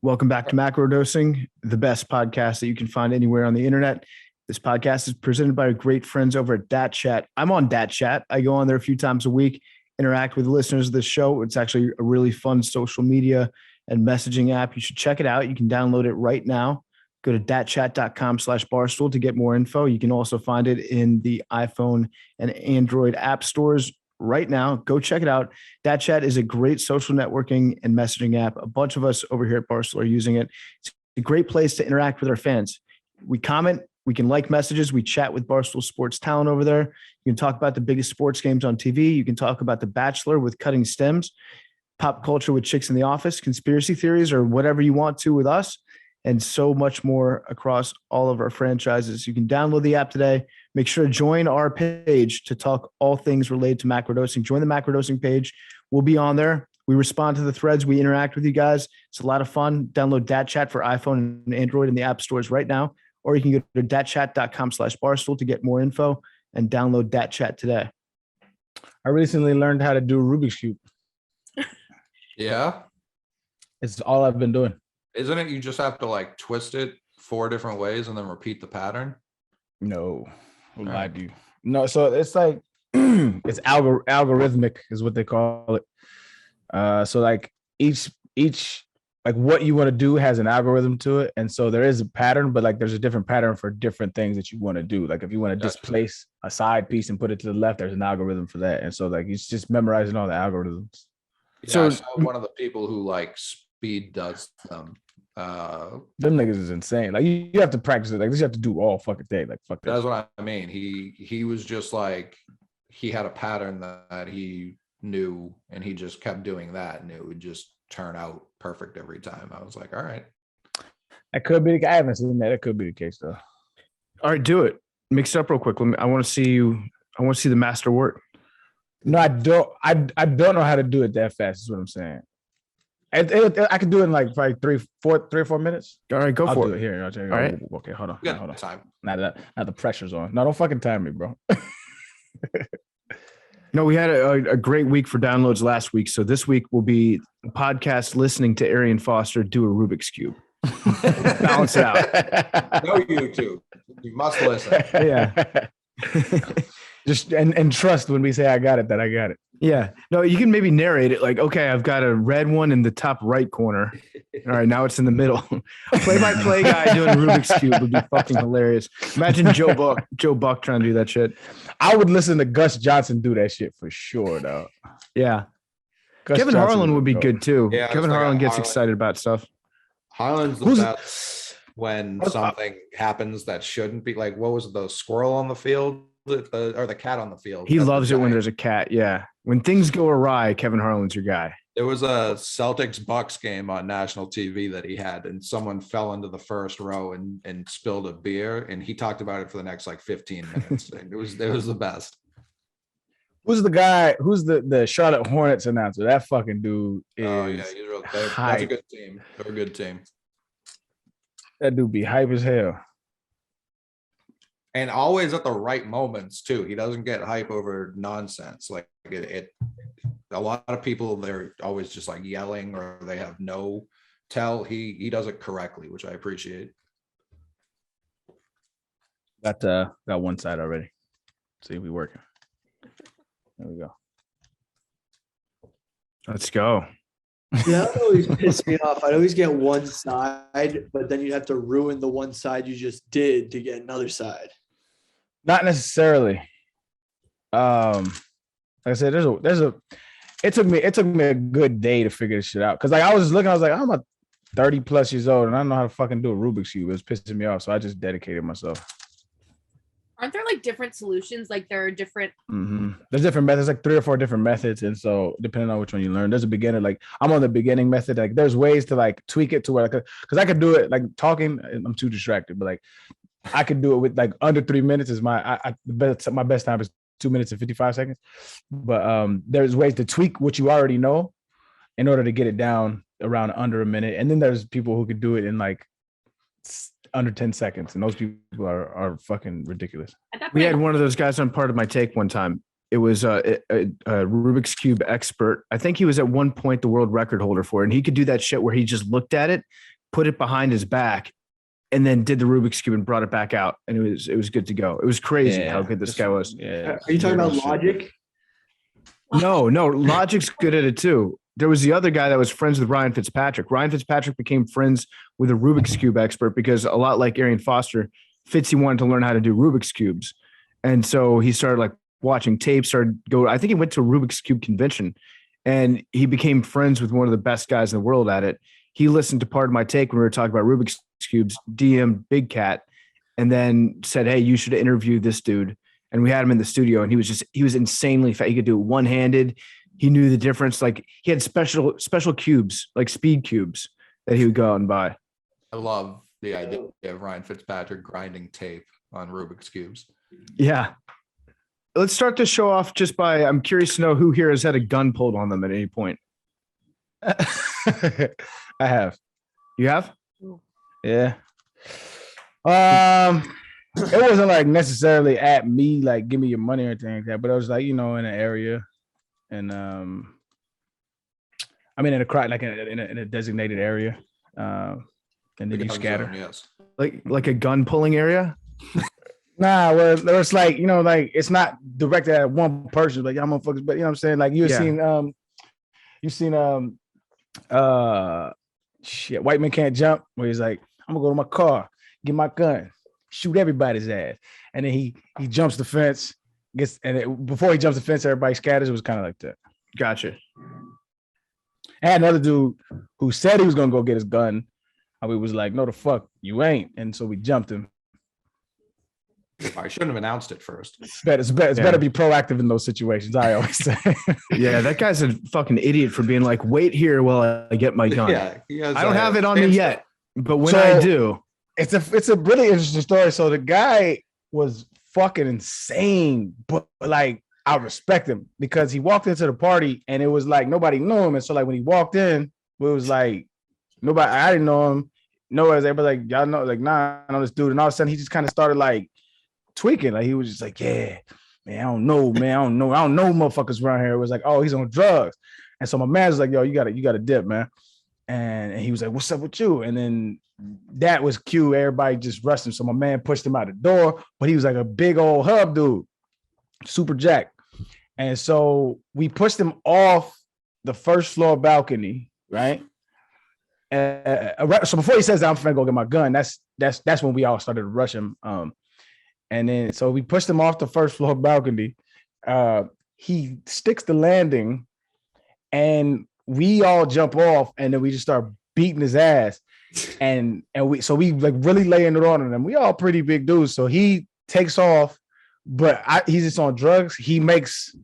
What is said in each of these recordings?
Welcome back to Macrodosing, the best podcast that you can find anywhere on the internet. This podcast is presented by our great friends over at DatChat. I'm on DatChat. I go on there a few times a week, interact with listeners of the show. It's actually a really fun social media and messaging app. You should check it out. You can download it right now. Go to datchat.com/barstool to get more info. You can also find it in the iPhone and Android app stores right now. Go check it out. DatChat is a great social networking and messaging app. A bunch of us over here at Barstool are using it. It's a great place to interact with our fans. We comment, we can like messages, we chat with Barstool sports talent over there. You can talk about the biggest sports games on TV. You can talk about The Bachelor with Cutting Stems, pop culture with Chicks in the Office, conspiracy theories, or whatever you want to with us, and so much more across all of our franchises. You can download the app today. Make sure to join our page to talk all things related to macrodosing. Join the macrodosing page. We'll be on there. We respond to the threads. We interact with you guys. It's a lot of fun. Download DatChat for iPhone and Android in the app stores right now, or you can go to datchat.com/barstool to get more info and download DatChat today. I recently learned how to do Rubik's Cube. Yeah. It's all I've been doing. Isn't it you just have to like twist it 4 different ways and then repeat the pattern? No, I lied to you. No, so it's like it's algorithmic is what they call it. So like each like what you want to do has an algorithm to it, and so there is a pattern, but like there's a different pattern for different things that you want to do. Like if you want to displace a side piece and put it to the left, there's an algorithm for that, and so like it's just memorizing all the algorithms. Yeah, so I saw one of the people who like speed does them. Them niggas is insane. Like you have to practice it. Like this, you have to do all fucking day. Like fuck that. That's what I mean. He was just like he had a pattern that he knew, and he just kept doing that, and it would just turn out perfect every time. I was like, all right. That could be. I haven't seen that. That could be the case though. All right, do it. Mix it up real quick. I want to see you. I want to see the master work. No, I don't. I don't know how to do it that fast. Is what I'm saying. I could do it in like probably three or 4 minutes. All right, go I'll for do it. it here. I'll tell you. All right. Okay, hold on. Hold on. Time. Now the pressure's on. No, don't fucking time me, bro. No, we had a great week for downloads last week. So this week will be a podcast listening to Arian Foster do a Rubik's Cube. Balance it out. No YouTube. You must listen. Yeah. Just and trust when we say I got it, that I got it. Yeah. No, you can maybe narrate it like, okay, I've got a red one in the top right corner. All right, now it's in the middle. Play-by-play guy doing Rubik's Cube would be fucking hilarious. Imagine Joe Buck trying to do that shit. I would listen to Gus Johnson do that shit for sure, though. Yeah. Gus Kevin Johnson Harlan would be good too. Yeah, Kevin Harlan gets excited about stuff. Harlan's the best when something happens that shouldn't be. Like, what was it, the squirrel on the field or the cat on the field? He loves it when there's a cat. Yeah. When things go awry, Kevin Harlan's your guy. There was a Celtics Bucks game on national TV that he had, and someone fell into the first row and spilled a beer, and he talked about it for the next like 15 minutes. it was the best. Who's the guy? Who's the Charlotte Hornets announcer? That fucking dude is. Oh yeah, he's real. That's a good team. They're a good team. That dude be hype as hell. And always at the right moments too. He doesn't get hype over nonsense. Like a lot of people, they're always just like yelling or they have no tell. He does it correctly, which I appreciate. Got one side already. See if we working. There we go. Let's go. Yeah, that always pissed me off. I'd always get one side, but then you'd have to ruin the one side you just did to get another side. Not necessarily. Like I said, it took me a good day to figure this shit out. Cause like I was looking, I was like, I'm 30 plus years old and I don't know how to fucking do a Rubik's Cube. It was pissing me off. So I just dedicated myself. Aren't there like different solutions? Like there are different. Mm-hmm. There's different methods, like 3 or 4 different methods. And so depending on which one you learn, there's a beginner, like I'm on the beginning method. Like there's ways to like tweak it to where cause I could do it like talking. I'm too distracted, but like I could do it with like under 3 minutes is my best time is 2 minutes and 55 seconds. But there's ways to tweak what you already know in order to get it down around under a minute. And then there's people who could do it in like under 10 seconds. And those people are fucking ridiculous. We had one of those guys on Part of My Take one time. It was a Rubik's Cube expert. I think he was at one point the world record holder for it. And he could do that shit where he just looked at it, put it behind his back, and then did the Rubik's Cube and brought it back out. And it was good to go. It was crazy how good this guy was. Yeah. Are you talking about Logic? No, Logic's good at it too. There was the other guy that was friends with Ryan Fitzpatrick. Ryan Fitzpatrick became friends with a Rubik's Cube expert because a lot like Arian Foster, Fitzy wanted to learn how to do Rubik's Cubes. And so he started like watching tapes, I think he went to a Rubik's Cube convention and he became friends with one of the best guys in the world at it. He listened to Part of My Take when we were talking about Rubik's Cubes, DM Big Cat, and then said, hey, you should interview this dude. And we had him in the studio and he was insanely fast. He could do it one-handed. He knew the difference. Like he had special cubes, like speed cubes that he would go out and buy. I love the idea of Ryan Fitzpatrick grinding tape on Rubik's Cubes. Yeah. Let's start the show off just by, I'm curious to know who here has had a gun pulled on them at any point. I have. You have? Yeah. It wasn't like necessarily at me, like give me your money or anything like that, but it was like, in an area, and I mean in a designated area, and then you scatter. Zone, yes. Like a gun pulling area? Nah, well, it's like, like it's not directed at one person, like y'all motherfuckers, but you know what I'm saying? Like you've seen shit, White Men Can't Jump, where he's like, I'm gonna go to my car, get my gun, shoot everybody's ass. And then he jumps the fence, before he jumps the fence, everybody scatters. It was kind of like that. Gotcha. I had another dude who said he was gonna go get his gun. And we was like, no, the fuck, you ain't. And so we jumped him. I shouldn't have announced it first. It's better to be proactive in those situations, I always say. Yeah, that guy's a fucking idiot for being like, wait here while I get my gun. Yeah, I don't have it on me yet, but when I do. It's a really interesting story. So the guy was fucking insane, but like I respect him because he walked into the party and it was like nobody knew him. And so like when he walked in, it was like nobody, I didn't know him. Everybody like, y'all know, like, nah, I know this dude. And all of a sudden he just kind of started like tweaking. Like he was just like, yeah, man, I don't know motherfuckers around here. It was like, oh, he's on drugs. And so my man was like, yo, you gotta dip, man. And he was like, what's up with you? And then that was cue. Everybody just rushed him. So my man pushed him out the door, but he was like a big old hub dude, super jack. And so we pushed him off the first floor balcony, right? So before he says that I'm finna go get my gun, that's when we all started to rush him. And then so we pushed him off the first floor balcony. He sticks the landing, and we all jump off, and then we just start beating his ass. And we like really laying it on him. We all pretty big dudes. So he takes off, but he's just on drugs. He makes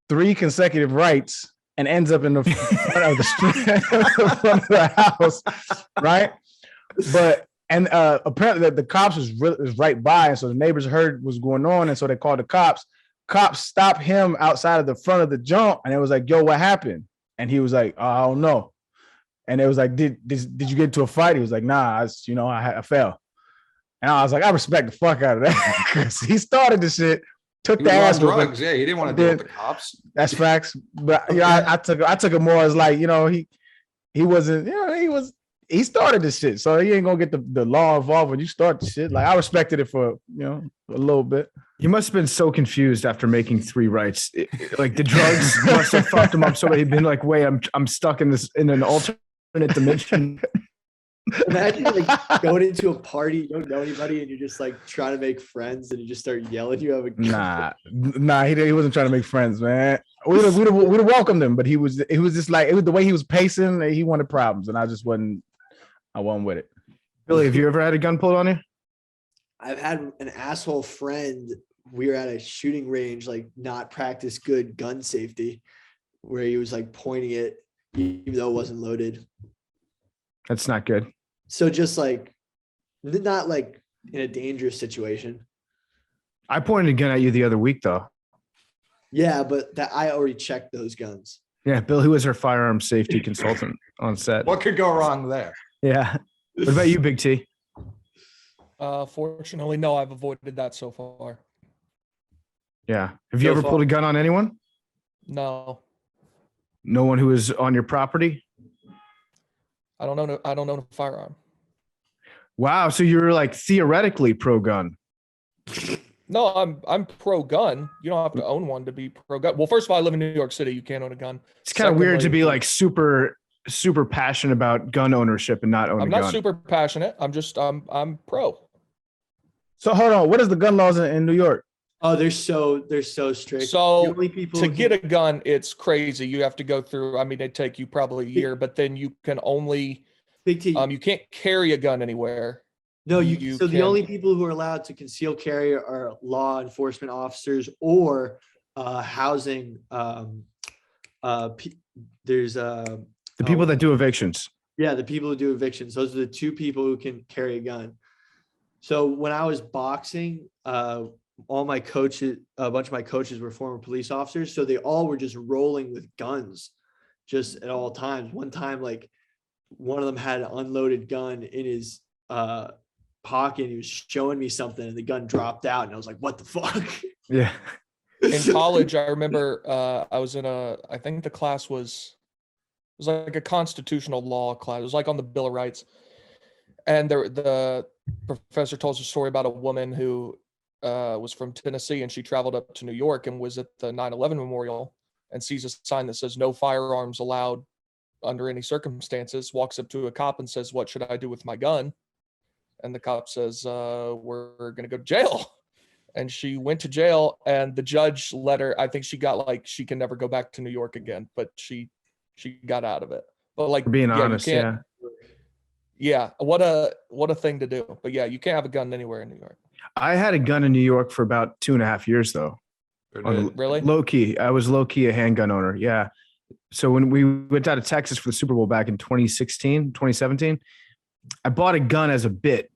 3 consecutive rights and ends up in the front of the street, the front of the house, right? But apparently the cops was right by, and so the neighbors heard what's going on, and so they called the cops. Cops stopped him outside of the front of the jump, and it was like, "Yo, what happened?" And he was like, "I don't know." And it was like, "Did you get into a fight?" He was like, "Nah, I fell." And I was like, "I respect the fuck out of that," because he started the shit. Took the ass drugs. Yeah, he didn't want to deal with the cops. That's facts. But I took it more as like, he wasn't, he started this shit. So he ain't gonna get the law involved when you start the shit. Like I respected it for a little bit. You must have been so confused after making 3 rights. Like the drugs must have fucked him up so he'd been like, wait, I'm stuck in an alternate dimension. Imagine like going into a party, you don't know anybody, and you're just like trying to make friends, and you just start yelling. You have a nah. He wasn't trying to make friends, man. We'd have welcomed him, but he was just like, it was the way he was pacing. He wanted problems, and I wasn't with it. Billy, have you ever had a gun pulled on you? I've had an asshole friend. We were at a shooting range, like not practice good gun safety, where he was like pointing it, even though it wasn't loaded. That's not good. So just like, not like in a dangerous situation. I pointed a gun at you the other week, though. Yeah, but I already checked those guns. Yeah, Bill, who was our firearm safety consultant on set. What could go wrong there? Yeah. What about you, Big T? Fortunately, no, I've avoided that so far. Yeah. Have you So ever far. pulled a gun on anyone? No, No one who is on your property? I don't know. I don't own a firearm. Wow. So you're like theoretically pro gun. No, I'm pro gun. You don't have to own one to be pro gun. Well, first of all, I live in New York City. You can't own a gun. It's kind of weird to Secondly, be like super passionate about gun ownership and not own I'm a not gun. super passionate. I'm pro. So hold on. What is the gun laws in New York? Oh, they're so strict. So The only people to who get can- a gun, it's crazy. You have to go through. I mean, it'd take you probably a year, but then you can only Big T. you can't carry a gun anywhere. No, you so the can- only people who are allowed to conceal carry are law enforcement officers or housing. There's The people that do evictions. the people who do evictions. Those are the two people who can carry a gun. So when I was boxing, all my coaches, a bunch of my coaches were former police officers, so they all were just rolling with guns, just at all times. One time, like one of them had an unloaded gun in his pocket. And he was showing me something, and the gun dropped out, and I was like, "What the fuck?" Yeah. In college, I remember I was in I think the class was like a constitutional law class. It was like on the Bill of Rights. And the professor told us a story about a woman who was from Tennessee, and she traveled up to New York and was at the 9/11 memorial and sees a sign that says no firearms allowed under any circumstances, walks up to a cop and says, "What should I do with my gun?" And the cop says, "We're going to go to jail." And she went to jail, and the judge let her, I think she got like, she can never go back to New York again, but she got out of it. But like, For being yeah, you honest, can't- yeah. Yeah, what a thing to do. But yeah, you can't have a gun anywhere in New York. I had a gun in New York for about 2.5 years though. Really? Low key. I was low key a handgun owner. Yeah. So when we went out to Texas for the Super Bowl back in 2017, I bought a gun as a bit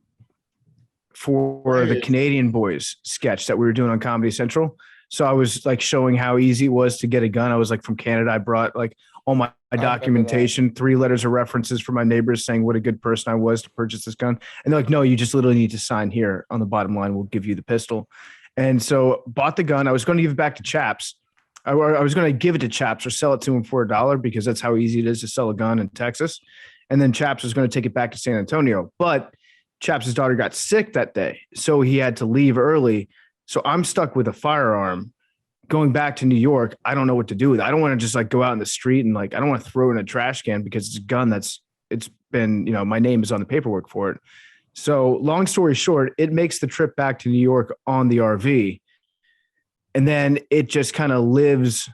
for the Canadian Boys sketch that we were doing on Comedy Central. So I was like showing how easy it was to get a gun. I was like from Canada. I brought like all my documentation, 3 letters of references from my neighbors saying what a good person I was to purchase this gun. And they're like, no, you just literally need to sign here on the bottom line. We'll give you the pistol. And so bought the gun. I was going to give it back to Chaps. I was going to give it to Chaps or sell it to him for $1 because that's how easy it is to sell a gun in Texas. And then Chaps was going to take it back to San Antonio. But Chaps' daughter got sick that day, so he had to leave early. So I'm stuck with a firearm going back to New York. I don't know what to do with it. I don't want to just like go out in the street and like, I don't want to throw it in a trash can because it's a gun it's been, my name is on the paperwork for it. So long story short, it makes the trip back to New York on the RV. And then it just kind of lives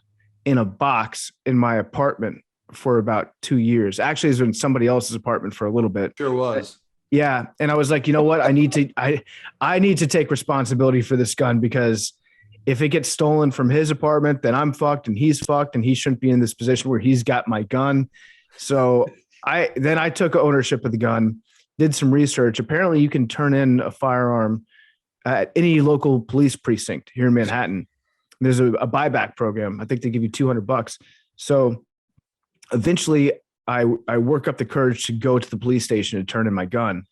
in a box in my apartment for about 2 years. Actually, it's in somebody else's apartment for a little bit. Sure was. Yeah. And I was like, you know what? I need to take responsibility for this gun because if it gets stolen from his apartment, then I'm fucked and he's fucked and he shouldn't be in this position where he's got my gun. So I took ownership of the gun, did some research. Apparently you can turn in a firearm at any local police precinct here in Manhattan. There's a buyback program. I think they give you $200. So eventually I work up the courage to go to the police station and turn in my gun.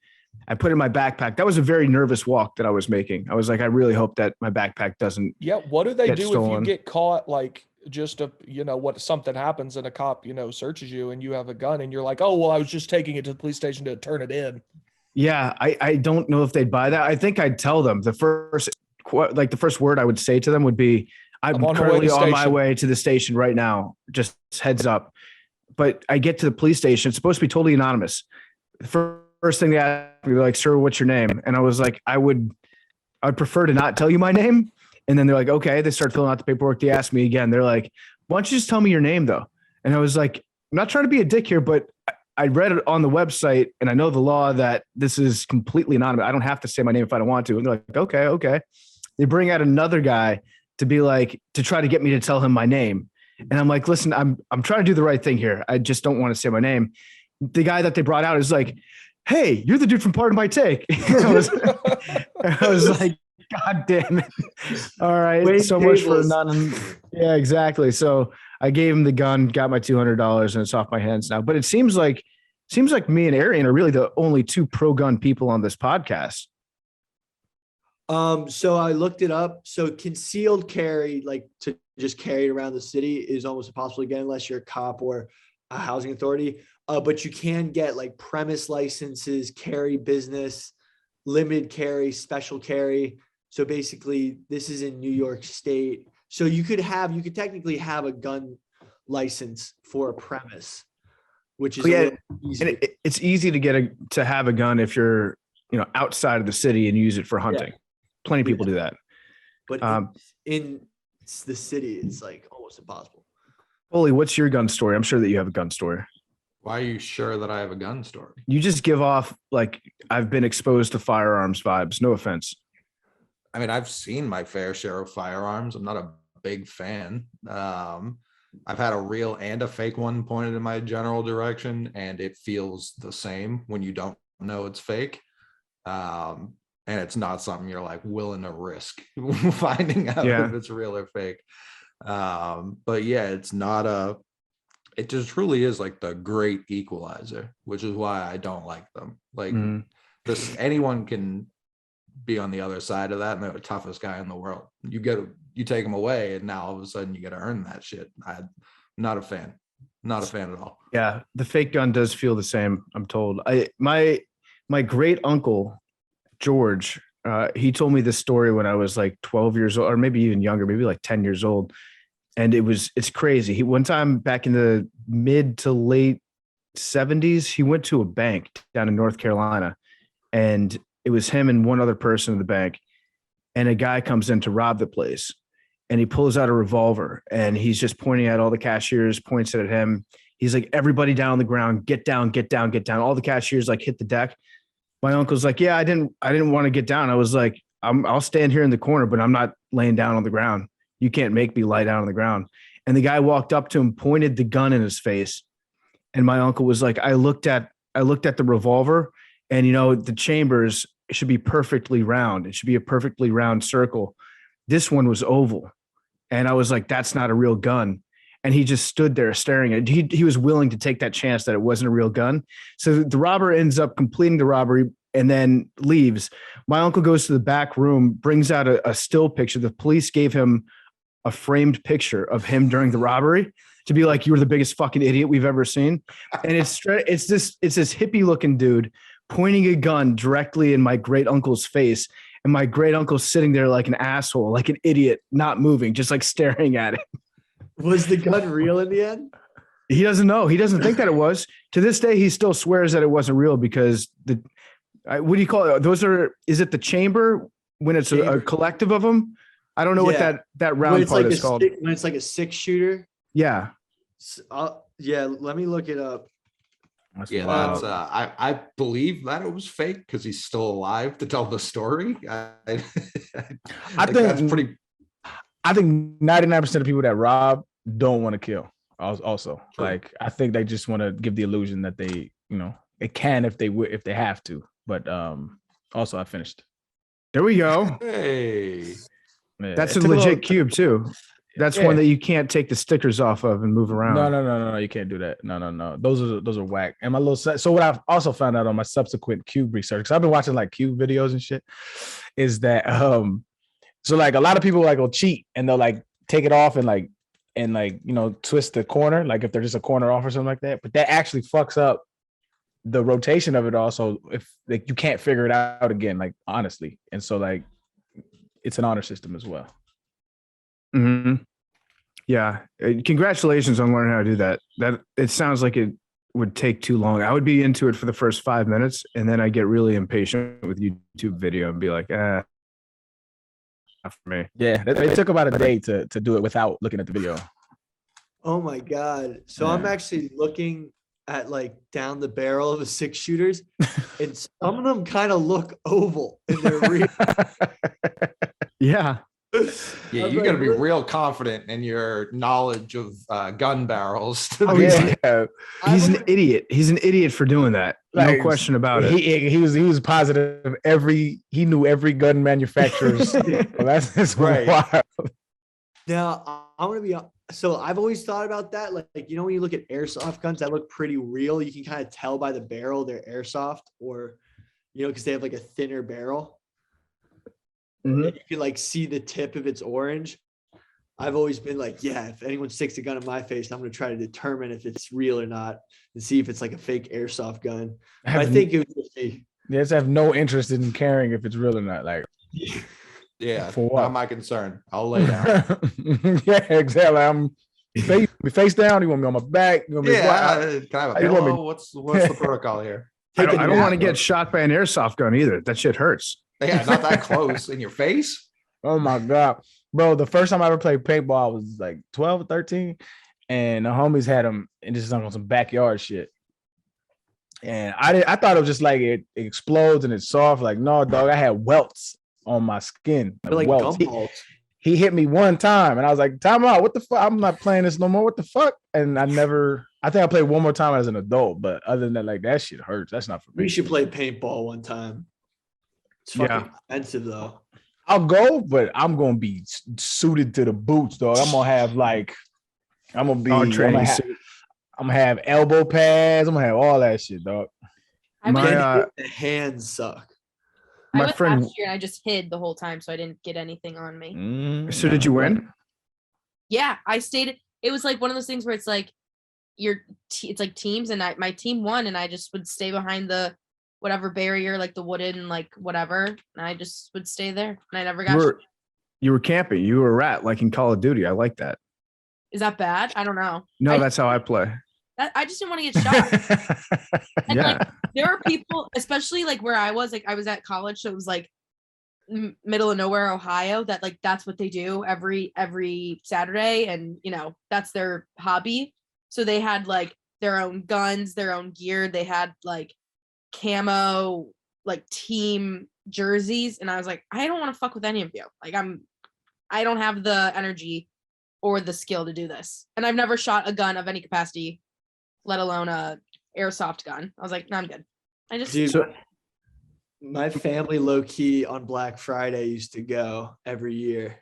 I put it in my backpack. That was a very nervous walk that I was making. I was like, I really hope that my backpack doesn't. Yeah. What do they get do stolen. if you get caught? Like just what something happens and a cop, searches you and you have a gun and you're like, oh, well, I was just taking it to the police station to turn it in. Yeah. I don't know if they'd buy that. I think I'd tell them the first word I would say to them would be, I'm currently on my way to the station right now. Just heads up. But I get to the police station. It's supposed to be totally anonymous. The first thing they asked me, they're like, sir, what's your name? And I was like, I'd prefer to not tell you my name. And then they're like, okay. They start filling out the paperwork. They ask me again. They're like, why don't you just tell me your name though? And I was like, I'm not trying to be a dick here, but I read it on the website and I know the law that this is completely anonymous. I don't have to say my name if I don't want to. And they're like, okay. They bring out another guy to try to get me to tell him my name. And I'm like, listen, I'm trying to do the right thing here. I just don't want to say my name. The guy that they brought out is like, hey, you're the dude from Pardon My Take. I was like, God damn it. All right. Wait, so much for tables. none. Yeah, exactly. So I gave him the gun, got my $200 and it's off my hands now. But it seems like me and Arian are really the only 2 pro-gun people on this podcast. So I looked it up. So concealed carry, like to just carry it around the city, is almost impossible again unless you're a cop or a housing authority. But you can get like premise licenses, carry business, limited carry, special carry. So basically, this is in New York State. So you could technically have a gun license for a premise, which is and it's easy to have a gun if you're outside of the city and use it for hunting. Yeah. Plenty of people do that. But in the city, it's like almost impossible. Holy, what's your gun story? I'm sure that you have a gun story. Why are you sure that I have a gun story? You just give off like I've been exposed to firearms vibes. No offense. I mean, I've seen my fair share of firearms. I'm not a big fan. I've had a real and a fake one pointed in my general direction, and it feels the same when you don't know it's fake. And it's not something you're like willing to risk finding out if it's real or fake. But yeah, it just truly is like the great equalizer, which is why I don't like them. Like anyone can be on the other side of that and they're the toughest guy in the world. You take them away and now all of a sudden you got to earn that shit. I'm not a fan. Not a fan at all. Yeah. The fake gun does feel the same, I'm told. My great uncle, George, he told me this story when I was like 12 years old, or maybe even younger, maybe like 10 years old. And it's crazy. One time back in the mid to late 70s, he went to a bank down in North Carolina, and it was him and one other person in the bank. And a guy comes in to rob the place, and he pulls out a revolver and he's just pointing at all the cashiers, points it at him. He's like, everybody down on the ground, get down, get down, get down. All the cashiers like hit the deck. My uncle's like, yeah, I didn't want to get down. I was like, I'll stand here in the corner, but I'm not laying down on the ground. You can't make me lie down on the ground. And the guy walked up to him, pointed the gun in his face. And my uncle was like, I looked at the revolver, and the chambers should be perfectly round. It should be a perfectly round circle. This one was oval. And I was like, that's not a real gun. And he just stood there staring at it. He was willing to take that chance that it wasn't a real gun. So the robber ends up completing the robbery and then leaves. My uncle goes to the back room, brings out a still picture. The police gave him a framed picture of him during the robbery to be like, you were the biggest fucking idiot we've ever seen. And it's this hippie looking dude pointing a gun directly in my great uncle's face. And my great uncle's sitting there like an asshole, like an idiot, not moving, just like staring at it. Was the gun real in the end? He doesn't know. He doesn't think that it was. To this day, he still swears that it wasn't real because what do you call it? Is it the chamber when it's a collective of them? I don't know what that round part is called. When it's like a 6-shooter. Yeah. Let me look it up. That's I believe that it was fake because he's still alive to tell the story. I think that's pretty. I think 99% of people that rob don't want to kill. Also, true. Like I think they just want to give the illusion that they, it can if they have to. But also, I finished. There we go. Hey, yeah, that's a legit cube too. That's one that you can't take the stickers off of and move around. No, you can't do that. No. Those are whack. And my little so what I've also found out on my subsequent cube research, because I've been watching like cube videos and shit, is that so like a lot of people like will cheat and they'll like take it off and twist the corner, like if they're just a corner off or something like that. But that actually fucks up the rotation of it also if like you can't figure it out again, like honestly. And so like it's an honor system as well. Mm-hmm. Yeah. Congratulations on learning how to do that. That it sounds like it would take too long. I would be into it for the first 5 minutes and then I get really impatient with YouTube video and be like, not for me. Yeah. It took about a day to do it without looking at the video. Oh my God. So I'm actually looking at like down the barrel of a 6-shooters and some of them kind of look oval in their real. Yeah. Yeah, you got to be real confident in your knowledge of gun barrels. He's an idiot. He's an idiot for doing that. No question about it. He was positive. He knew every gun manufacturer's. That's right. Wild. Now I'm gonna be. So I've always thought about that. Like when you look at airsoft guns that look pretty real, you can kind of tell by the barrel they're airsoft, or because they have like a thinner barrel. Mhm. and you can like see the tip if it's orange. I've always been like, yeah, if anyone sticks a gun in my face, I'm going to try to determine if it's real or not and see if it's like a fake airsoft gun. I think it would just be. Yes, I have no interest in caring if it's real or not. Like, Yeah, For what? not my concern. I'll lay down. yeah, exactly. I'm face down. You want me on my back? You want me Yeah, can I have a You want me- pillow? What's the protocol here? I Take a don't want to nap. get shot by an airsoft gun either. That shit hurts. Yeah, not that close in your face. Oh my god, bro! The first time I ever played paintball, I was like 12 or 13, and the homies had them and just on some backyard shit. And I thought it was just like it explodes and it's soft. Like, no, dog, I had welts on my skin. They're like welts. gumballs. He hit me one time, and I was like, "Time out! What the fuck? I'm not playing this no more. What the fuck?" And I think I played one more time as an adult, but other than that, like that shit hurts. That's not for me. We should play paintball one time. It's fucking Yeah. expensive though. I'll go, but I'm gonna be suited to the boots, dog. I'm gonna have like, I'm gonna be, Oh, I'm training gonna, suit. I'm gonna have elbow pads. I'm gonna have all that shit, dog. I My, went, The hands suck. I my went friend. last year and I just hid the whole time, so I didn't get anything on me. So did you win? Yeah, I stayed. It was like one of those things where it's like it's like teams, and my team won, and I just would stay behind the whatever barrier, like the wooden, like whatever, and I just would stay there, and I never got. You were camping. You were a rat, like in Call of Duty. I like that. Is that bad? I don't know. No, that's how I play. I just didn't want to get shot. And Yeah. like there are people, especially like where I was, like I was at college, so it was like middle of nowhere, Ohio, that like that's what they do every Saturday, and you know that's their hobby. So they had like their own guns, their own gear. They had like camo, like team jerseys, and I was like, I don't want to fuck with any of you. Like I don't have the energy or the skill to do this, and I've never shot a gun of any capacity, let alone a airsoft gun. I was like, no, I'm good. I just Dude, my family low key on Black Friday used to go every year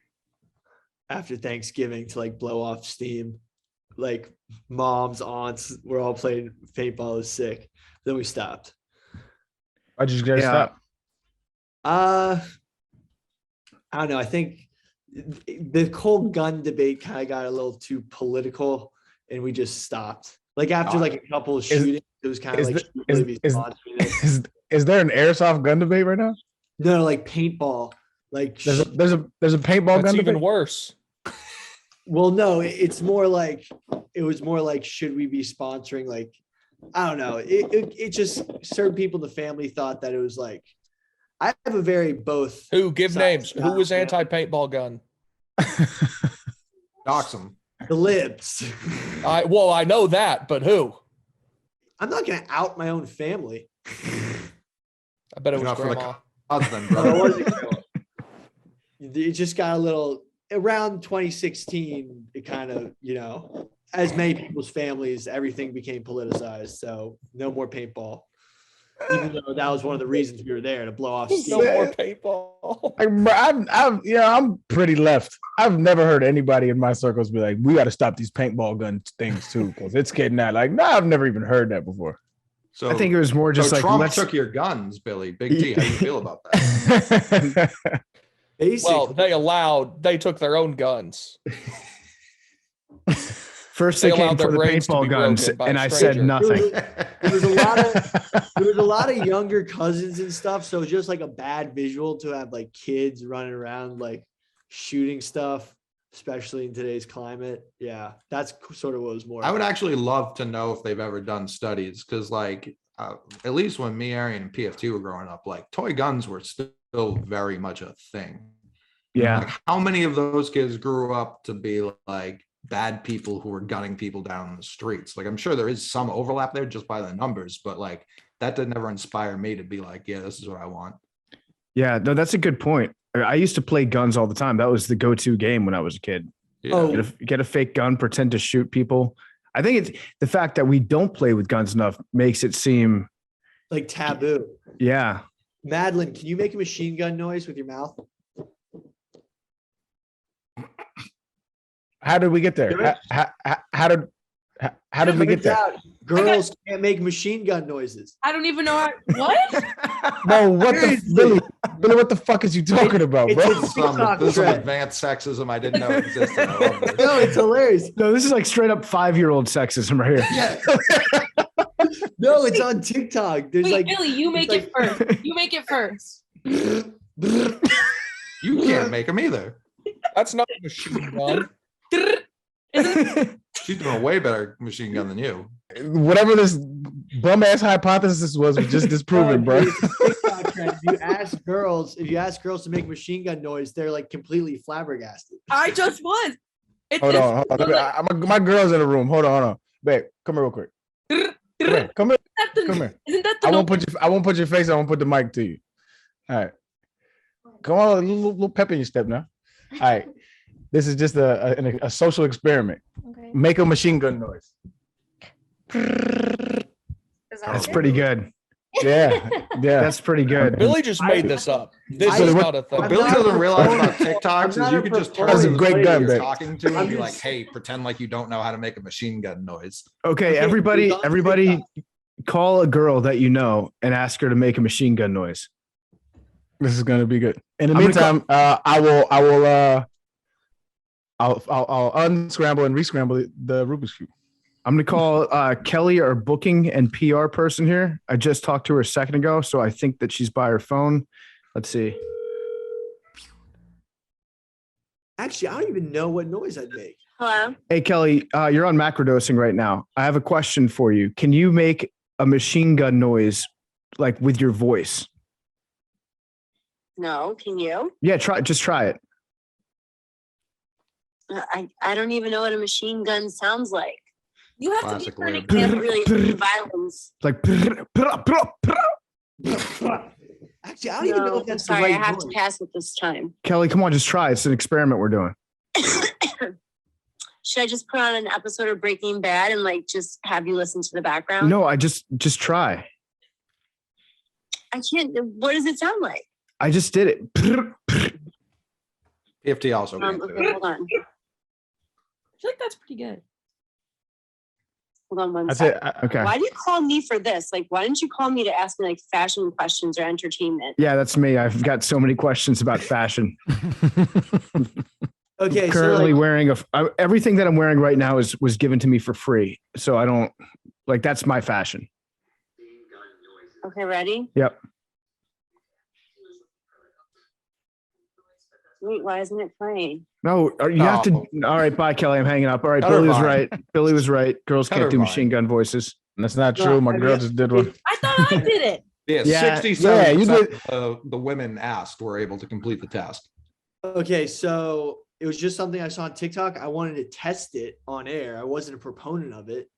after Thanksgiving to like blow off steam. Like moms, aunts, we're all playing paintball. It was sick. Then we stopped. I just gotta Yeah. stop. I don't know. I think the cold gun debate kind of got a little too political, and we just stopped. Like after like a couple of shootings, it was kind of like, should we really be sponsoring this? Is there an airsoft gun debate right now? No, like paintball. Like There's a paintball That's gun even debate. worse. well, no, it's more like it was more like should we be sponsoring? Like I don't know. It just certain people in the family thought that it was like I have a very both. Who give sides names? Who was now, man. anti-paintball gun? Dox them. The libs. I know that, but who? I'm not gonna out my own family. I bet it was Enough for the grandma. husband, No, it bro. wasn't grandma. It just got a little around 2016. It kind of, you know, as many people's families, everything became politicized. So no more paintball. Even though that was one of the reasons we were there to blow off No steam. more paintball. Like, bro, I'm pretty left. I've never heard anybody in my circles be like, we got to stop these paintball gun things too, because it's getting out. Like, no, I've never even heard that before. So I think it was more just so like Trump let's took your guns, Billy. Big T. How do you feel about that? Basically, They took their own guns. first They they came allowed their for the brains to paintball be guns, broken by and a I said stranger. nothing. there was a lot of younger cousins and stuff. So it's just like a bad visual to have like kids running around like shooting stuff, especially in today's climate. Yeah, that's sort of what was more. I would actually love to know if they've ever done studies because, like, at least when me, Arian, and PFT were growing up, like toy guns were still very much a thing. Yeah. Like, how many of those kids grew up to be like bad people who were gunning people down the streets? Like, I'm sure there is some overlap there just by the numbers, but like that did never inspire me to be like, yeah, this is what I want. Yeah, no, that's a good point. I used to play guns all the time. That was the go-to game when I was a kid. Yeah. Oh. Get a fake gun, pretend to shoot people. I think it's the fact that we don't play with guns enough makes it seem, like taboo. yeah. Madeline, can you make a machine gun noise with your mouth? How did we get Do there? it. How did we get there? Girls can't make machine gun noises. I don't even know what. Bro, what the Billy? Billy, what the fuck is you talking about, bro? It's This is some advanced sexism I didn't know existed. I love this. No, it's hilarious. No, this is like straight up 5-year-old sexism right here. Yeah. No, it's on TikTok. There's Wait, like Billy, you make it first. You make it first. You can't make them either. That's not a machine gun. She's doing a way better machine gun than you. Whatever this bum ass hypothesis was just disproven, bro. Dude, it's a TikTok trend. If you ask girls to make machine gun noise, they're like completely flabbergasted. I just was. Hold on. My girl's in the room. Hold on. Babe, come here real quick. Come here. Come here. Isn't that the I won't put your face. I won't put the mic to you. All right. Come on, a little pep in your step now. All right. This is just a social experiment. Okay. Make a machine gun noise. That's pretty good. Yeah. That's pretty good. Billy just made this up. This I- is not a thing. What Billy doesn't realize about TikToks I'm is not you a can just turn proponent. to the Great lady gun, you're babe. talking to and I'm be like, just- hey, pretend like you don't know how to make a machine gun noise. Okay, Okay, everybody, it's on everybody, TikTok. call a girl that you know and ask her to make a machine gun noise. This is gonna be good. In the I'm gonna meantime, I'll unscramble and rescramble the Rubik's Cube. I'm gonna call Kelly, our booking and PR person here. I just talked to her a second ago, so I think that she's by her phone. Let's see. Actually, I don't even know what noise I'd make. Hello. Hey Kelly, you're on Macrodosing right now. I have a question for you. Can you make a machine gun noise like with your voice? No, can you? Yeah, just try it. I don't even know what a machine gun sounds like. You have Classic to be for an word. example. Really violence. Like Actually, I don't even know No, if I'm that's the sorry. right I have noise. to pass it this time. Kelly, come on, just try. It's an experiment we're doing. Should I just put on an episode of Breaking Bad and like just have you listen to the background? No, I just try. I can't. What does it sound like? I just did it. PFT also can't do Okay, it. hold on. I feel like that's pretty good. Hold on one That's second. it. Okay. Why do you call me for this? Like, why didn't you call me to ask me like fashion questions or entertainment? Yeah, that's me. I've got so many questions about fashion. Okay, Currently so like, wearing everything that I'm wearing right now was given to me for free. So I don't like that's my fashion. Okay, ready? Yep. Wait, why isn't it playing? No, you have to. Oh. All right, bye, Kelly. I'm hanging up. All right, Cut her Billy was vine. right. Billy was right. Girls Cut can't her do vine. machine gun voices. That's not true. My girl just did one. I thought I did it. Yeah, Yeah, 67 you did. the women asked were able to complete the task. okay, so it was just something I saw on TikTok. I wanted to test it on air. I wasn't a proponent of it.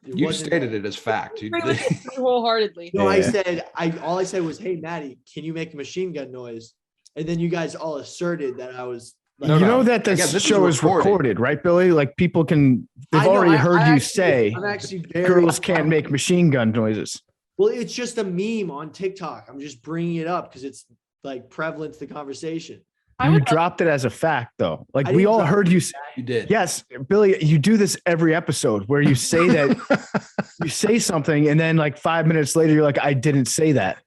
You stated it as fact. You Agree with did. it wholeheartedly. No, I Yeah. said all I said was, "Hey, Maddie, can you make a machine gun noise?" And then you guys all asserted that I was. Like, No, you no. know that this Again, this is show is recorded. recorded, right, Billy? Like people can. They've I know, already I heard you actually- say I'm actually very girls can't make machine gun noises. Well, it's just a meme on TikTok. I'm just bringing it up because it's like prevalent to the conversation. I You would dropped it as a fact, though. Like I we didn't all drop heard it you. as You did. Yes, Billy, you do this every episode where you say that you say something and then like 5 minutes later you're like, I didn't say that.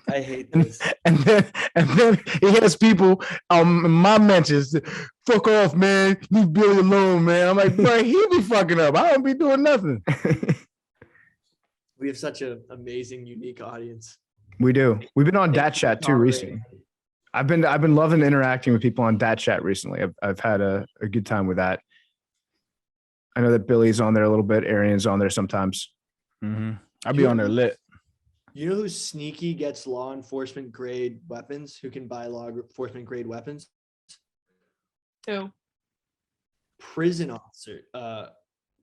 I hate this. and then he has people in my mentions, fuck off, man. Leave Billy alone, man. I'm like, bro, he be fucking up. I don't be doing nothing. We have such an amazing, unique audience. We do. We've been on DatChat too Tolerated. recently. I've been loving interacting with people on DatChat recently. I've had a good time with that. I know that Billy's on there a little bit. Arian's on there sometimes. I'll be on there lit. You know who's sneaky gets law enforcement grade weapons? Who can buy law enforcement grade weapons? too. Prison officer,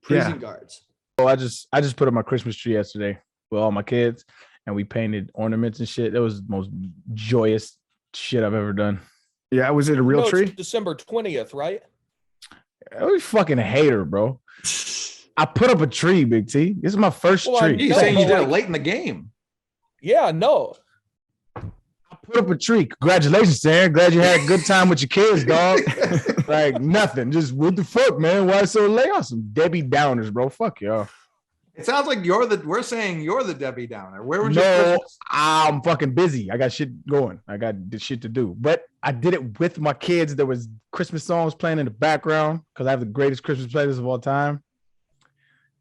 prison Yeah. guards. Oh, I just put up my Christmas tree yesterday with all my kids, and we painted ornaments and shit. That was the most joyous shit I've ever done. Yeah, was it a real No, it's tree? December 20th, right? I was fucking a hater, bro. I put up a tree, Big T. This is my first Well, tree. He's No, saying you but did it like- late in the game. Yeah, no. I put up a tree. Congratulations, Sam. Glad you had a good time with your kids, dog. Like nothing. Just what the fuck, man? Why so late on some Debbie Downers, bro? Fuck y'all. It sounds like we're saying you're the Debbie Downer. Where was your No, Christmas? I'm fucking busy. I got shit going. I got this shit to do. But I did it with my kids. There was Christmas songs playing in the background because I have the greatest Christmas playlist of all time.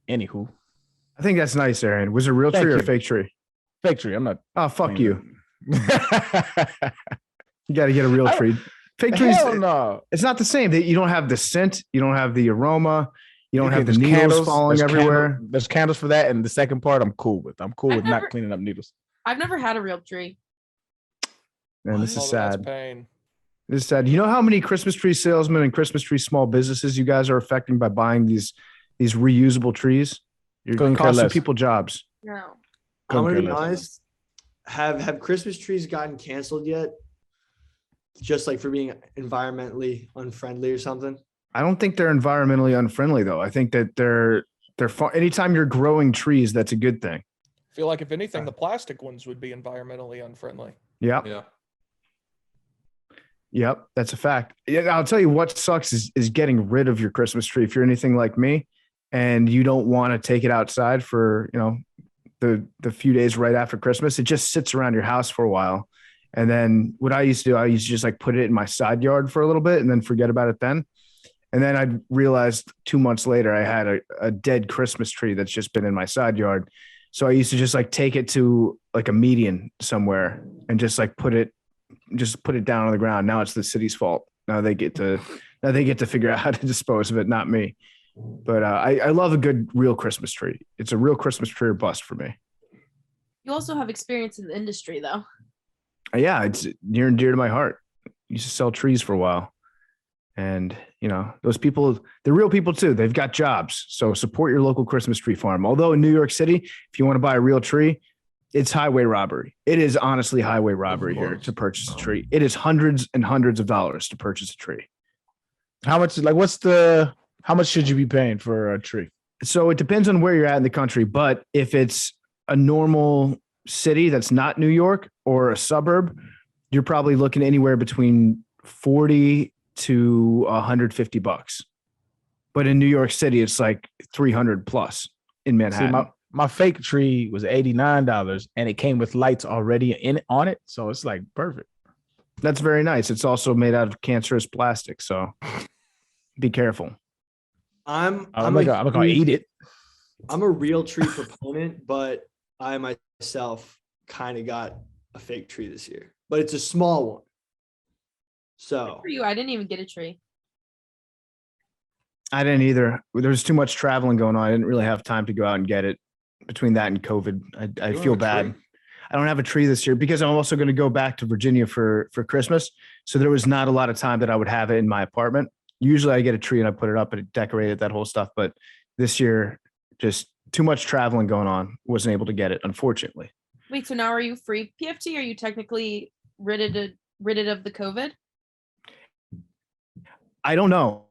Anywho, I think that's nice, Arian. Was it a real Thank tree or a you. fake tree? fake tree. I'm not. Oh, fuck you. You got to get a real tree. Fake trees, Hell no. it's not the same. You don't have the scent. You don't have the aroma. You don't have the There's needles candles, falling there's everywhere. there's candles for that. And the second part, I'm cool with. I'm cool I've with never- not cleaning up needles. I've never had a real tree. Man, this Oh, is that's sad. pain. This is sad. You know how many Christmas tree salesmen and Christmas tree small businesses you guys are affecting by buying these reusable trees? You're Couldn't care costing less. people jobs. No. I'm Couldn't gonna care be less. honest. Have Christmas trees gotten canceled yet? Just like for being environmentally unfriendly or something? I don't think they're environmentally unfriendly though. I think that they're anytime you're growing trees, that's a good thing. I feel like if anything, the plastic ones would be environmentally unfriendly. Yeah. Yeah. Yep, that's a fact. Yeah, I'll tell you what sucks is getting rid of your Christmas tree. If you're anything like me and you don't want to take it outside for, the few days right after Christmas, it just sits around your house for a while. And then what I used to do, I used to just like put it in my side yard for a little bit and then forget about it then. And then I realized 2 months later, I had a dead Christmas tree that's just been in my side yard. So I used to just like take it to like a median somewhere and just like put it down on the ground. Now it's the city's fault. Now they get to figure out how to dispose of it, not me. But I love a good real Christmas tree. It's a real Christmas tree or bust for me. You also have experience in the industry, though. Yeah, it's near and dear to my heart. I used to sell trees for a while. And, those people, they're real people too. They've got jobs. So support your local Christmas tree farm. Although in New York City, if you want to buy a real tree, it's highway robbery. It is honestly highway robbery here to purchase a tree. It is hundreds and hundreds of dollars to purchase a tree. How much? Like, how much should you be paying for a tree? So it depends on where you're at in the country. But if it's a normal city that's not New York or a suburb, you're probably looking anywhere between 40 to $150. But in New York City, it's like 300 plus in Manhattan. See, my fake tree was $89 and it came with lights already on it. So it's like perfect. That's very nice. It's also made out of cancerous plastic. So be careful. I'm not gonna eat it. I'm a real tree proponent, but I myself kind of got a fake tree this year, but it's a small one. So For you, I didn't even get a tree. I didn't either. There was too much traveling going on. I didn't really have time to go out and get it. Between that and COVID, I You don't feel have a bad. tree? I don't have a tree this year because I'm also going to go back to Virginia for Christmas. So there was not a lot of time that I would have it in my apartment. Usually I get a tree and I put it up and decorate it, that whole stuff. But this year, just too much traveling going on. Wasn't able to get it, unfortunately. Wait, so now are you free PFT? Are you technically rid of the COVID? I don't know.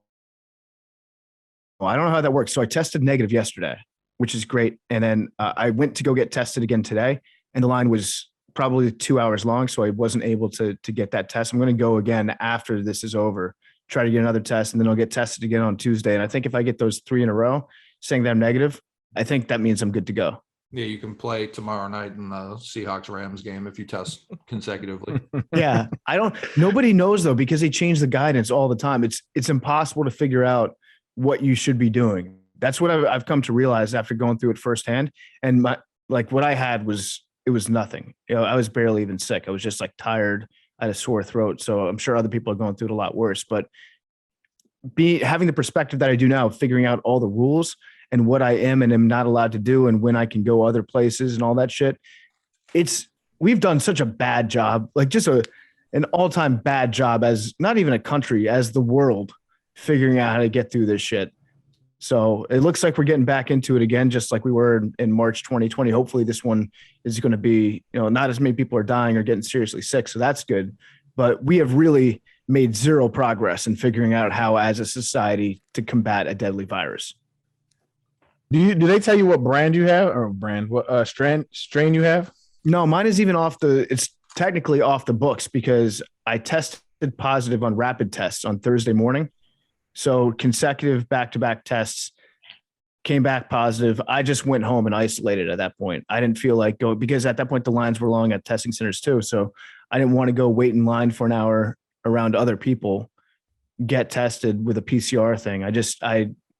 Well, I don't know how that works. So I tested negative yesterday, which is great. And then I went to go get tested again today, and the line was probably 2 hours long. So I wasn't able to get that test. I'm going to go again after this is over, try to get another test, and then I'll get tested again on Tuesday. And I think if I get those 3 in a row saying that I'm negative, I think that means I'm good to go. Yeah, you can play tomorrow night in the Seahawks-Rams game if you test consecutively. Yeah. Nobody knows though, because they change the guidance all the time. It's impossible to figure out what you should be doing. That's what I've come to realize after going through it firsthand. And what I had was nothing. I was barely even sick. I was just like tired. I had a sore throat. So I'm sure other people are going through it a lot worse, but having the perspective that I do now, figuring out all the rules and what I am and am not allowed to do and when I can go other places and all that shit. We've done such a bad job, like just an all-time bad job as not even a country, as the world, figuring out how to get through this shit. So it looks like we're getting back into it again, just like we were in March 2020. Hopefully this one is going to be, not as many people are dying or getting seriously sick. So that's good. But we have really made zero progress in figuring out how, as a society, to combat a deadly virus. Do they tell you what brand you have or what strain you have? No, mine is even off technically off the books because I tested positive on rapid tests on Thursday morning. So consecutive back-to-back tests came back positive. I just went home and isolated at that point. I didn't feel like going because at that point the lines were long at testing centers too. So I didn't want to go wait in line for an hour around other people, get tested with a PCR thing.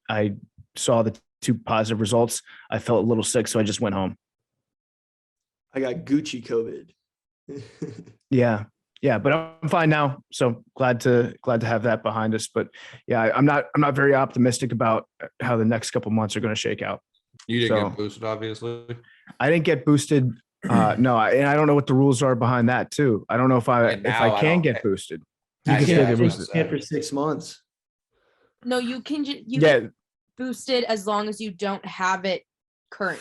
I saw the 2 positive results. I felt a little sick, so I just went home. I got Gucci COVID. Yeah, but I'm fine now. So glad to have that behind us. But yeah, I'm not very optimistic about how the next couple months are going to shake out. You didn't So- get boosted, obviously. I didn't get boosted. No, and I don't know what the rules are behind that too. I don't know if I And now I can don't- get boosted. You can Actually, still I get was boosted. gonna And for say, 6 months. No, you can you Yeah, get boosted as long as you don't have it current.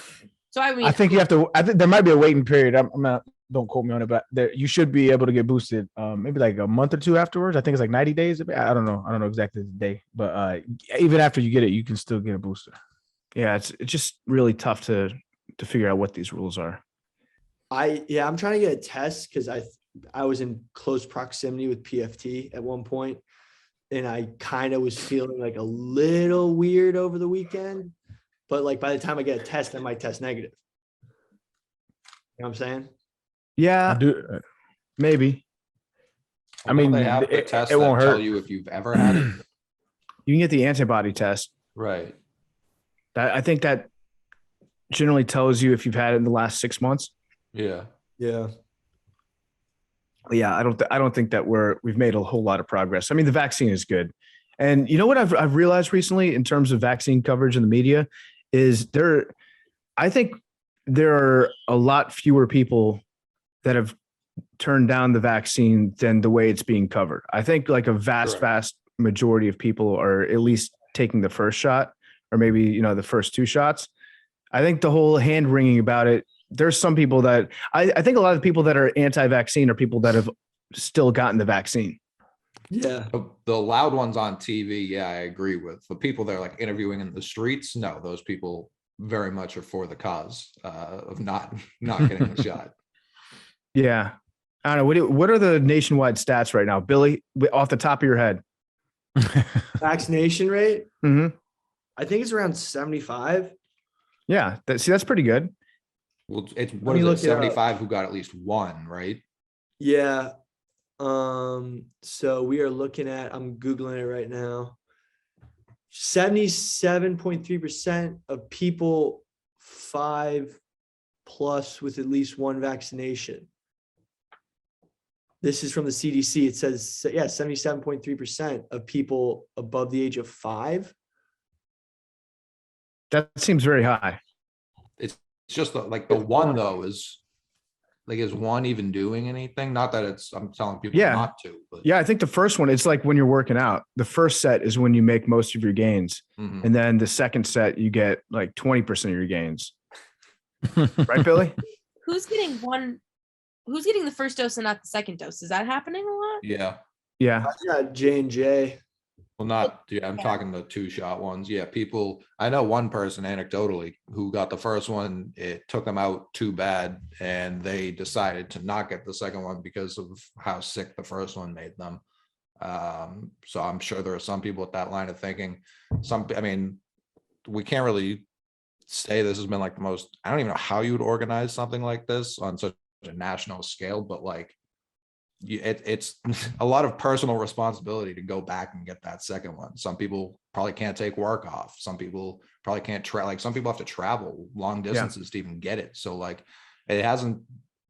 So I mean, I think you have to. I think there might be a waiting period. I'm not. Don't quote me on it, but there, you should be able to get boosted. Maybe like a month or 2 afterwards. I think it's like 90 days. I don't know. I don't know exactly the day, but even after you get it, you can still get a booster. yeah, it's just really tough to figure out what these rules are. I'm trying to get a test because I was in close proximity with PFT at one point, and I kind of was feeling like a little weird over the weekend. But like by the time I get a test, I might test negative. You know what I'm saying? Yeah, I do. maybe I mean, they have the it tests won't that tell hurt. you if you've ever had it. you can get the antibody test. Right. I think that generally tells you if you've had it in the last 6 months. Yeah. Yeah. Yeah, I don't think that we've made a whole lot of progress. I mean, the vaccine is good. And you know what I've realized recently in terms of vaccine coverage in the media is I think there are a lot fewer people that have turned down the vaccine than the way it's being covered. I think like a vast majority of people are at least taking the first shot or maybe, the first 2 shots. I think the whole hand wringing about it, there's some people that I think a lot of people that are anti-vaccine are people that have still gotten the vaccine. Yeah. The loud ones on TV, yeah, I agree with. The people that are like interviewing in the streets, no, those people very much are for the cause of not getting the shot. Yeah. I don't know. What are the nationwide stats right now, Billy, off the top of your head? Vaccination rate, Mm-hmm. I think it's around 75. Yeah. That's pretty good. Well, it's me what is look it? it up. 75 who got at least one, right? Yeah. So we are looking at, I'm Googling it right now. 77.3% of people 5 plus with at least 1 vaccination. This is from the CDC. It says, 77.3% of people above the age of 5. That seems very high. It's just like the one though is one even doing anything? Not that I'm telling people Yeah. not to, but Yeah. I think the first one, it's like when you're working out, the first set is when you make most of your gains. Mhm. And then the second set, you get like 20% of your gains. Right, Billy? who's getting the first dose and not the second dose? Is that happening a lot? yeah. Yeah. Yeah, J&J. Well, I'm talking the 2-shot ones. Yeah, I know one person anecdotally who got the first one, it took them out too bad, and they decided to not get the second one because of how sick the first one made them. So I'm sure there are some people with that line of thinking. We can't really say this has been like the most, I don't even know how you would organize something like this on such a national scale, but like, it's a lot of personal responsibility to go back and get that second one. Some people probably can't take work off. Some people probably can't some people have to travel long distances to even get it. So like, it hasn't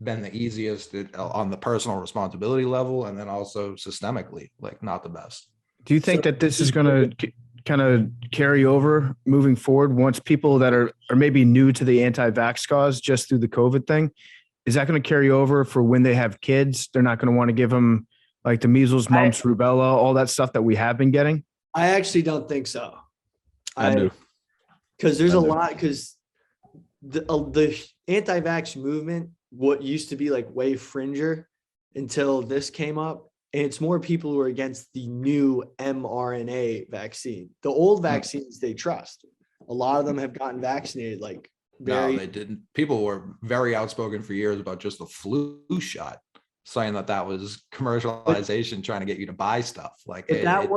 been the easiest on the personal responsibility level, and then also systemically, like not the best. Do you think that this is going to kind of carry over moving forward once people that are maybe new to the anti-vax cause just through the COVID thing? Is that going to carry over for when they have kids? They're not going to want to give them like the measles, mumps, rubella, all that stuff that we have been getting? I actually don't think so. I do. Because there's a lot, because the anti-vax movement, what used to be like way fringer until this came up, and it's more people who are against the new mRNA vaccine. The old vaccines they trust. A lot of them have gotten vaccinated, No, they didn't. People were very outspoken for years about just the flu shot. saying that was commercialization trying to get you to buy stuff. Like But that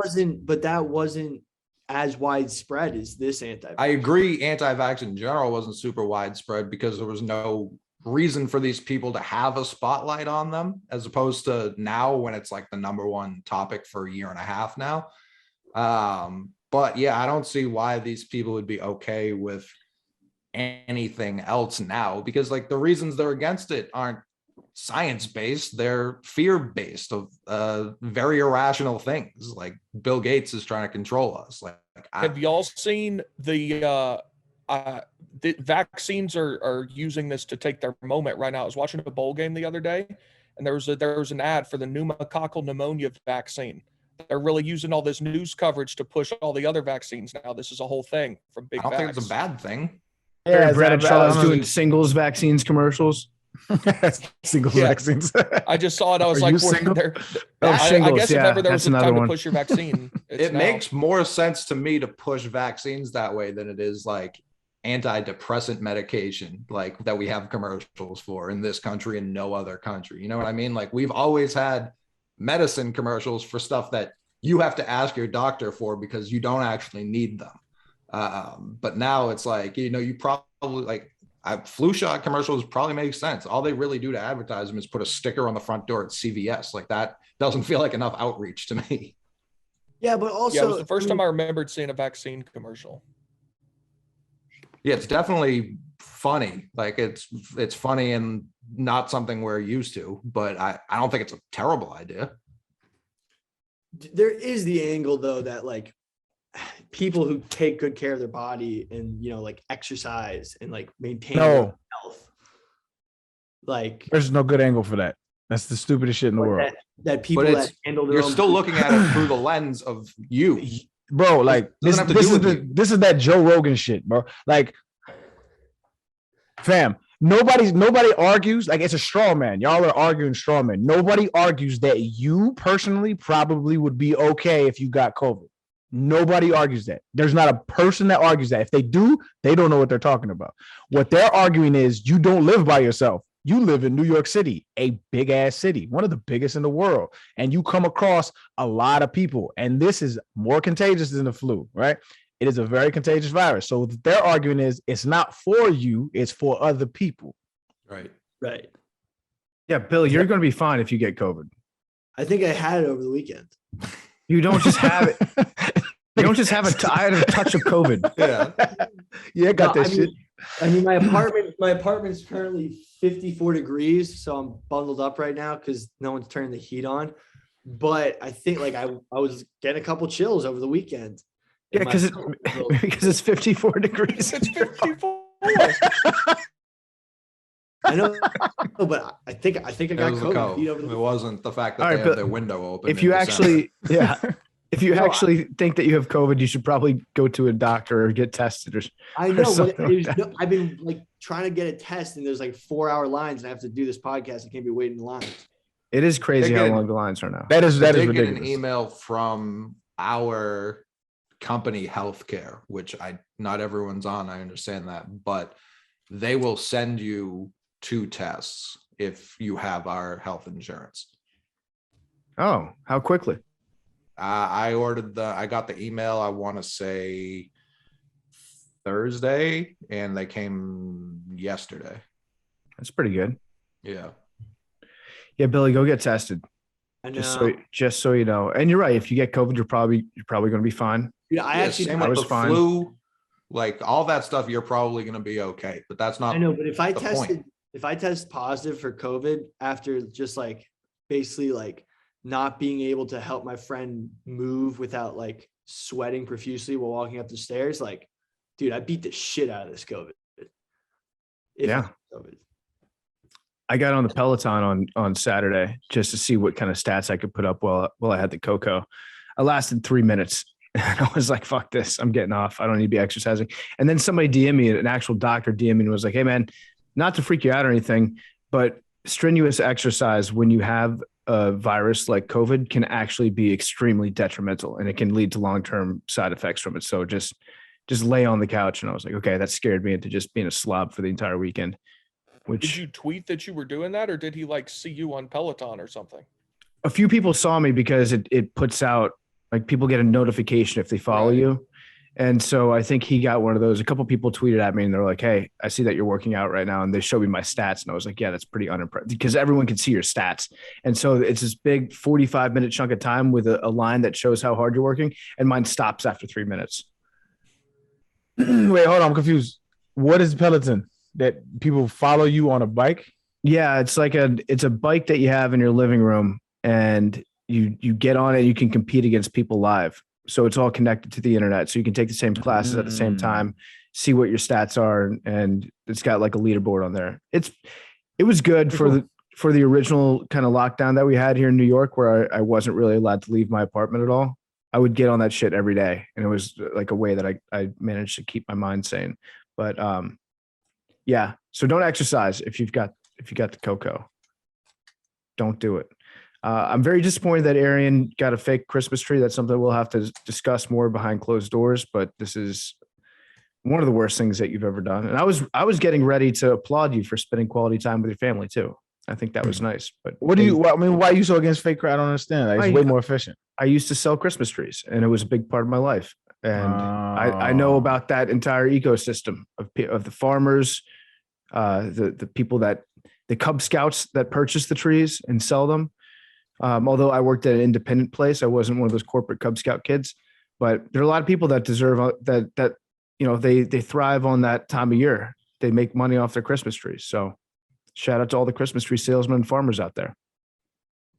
wasn't as widespread as this anti. I agree, anti-vax in general wasn't super widespread because there was no reason for these people to have a spotlight on them, as opposed to now when it's like the number one topic for a year and a half now. But yeah, I don't see why these people would be okay with anything else now, because like the reasons they're against it aren't science-based, they're fear-based of very irrational things. Like Bill Gates is trying to control us. Like have y'all seen the vaccines are using this to take their moment right now? I was watching a bowl game the other day, and there was an ad for the pneumococcal pneumonia vaccine. They're really using all this news coverage to push all the other vaccines now. This is a whole thing from big. I don't think it's a bad thing. Yeah, Bradshaw is doing singles vaccines commercials. Singles vaccines. I just saw it. I was like, shingles, I guess yeah, if ever there was a time one. to push your vaccine, It makes more sense to me to push vaccines that way than it is like antidepressant medication, like that we have commercials for in this country and no other country. You know what I mean? Like we've always had medicine commercials for stuff that you have to ask your doctor for because you don't actually need them. But now it's like, you know, you probably like flu shot commercials probably make sense. All they really do to advertise them is put a sticker on the front door at CVS. Like that doesn't feel like enough outreach to me. Yeah, but also yeah, it was the first time I remembered seeing a vaccine commercial. Yeah, it's definitely funny. Like it's funny and not something we're used to, but I don't think it's a terrible idea. There is the angle though that like people who take good care of their body and, you know, like exercise and like maintain their health. Like there's no good angle for that. That's the stupidest shit in the world. That people that handle their you're own still looking at it through the lens of you. Bro, like this is that Joe Rogan shit, bro. Like, fam, nobody argues. Like, it's a straw man. Y'all are arguing straw man. Nobody argues that you personally probably would be okay if you got COVID. Nobody argues that. There's not a person that argues that. If they do, they don't know what they're talking about. What they're arguing is you don't live by yourself. You live in New York City, a big ass city, one of the biggest in the world. And you come across a lot of people. And this is more contagious than the flu, right? It is a very contagious virus. So what they're arguing is it's not for you, it's for other people. Right. Right. Yeah, Bill, you're going to be fine if you get COVID. I think I had it over the weekend. You don't just have it. You don't just have I had a touch of COVID. Yeah. Yeah, got that shit. I mean, my apartment's currently 54 degrees, so I'm bundled up right now because no one's turning the heat on. But I think like I was getting a couple chills over the weekend. Yeah, because it's 54 degrees. It's 54. I know, but I think I got COVID. It wasn't the fact that All they right, have their window open. If you actually, if you No, actually think that you have COVID, you should probably go to a doctor or get tested. I know, but something like I've been like trying to get a test, and there's like 4-hour lines, and I have to do this podcast. I can't be waiting in lines. It is crazy how Again, long the lines are now. That is get ridiculous. an email from our company healthcare, which not everyone's on. I understand that, but they will send you 2 tests if you have our health insurance. Oh, how quickly? I got the email, I want to say Thursday, and they came yesterday. That's pretty good. Yeah. Yeah, Billy, go get tested. I know. Just so you know. And you're right. If you get COVID, you're probably going to be fine. Yeah, I actually same I with was the fine. flu, like all that stuff, you're probably going to be okay. But that's not. I know, but if I the test positive for COVID after just like basically like not being able to help my friend move without like sweating profusely while walking up the stairs, like, dude, I beat the shit out of this COVID. Yeah. COVID. I got on the Peloton on Saturday just to see what kind of stats I could put up while I had the cocoa. I lasted 3 minutes. And I was like, fuck this. I'm getting off. I don't need to be exercising. And then somebody DM'd me, an actual doctor DM'd me and was like, hey, man, not to freak you out or anything, but strenuous exercise when you have a virus like COVID can actually be extremely detrimental, and it can lead to long-term side effects from it. So just lay on the couch. And I was like, okay, that scared me into just being a slob for the entire weekend. which Did you tweet that you were doing that, or did he like see you on Peloton or something? a few people saw me because it puts out, like, people get a notification if they follow Right. you. And so I think he got one of those. A couple people tweeted at me and they're like, "Hey, I see that you're working out right now." And they showed me my stats. And I was like, "Yeah, that's pretty unimpressive," because everyone can see your stats. And so it's this big 45-minute chunk of time with a line that shows how hard you're working. And mine stops after 3 minutes. Wait, hold on. I'm confused. What is Peloton? That people follow you on a bike? Yeah, it's a bike that you have in your living room, and you get on it. You can compete against people live. So it's all connected to the internet. So you can take the same classes at the same time, see what your stats are, and it's got like a leaderboard on there. It was good for the original kind of lockdown that we had here in New York, where I wasn't really allowed to leave my apartment at all. I would get on that shit every day, and it was like a way that I managed to keep my mind sane. But yeah, so don't exercise if you got the cocoa. Don't do it. I'm very disappointed that Arian got a fake Christmas tree. That's something we'll have to discuss more behind closed doors, but this is one of the worst things that you've ever done. And I was getting ready to applaud you for spending quality time with your family too. I think that was nice. But why are you so against fake? I don't understand. Like, it's way more efficient. I used to sell Christmas trees, and it was a big part of my life. And I know about that entire ecosystem of the farmers, the people the Cub Scouts that purchase the trees and sell them. Although I worked at an independent place, I wasn't one of those corporate Cub Scout kids, but there are a lot of people that deserve that, they thrive on that time of year. They make money off their Christmas trees. So shout out to all the Christmas tree salesmen and farmers out there.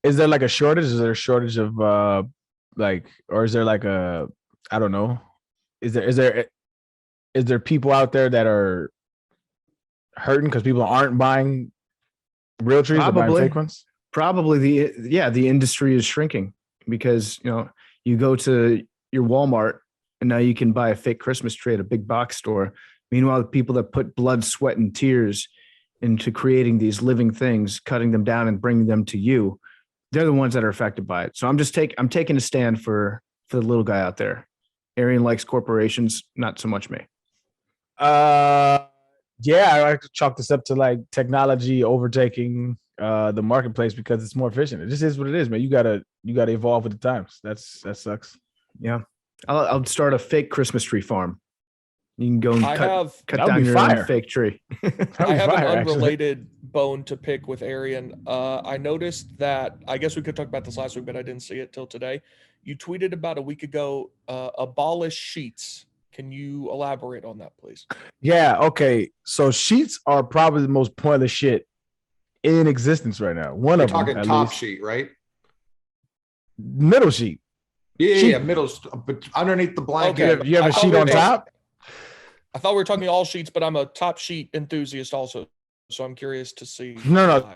Is there like a shortage? Is there a shortage of or is there like a, I don't know. Is there people out there that are hurting because people aren't buying real trees? They're buying fake ones? Probably the industry is shrinking because, you go to your Walmart and now you can buy a fake Christmas tree at a big box store. Meanwhile, the people that put blood, sweat, and tears into creating these living things, cutting them down and bringing them to you, they're the ones that are affected by it. So I'm taking a stand for the little guy out there. Arian likes corporations, not so much me. Yeah, I like to chalk this up to like technology overtaking the marketplace because it's more efficient. It just is what it is, man. You gotta evolve with the times. That sucks. Yeah, I'll start a fake Christmas tree farm. You can go and cut down your own fake tree. I have an unrelated bone to pick with Arian. I noticed that, I guess we could talk about this last week, but I didn't see it till today. You tweeted about a week ago, abolish sheets. Can you elaborate on that, please? Yeah, okay. So sheets are probably the most pointless shit in existence right now. You're talking top sheet, right? Middle sheet. Yeah, middle, but underneath the blanket. Okay. You have a sheet on top? I thought we were talking all sheets, but I'm a top sheet enthusiast also, so I'm curious to see. No.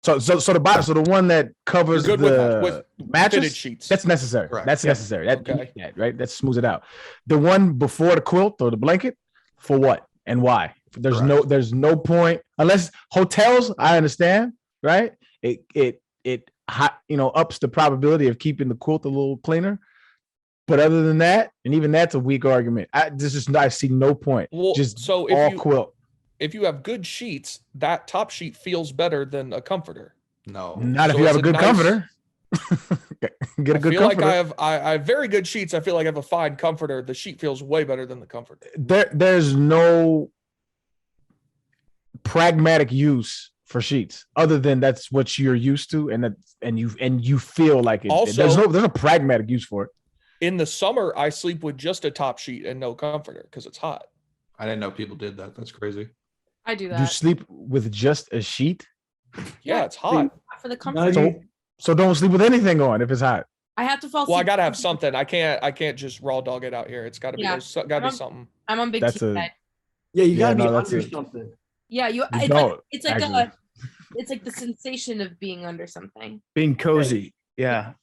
So the one that covers the mattress fitted sheets. That's necessary. Correct. That's necessary. Okay. Right? That smooths it out. The one before the quilt or the blanket, for what and why? There's no point unless hotels. I understand, right? It ups the probability of keeping the quilt a little cleaner. But other than that, and even that's a weak argument. I see no point. Well, just so quilt. If you have good sheets, that top sheet feels better than a comforter. No, not if you have a good comforter. Get a good comforter. Like I have very good sheets. I feel like I have a fine comforter. The sheet feels way better than the comforter. There's no pragmatic use for sheets other than that's what you're used to, and you feel like it. Also, there's no pragmatic use for it. In the summer, I sleep with just a top sheet and no comforter because it's hot. I didn't know people did that. That's crazy. I do that. You sleep with just a sheet? Yeah, it's hot. For the comfort. So don't sleep with anything on if it's hot. I have to fall asleep. Well, I gotta have something. I can't just raw dog it out here. It's gotta be there's gotta be something. I'm on big tea. Yeah, you gotta be under something. Yeah, it's like the sensation of being under something. Being cozy. Yeah.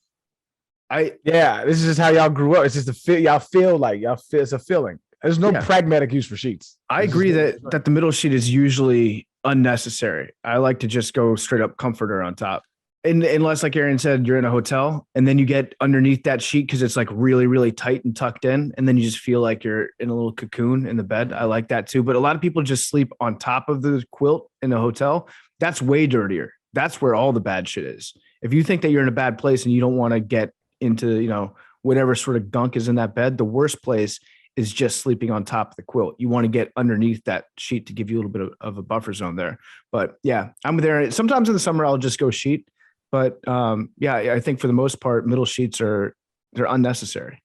This is just how y'all grew up. It's just a feel. Y'all feel it's a feeling. There's no pragmatic use for sheets. I agree that the middle sheet is usually unnecessary. I like to just go straight up comforter on top. unless, like Arian said, you're in a hotel and then you get underneath that sheet because it's like really, really tight and tucked in. And then you just feel like you're in a little cocoon in the bed. I like that too. But a lot of people just sleep on top of the quilt in a hotel. That's way dirtier. That's where all the bad shit is. If you think that you're in a bad place and you don't want to get into, whatever sort of gunk is in that bed, the worst place is just sleeping on top of the quilt. You want to get underneath that sheet to give you a little bit of a buffer zone there. But yeah, I'm there. Sometimes in the summer, I'll just go sheet. But I think for the most part, middle sheets they're unnecessary.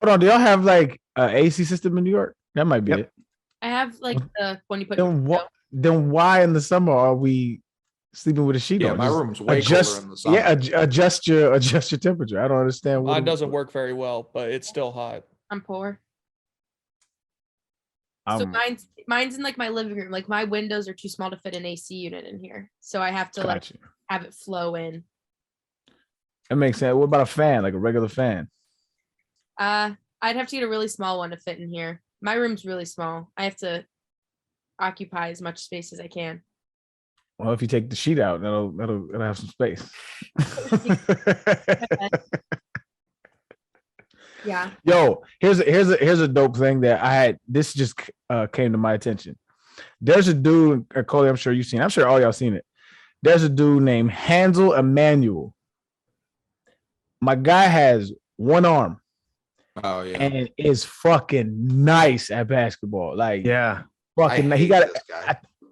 Hold on, do y'all have like an AC system in New York? That might be it. I have like the when you put Then why in the summer are we sleeping with a sheet on? My room's way colder in the summer. Yeah, adjust your temperature. I don't understand. Mine doesn't work very well, but it's still hot. I'm poor. So mine's in like my living room. Like my windows are too small to fit an AC unit in here, so I have to have it flow in. That makes sense. What about a fan, like a regular fan? I'd have to get a really small one to fit in here. My room's really small. I have to occupy as much space as I can. Well, if you take the sheet out, that'll have some space. Yeah. Yo, here's a dope thing that I had. This just came to my attention. There's a dude, Cody, I'm sure you've seen. I'm sure all y'all seen it. There's a dude named Hansel Emmanuel. My guy has one arm. Oh yeah, and is fucking nice at basketball. Like fucking. He got.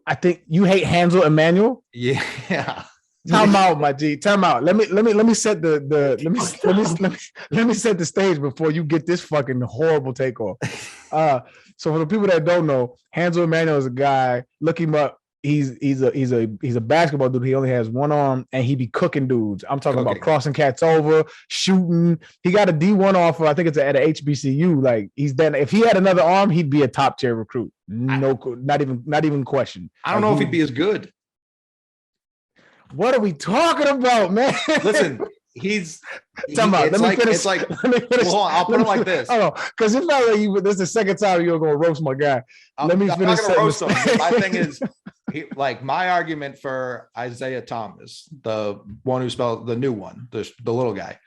I think you hate Hansel Emmanuel. Yeah. Time out, my G. Time out. Let me set let me set the stage before you get this fucking horrible takeoff. So for the people that don't know, Hansel Emmanuel is a guy. Look him up. He's a basketball dude. He only has one arm and he be cooking dudes. I'm talking about crossing cats over, shooting. He got a D1 offer. I think it's at a HBCU. Like he's done. If he had another arm, he'd be a top tier recruit. Not even question. I don't know if he'd be as good. What are we talking about, man? Listen, he's talking about. Let me finish. Hold on, I'll put it like this. Oh, because it's not like this is the second time you're gonna roast my guy. Let me finish. I'm not gonna roast him. My thing is, my argument for Isaiah Thomas, the one who spelled the new one, the little guy.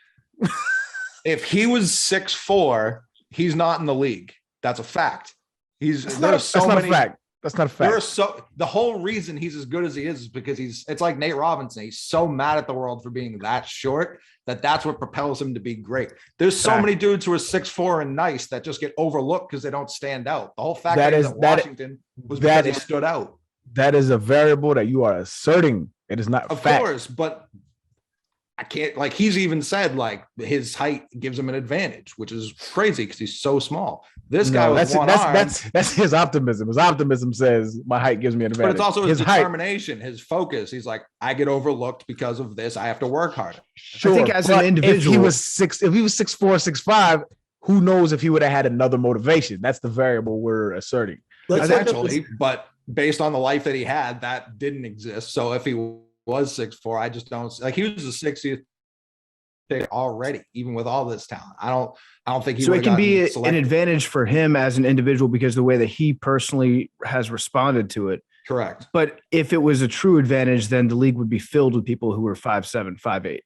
If he was 6'4", he's not in the league. That's a fact. That's not a fact. The whole reason he's as good as he is because it's like Nate Robinson. He's so mad at the world for being that short that's what propels him to be great. There's so many dudes who are 6'4" and nice that just get overlooked because they don't stand out. The whole fact that he's at Washington was because he stood out. That is a variable that you are asserting. It is not of course, but I can't, like, he's even said like his height gives him an advantage, which is crazy because he's so small. This guy that's his optimism. His optimism says my height gives me an advantage. But it's also his determination, his focus. He's like, I get overlooked because of this. I have to work harder. Sure, I think as an individual, if he was 6'4", 6'5", who knows if he would have had another motivation? That's the variable we're asserting. Essentially, but based on the life that he had, that didn't exist. So if he was 6'4", I just don't like. He was the 60th pick already, even with all this talent. I don't think he. So it can be an advantage for him as an individual because the way that he personally has responded to it. Correct. But if it was a true advantage, then the league would be filled with people who were 5'7", 5'8".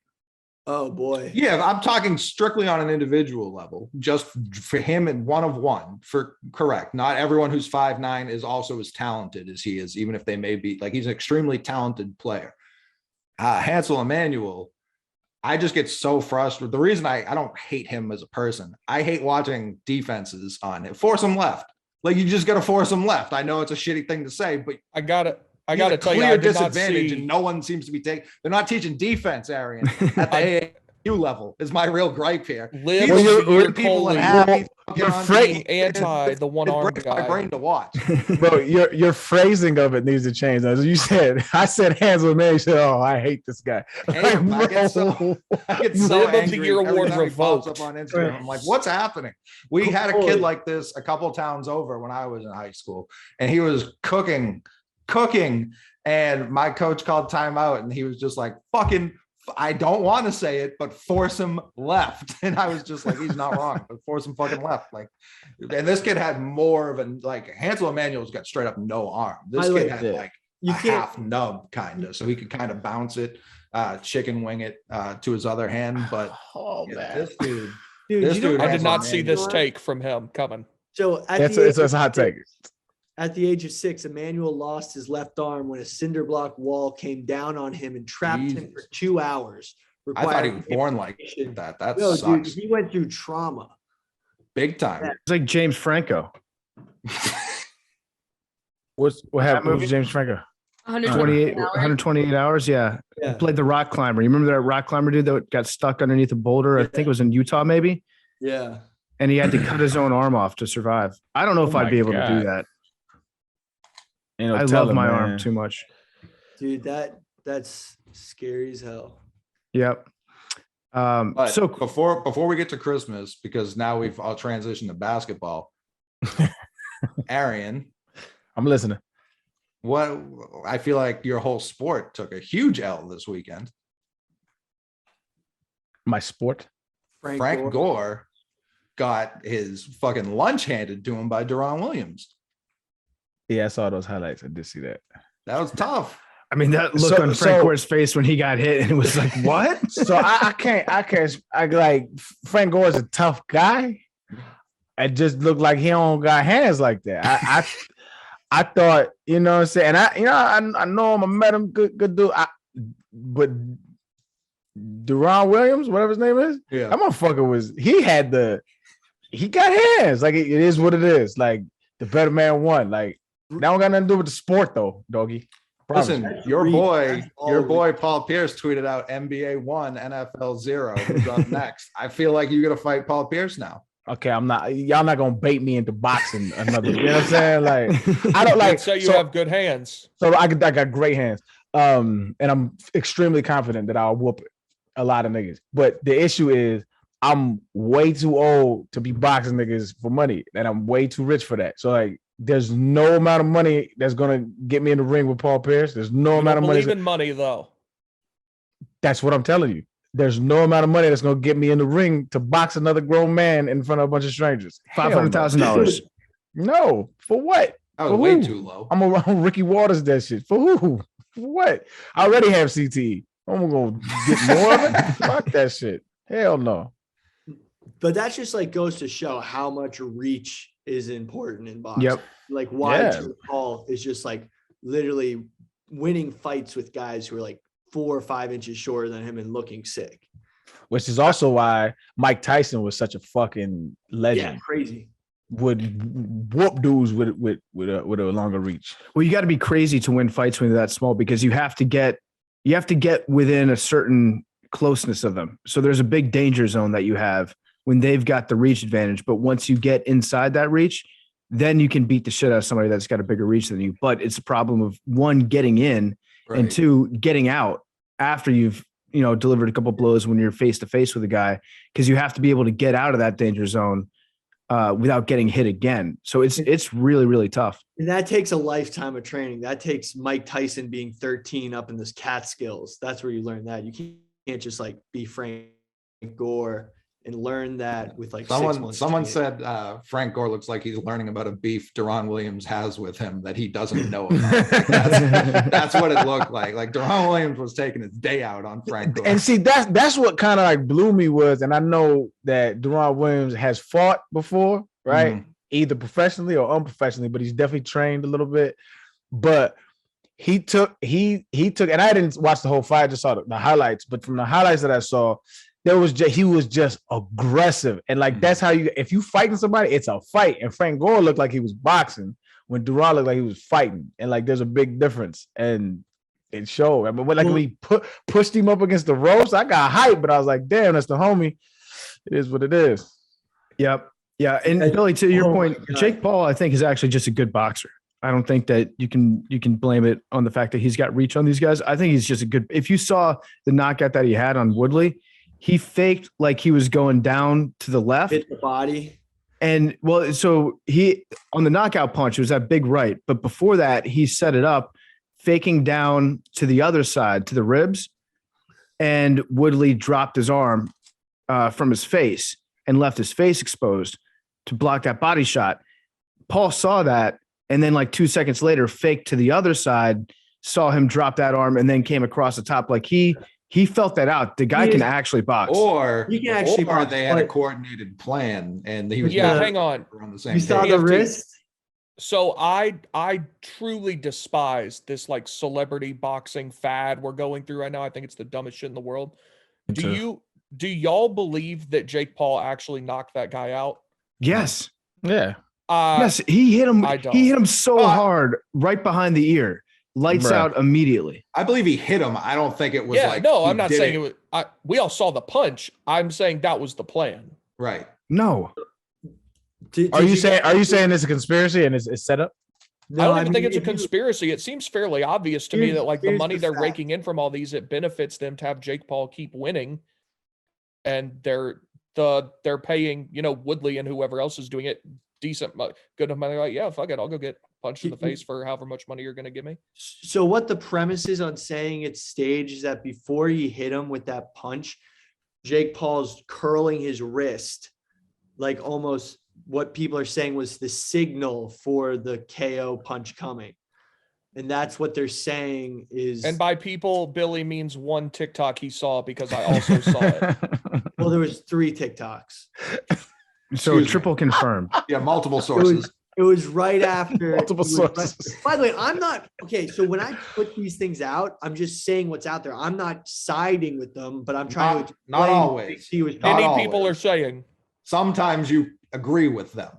Oh boy. Yeah, I'm talking strictly on an individual level, just for him and one of one. For correct. Not everyone who's 5'9" is also as talented as he is, even if they may be like he's an extremely talented player. Hansel Emmanuel, I just get so frustrated. The reason I don't hate him as a person, I hate watching defenses on it. Force him left. Like, you just got to force him left. I know it's a shitty thing to say, but I got to tell you, I did disadvantage, and no one seems to be taking. They're not teaching defense, Arian, at the AAU level. Is my real gripe here. You're afraid anti the one arm guy. My brain to watch, bro. Your phrasing of it needs to change. As you said, I said Hansel Man. You said, "Oh, I hate this guy." I get so angry your award every time he pops up on Instagram. I'm like, "What's happening?" We had a kid like this a couple towns over when I was in high school, and he was cooking, and my coach called timeout, and he was just like, "Fucking." I don't want to say it, but force him left. And I was just like, he's not wrong, but force him fucking left. Like, and this kid had more of an, like, Hansel Emmanuel's got straight up no arm. This kid had like You a can't. half nub kind of, so he could kind of bounce it, chicken wing it to his other hand. But Oh yeah, man, this dude, Dude, this you know dude I what did has not a see manual. this take from him coming. So at it's the age a of hot take. At the age of 6, Emmanuel lost his left arm when a cinder block wall came down on him and trapped him for Jesus. 2 hours. I thought he requiring was born like amputation. that. That No, dude, sucks he went through trauma. big time. It's like James Franco. What happened movie? with James Franco? 28, 128 hours. Yeah. He Yeah. played the rock climber. You remember that rock climber dude that got stuck underneath a boulder? I think it was in Utah, maybe. Yeah. And he had to cut his own arm off to survive. I don't know if Oh I'd my be able to do God. that. You know, I tell love him, my man. arm too much. Dude, that's scary as hell. Yep. But So before we get to Christmas, because now I'll transition to basketball. Arian, I'm listening. what I feel like your whole sport took a huge L this weekend. My sport. Frank Gore got his fucking lunch handed to him by Deron Williams. Yeah, I saw those highlights. I did see that. That was tough. I mean, that look on Frank so- Gore's face when he got hit, and it was like, what? So I like Frank Gore's a tough guy. It just looked like he don't got hands like that. I thought, you know what I'm saying? And I know him, I met him, good dude. But Deron Williams, whatever his name is, Yeah. that motherfucker he got hands. Like it is what it is. Like the better man won. Like that don't got nothing to do with the sport though, doggy. Promise. Listen, your boy Paul Pierce tweeted out NBA 1, NFL 0. Who's up next? I feel like you're gonna fight Paul Pierce now. Okay, y'all not gonna bait me into boxing another. You know what I'm saying? Like I don't like. So you have good hands. So I got great hands. And I'm extremely confident that I'll whoop a lot of niggas. But the issue is I'm way too old to be boxing niggas for money, and I'm way too rich for that. So like, there's no amount of money that's gonna get me in the ring with Paul Pierce. There's no You amount don't of money. believe in money though. That's what I'm telling you. There's no amount of money that's gonna get me in the ring to box another grown man in front of a bunch of strangers. $500,000. No, for what? That was For way who? too low. I'm around Ricky Waters that shit. For who? For what? I already have CTE. I'm gonna get more of it. Fuck that shit. Hell no. But that just like goes to show how much reach is important in boxing. Yep. Like why Yeah. Paul is just like literally winning fights with guys who are like 4 or 5 inches shorter than him and looking sick. Which is also why Mike Tyson was such a fucking legend. Yeah, crazy. Would whoop dudes with a longer reach. Well, you got to be crazy to win fights when they're that small, because you have to get within a certain closeness of them. So there's a big danger zone that you have when they've got the reach advantage. But once you get inside that reach, then you can beat the shit out of somebody that's got a bigger reach than you. But it's a problem of one, getting in, and two, getting out after you've delivered a couple blows when you're face to face with a guy, because you have to be able to get out of that danger zone without getting hit again. So it's really, really tough. And that takes a lifetime of training. That takes Mike Tyson being 13 up in this Catskills. That's where you learn that. You can't just like be Frank Gore and learn that with like 6 months. Someone training. said Frank Gore looks like he's learning about a beef Deron Williams has with him that he doesn't know about. That's what it looked like. Like Deron Williams was taking his day out on Frank Gore. And see, that's what kind of like blew me was, and I know that Deron Williams has fought before, right? Mhm. Either professionally or unprofessionally, but he's definitely trained a little bit. But he took, and I didn't watch the whole fight, I just saw the highlights. But from the highlights that I saw, he was just aggressive. And like, that's how if you fighting somebody, it's a fight. And Frank Gore looked like he was boxing when Deron looked like he was fighting. And like, there's a big difference. And it showed. I mean, when he pushed him up against the ropes, I got hyped, but I was like, damn, that's the homie. It is what it is. Yep. Yeah. And Billy, to your point, Jake Paul, I think, is actually just a good boxer. I don't think that you can blame it on the fact that he's got reach on these guys. I think he's just if you saw the knockout that he had on Woodley, he faked like he was going down to the left. Hit the body. And well, so he, on the knockout punch, it was that big right. But before that, he set it up, faking down to the other side, to the ribs. And Woodley dropped his arm from his face and left his face exposed to block that body shot. Paul saw that, and then like 2 seconds later, faked to the other side, saw him drop that arm and then came across the top. Like he felt that out. The guy can actually box. Or He can actually box, they had a but- coordinated plan and he was hang on. around the same You saw day. the PFT. wrist? So I truly despise this like celebrity boxing fad we're going through right now. I think it's the dumbest shit in the world. Do y'all believe that Jake Paul actually knocked that guy out? Yes. Yeah. Yes. He hit him. I don't. He hit him so hard right behind the ear. Lights Bruh. out immediately. I believe he hit him. I don't think it was like no, he I'm not did saying it was. We all saw the punch. I'm saying that was the plan. right. No. Are you saying it's a conspiracy and it's set up? No, I don't even think mean, it's a if you- conspiracy. It seems fairly obvious to me that like the here's money the they're fact. raking in from all these, it benefits them to have Jake Paul keep winning, and they're paying Woodley and whoever else is doing it decent good enough money. They're like, yeah, fuck it, I'll go get punched in the face for however much money you're gonna give me. So what the premise is on saying it's staged is that before he hit him with that punch, Jake Paul's curling his wrist, like almost what people are saying was the signal for the KO punch coming. And that's what they're saying is. And by people, Billy means one TikTok he saw because I also saw it. Well, there was 3 TikToks. So Excuse me. triple confirmed. Yeah, multiple sources. It was right after. Multiple sources. By the way, I'm not okay. So when I put these things out, I'm just saying what's out there. I'm not siding with them, but I'm trying to. Not explain always. He was. Not Many people are always. saying. Sometimes you agree with them.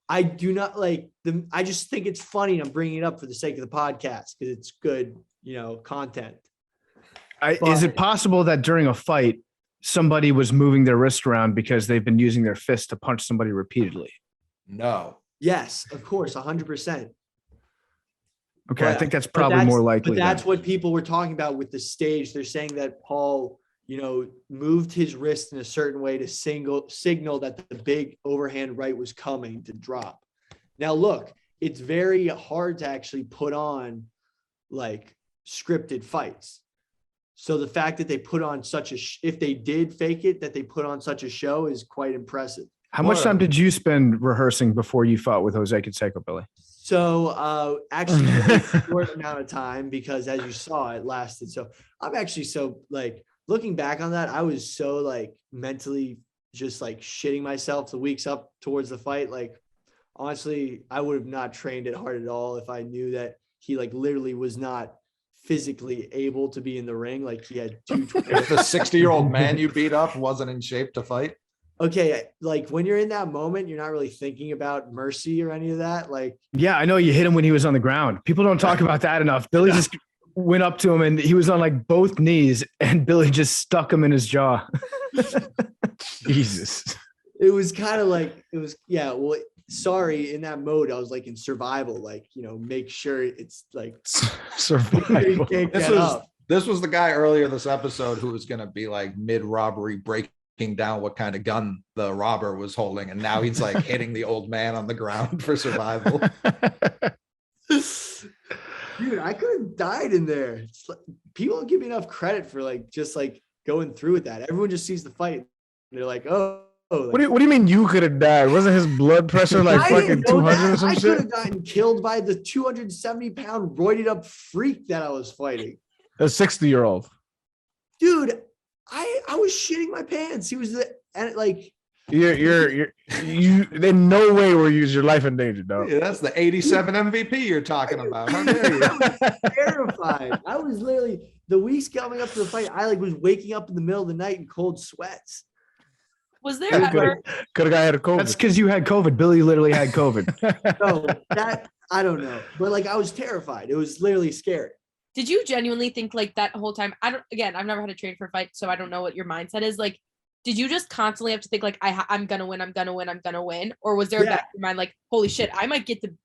I do not like them. I just think it's funny. And I'm bringing it up for the sake of the podcast because it's good, content. Is it possible that during a fight, somebody was moving their wrist around because they've been using their fist to punch somebody repeatedly? No. Yes, of course, 100%. Okay, I But- think that's But probably more likely. But that's then. what people were talking about with the stage. They're saying that Paul, moved his wrist in a certain way to signal that the big overhand right was coming to drop. Now, look, it's very hard to actually put on like scripted fights. So the fact that they put on such if they did fake it, that they put on such a show is quite impressive. How much time did you spend rehearsing before you fought with Jose Canseco, Billy? So actually a short amount of time because as you saw, it lasted. So I'm actually looking back on that, I was so mentally just shitting myself the weeks up towards the fight. Honestly, I would have not trained it hard at all if I knew that he literally was not physically able to be in the ring. He had If the 60-year-old man you beat up wasn't in shape to fight. Okay, when you're in that moment, you're not really thinking about mercy or any of that. Yeah, I know you hit him when he was on the ground. People don't talk about that enough. Billy just went up to him and he was on both knees and Billy just stuck him in his jaw. Jesus. it was kind of well, sorry, in that mode, I was in survival, make sure it's Survival. This was the guy earlier this episode who was going to be mid-robbery breaking down what kind of gun the robber was holding, and now he's hitting the old man on the ground for survival. Dude, I could have died in there. It's people don't give me enough credit for just going through with that. Everyone just sees the fight and they're like, oh. What do you mean you could have died? Wasn't his blood pressure I fucking didn't know 200 that. or some I could shit? have gotten killed by the 270-pound roided up freak that I was fighting. A 60-year-old. Dude, I was shitting my pants. He was You in no way were you your life in danger, dog. Yeah, that's the 87 MVP you're talking about. How dare you? I was terrified. I was literally the weeks coming up to the fight. I was waking up in the middle of the night in cold sweats. Was there ever Could have got had a COVID. That's because you had COVID. Billy literally had COVID. So that I don't know, but I was terrified. It was literally scary. did you genuinely think that whole time? I've never had to train for a fight, so I don't know what your mindset is. Did you just constantly have to think I'm gonna win? Or was there a back in your mind holy shit, I might get the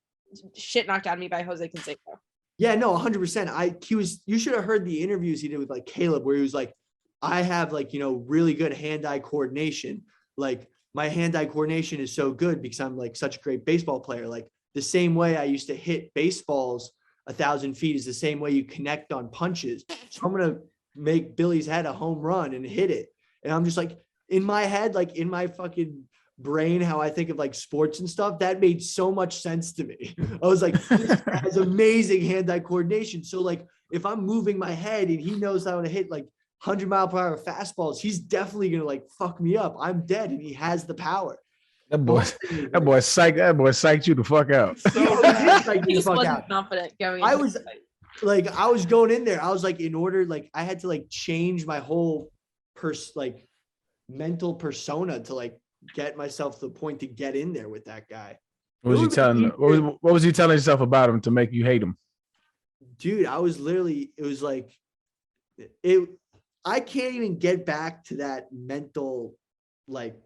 shit knocked out of me by Jose Canseco? Yeah, no, 100%. You should have heard the interviews he did with Caleb, where he was I have really good hand-eye coordination. My hand-eye coordination is so good because I'm such a great baseball player. The same way I used to hit baseballs 1,000 feet is the same way you connect on punches. So I'm going to make Billy's head a home run and hit it. And I'm just in my head, in my fucking brain, how I think of like sports and stuff, that made so much sense to me. I was like, this guy has amazing hand-eye coordination. So like, if I'm moving my head and he knows how to hit like 100-mile-per-hour fastballs, he's definitely gonna like fuck me up. I'm dead, and he has the power. That boy psyched you the fuck out. So like, He the just fuck wasn't out. confident going. I into was the fight. like, I was going in there. I was like, in order, like, I had to like change my whole mental persona to like get myself to the point to get in there with that guy. What was you telling? What was you telling yourself about him to make you hate him? Dude, I was literally. It was like, I can't even get back to that mental, like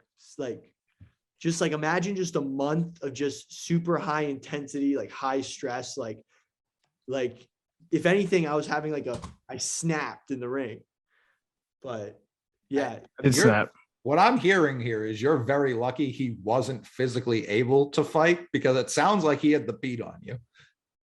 just like imagine just a month of just super high intensity, like high stress, like if anything, I was having like I snapped in the ring. But yeah, It's snap. What I'm hearing here is you're very lucky he wasn't physically able to fight, because it sounds like he had the beat on you.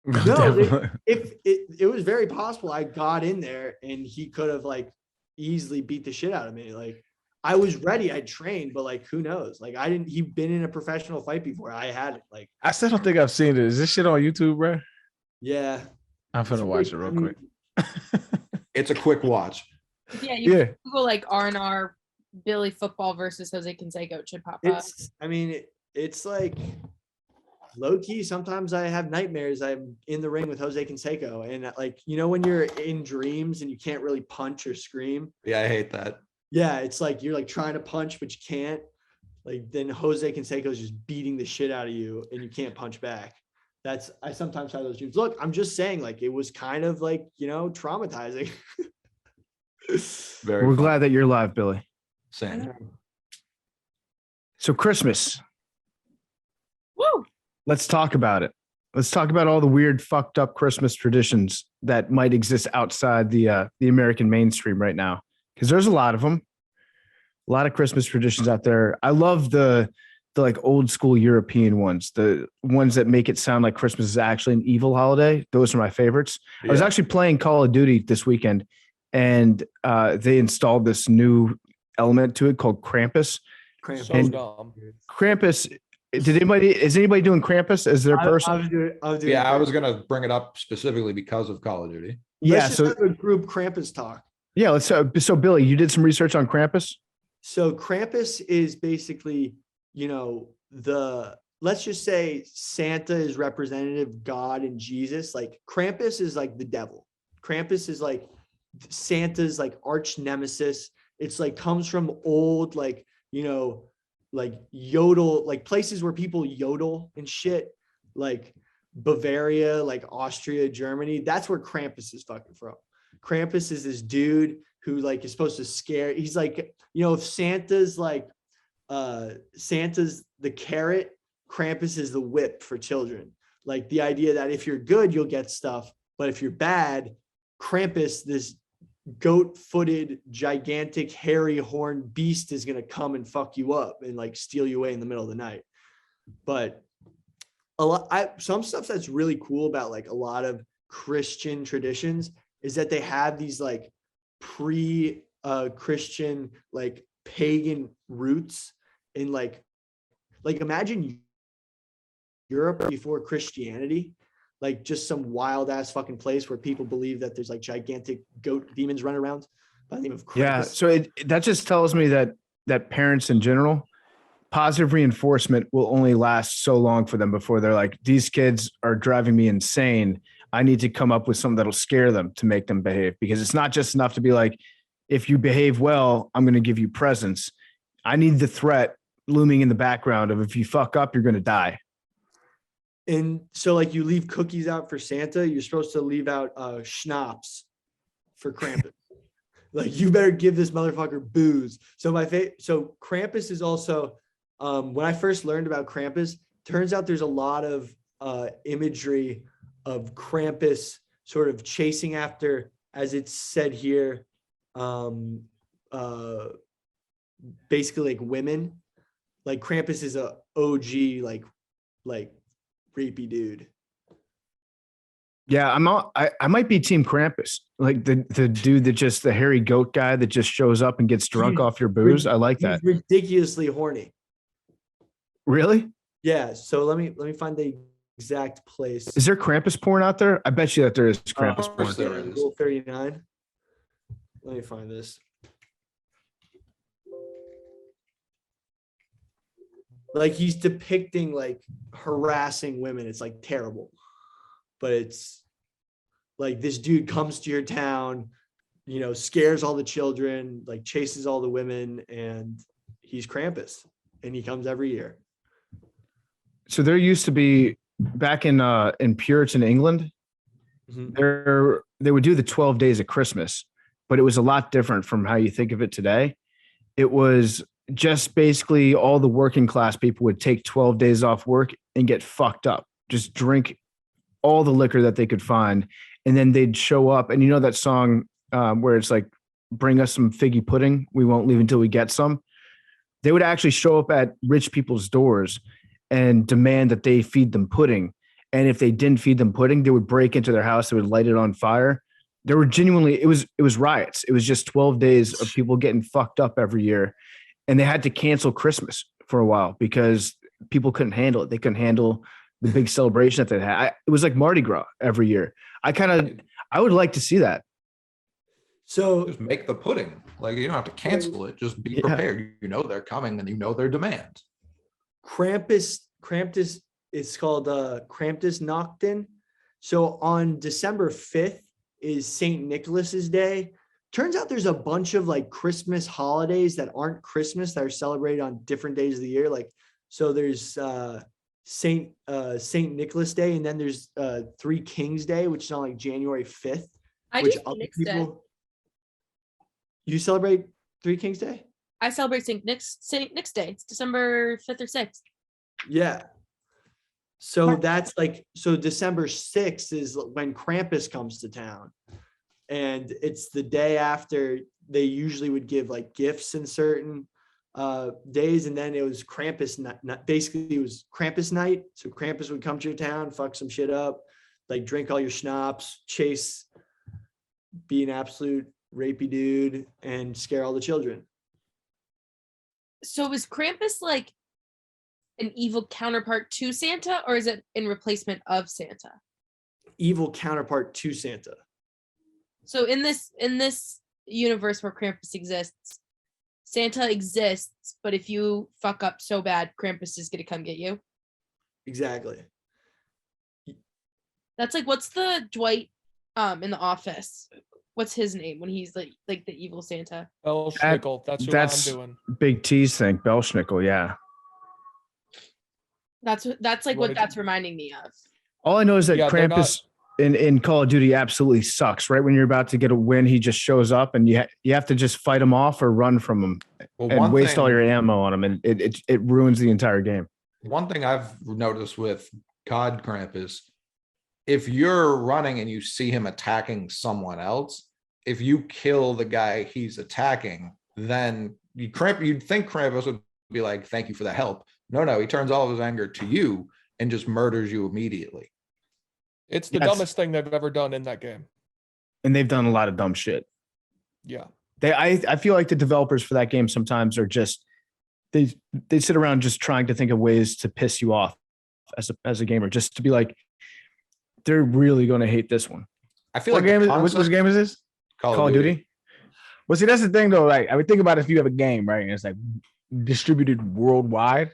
no, if it was very possible I got in there and he could have like easily beat the shit out of me. Like, I was ready, I trained, but like, who knows? Like, he'd been in a professional fight before. I hadn't. Like, I still don't think I've seen it. Is this shit on YouTube, bro? yeah. I'm gonna watch it real quick. It's a quick watch. Yeah, you can Google like R&R Billy football versus Jose Canseco. It should pop up. It's like low key. Sometimes I have nightmares. I'm in the ring with Jose Canseco, and like, you know, when you're in dreams and you can't really punch or scream. Yeah, I hate that. Yeah, it's like you're like trying to punch, but you can't. Like, then Jose Canseco is just beating the shit out of you, and you can't punch back. I sometimes have those dreams. Look, I'm just saying, like, it was kind of like, you know, traumatizing. We're glad that you're live, Billy. Same. So Christmas. Woo! Let's talk about it. Let's talk about all the weird, fucked up Christmas traditions that might exist outside the American mainstream right now, because there's a lot of them. A lot of Christmas traditions out there. I love the like old school European ones, the ones that make it sound like Christmas is actually an evil holiday. Those are my favorites. Yeah. I was actually playing Call of Duty this weekend, and they installed this new element to it called Krampus. So dumb. Krampus. Is anybody doing Krampus as their person? I was gonna bring it up specifically because of Call of Duty. Let's just have a group Krampus talk. Yeah, let's. So Billy, you did some research on Krampus. So Krampus is basically, you know, let's just say Santa is representative God and Jesus. Like, Krampus is like the devil. Krampus is like Santa's like arch nemesis. It's like comes from old, like, you know, like yodel, like places where people yodel and shit, like Bavaria, like Austria, Germany. That's where Krampus is fucking from. Krampus is this dude who like is supposed to scare. He's like, you know, if Santa's like Santa's the carrot, Krampus is the whip for children. Like, the idea that if you're good, you'll get stuff, but if you're bad, Krampus, this goat-footed, gigantic, hairy horned beast, is gonna come and fuck you up and like steal you away in the middle of the night. But some stuff that's really cool about like a lot of Christian traditions is that they have these like pre-Christian like pagan roots. And like imagine Europe before Christianity, like just some wild ass fucking place where people believe that there's like gigantic goat demons running around by the name of Krampus. Yeah, so that just tells me that parents in general, positive reinforcement will only last so long for them before they're like, these kids are driving me insane. I need to come up with something that'll scare them to make them behave, because it's not just enough to be like, if you behave well, I'm going to give you presents. I need the threat looming in the background of, if you fuck up, you're going to die. And so like, you leave cookies out for Santa, you're supposed to leave out schnapps for Krampus. Like, you better give this motherfucker booze. So so Krampus is also, when I first learned about Krampus, turns out there's a lot of imagery of Krampus sort of chasing after, as it's said here, basically like women. Like, Krampus is a OG like rapey dude. Yeah, I might be team Krampus, like the dude that just, the hairy goat guy that just shows up and gets drunk off your booze. I like that. He's ridiculously horny. Really? Yeah. So let me find the exact place. Is there Krampus porn out there? I bet you that there is Krampus Of course porn. there is. Rule 39. Let me find this. Like he's depicting like harassing women. It's like terrible. But it's like this dude comes to your town, you know, scares all the children, like chases all the women, and he's Krampus. And he comes every year. So there used to be back in Puritan England, Mhm. they would do the 12 days of Christmas, but it was a lot different from how you think of it today. It was just basically all the working class people would take 12 days off work and get fucked up, just drink all the liquor that they could find. And then they'd show up. And you know that song where it's like, bring us some figgy pudding. We won't leave until we get some. They would actually show up at rich people's doors and demand that they feed them pudding. And if they didn't feed them pudding, they would break into their house. They would light it on fire. There were genuinely, it was riots. It was just 12 days of people getting fucked up every year. And they had to cancel Christmas for a while because people couldn't handle it. They couldn't handle the big celebration that they had. It was like Mardi Gras every year. I would like to see that. So Just make the pudding. Like you don't have to cancel it. Just be Yeah. prepared. You know they're coming and you know their demand. Krampus, it's called Krampus Nachten. So on December 5th is St. Nicholas's Day. Turns out there's a bunch of like Christmas holidays that aren't Christmas that are celebrated on different days of the year. Like, so there's Saint Nicholas Day, and then there's Three Kings Day, which is on like January 5th. I which do other Nick's Day. You celebrate Three Kings Day? I celebrate St. Nick's Day. It's December 5th or 6th. Yeah. So that's like, so December 6th is when Krampus comes to town. And it's the day after they usually would give like gifts in certain days. And then it was Krampus night. Basically, it was Krampus night. So Krampus would come to your town, fuck some shit up, like drink all your schnapps, chase, be an absolute rapey dude, and scare all the children. So is Krampus like an evil counterpart to Santa, or is it in replacement of Santa? Evil counterpart to Santa. So in this universe where Krampus exists, Santa exists, but if you fuck up so bad, Krampus is gonna come get you. Exactly. That's like, what's the Dwight in The Office? What's his name when he's like the evil Santa? Belschnickel. That's what I'm doing. Big T's thing, Belschnickel. Yeah. That's like what that's reminding me of. All I know is that Yeah, they're Krampus in Call of Duty absolutely sucks. Right when you're about to get a win, he just shows up, and you have to just fight him off or run from him Well, and one waste thing- all your ammo on him, and it ruins the entire game. One thing I've noticed with God Krampus, if you're running and you see him attacking someone else, if you kill the guy he's attacking, then you'd think Krampus would be like, thank you for the help. No, he turns all of his anger to you and just murders you immediately. It's the Yes. dumbest thing they've ever done in that game. And they've done a lot of dumb shit. Yeah. I feel like the developers for that game sometimes are just they sit around just trying to think of ways to piss you off as a gamer, just to be like, they're really going to hate this one. I feel What like game the is which concept- game is this? Call of Duty. Well, see, that's the thing though. Like, I would think about if you have a game, right? And it's like distributed worldwide,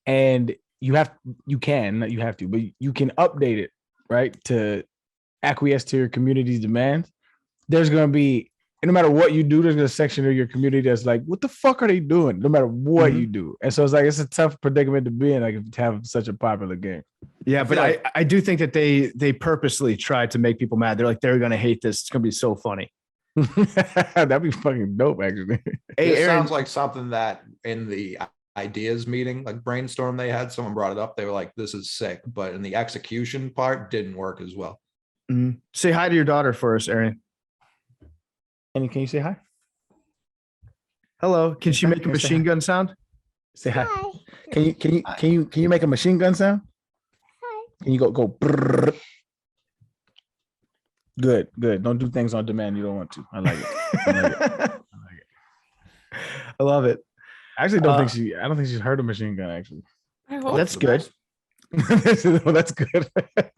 and you can update it, right? To acquiesce to your community's demands. There's going to be, and no matter what you do, there's a section of your community that's like, what the fuck are they doing? No matter what you do. And so it's like, it's a tough predicament to be in, like, to have such a popular game. Yeah, but feel like- I do think that they purposely tried to make people mad. They're like, they're going to hate this. It's going to be so funny. That'd be fucking dope, actually. Hey, It Aaron, sounds like something that in the ideas meeting, like brainstorm they had, someone brought it up. They were like, this is sick. But in the execution part, didn't work as well. say hi to your daughter for us, Arian. And can you say hi? Hello. Can she make a Yes, say machine hi. gun sound? Say hi. Can you make a machine gun sound? Hi. Can you go brrr? Good. Don't do things on demand you don't want to. I like it. I love it. I actually don't think she's heard a machine gun, actually. hope. That's the good. best. Well, that's good. All right,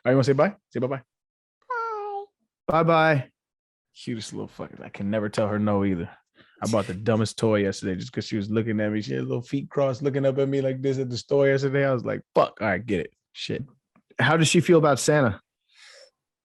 you want to say bye? Say bye-bye. Bye-bye. Cutest little fucker. I can never tell her no either. I bought the dumbest toy yesterday just because she was looking at me. She had little feet crossed looking up at me like this at the store yesterday. I was like, fuck. All right, get it. Shit. How does she feel about Santa?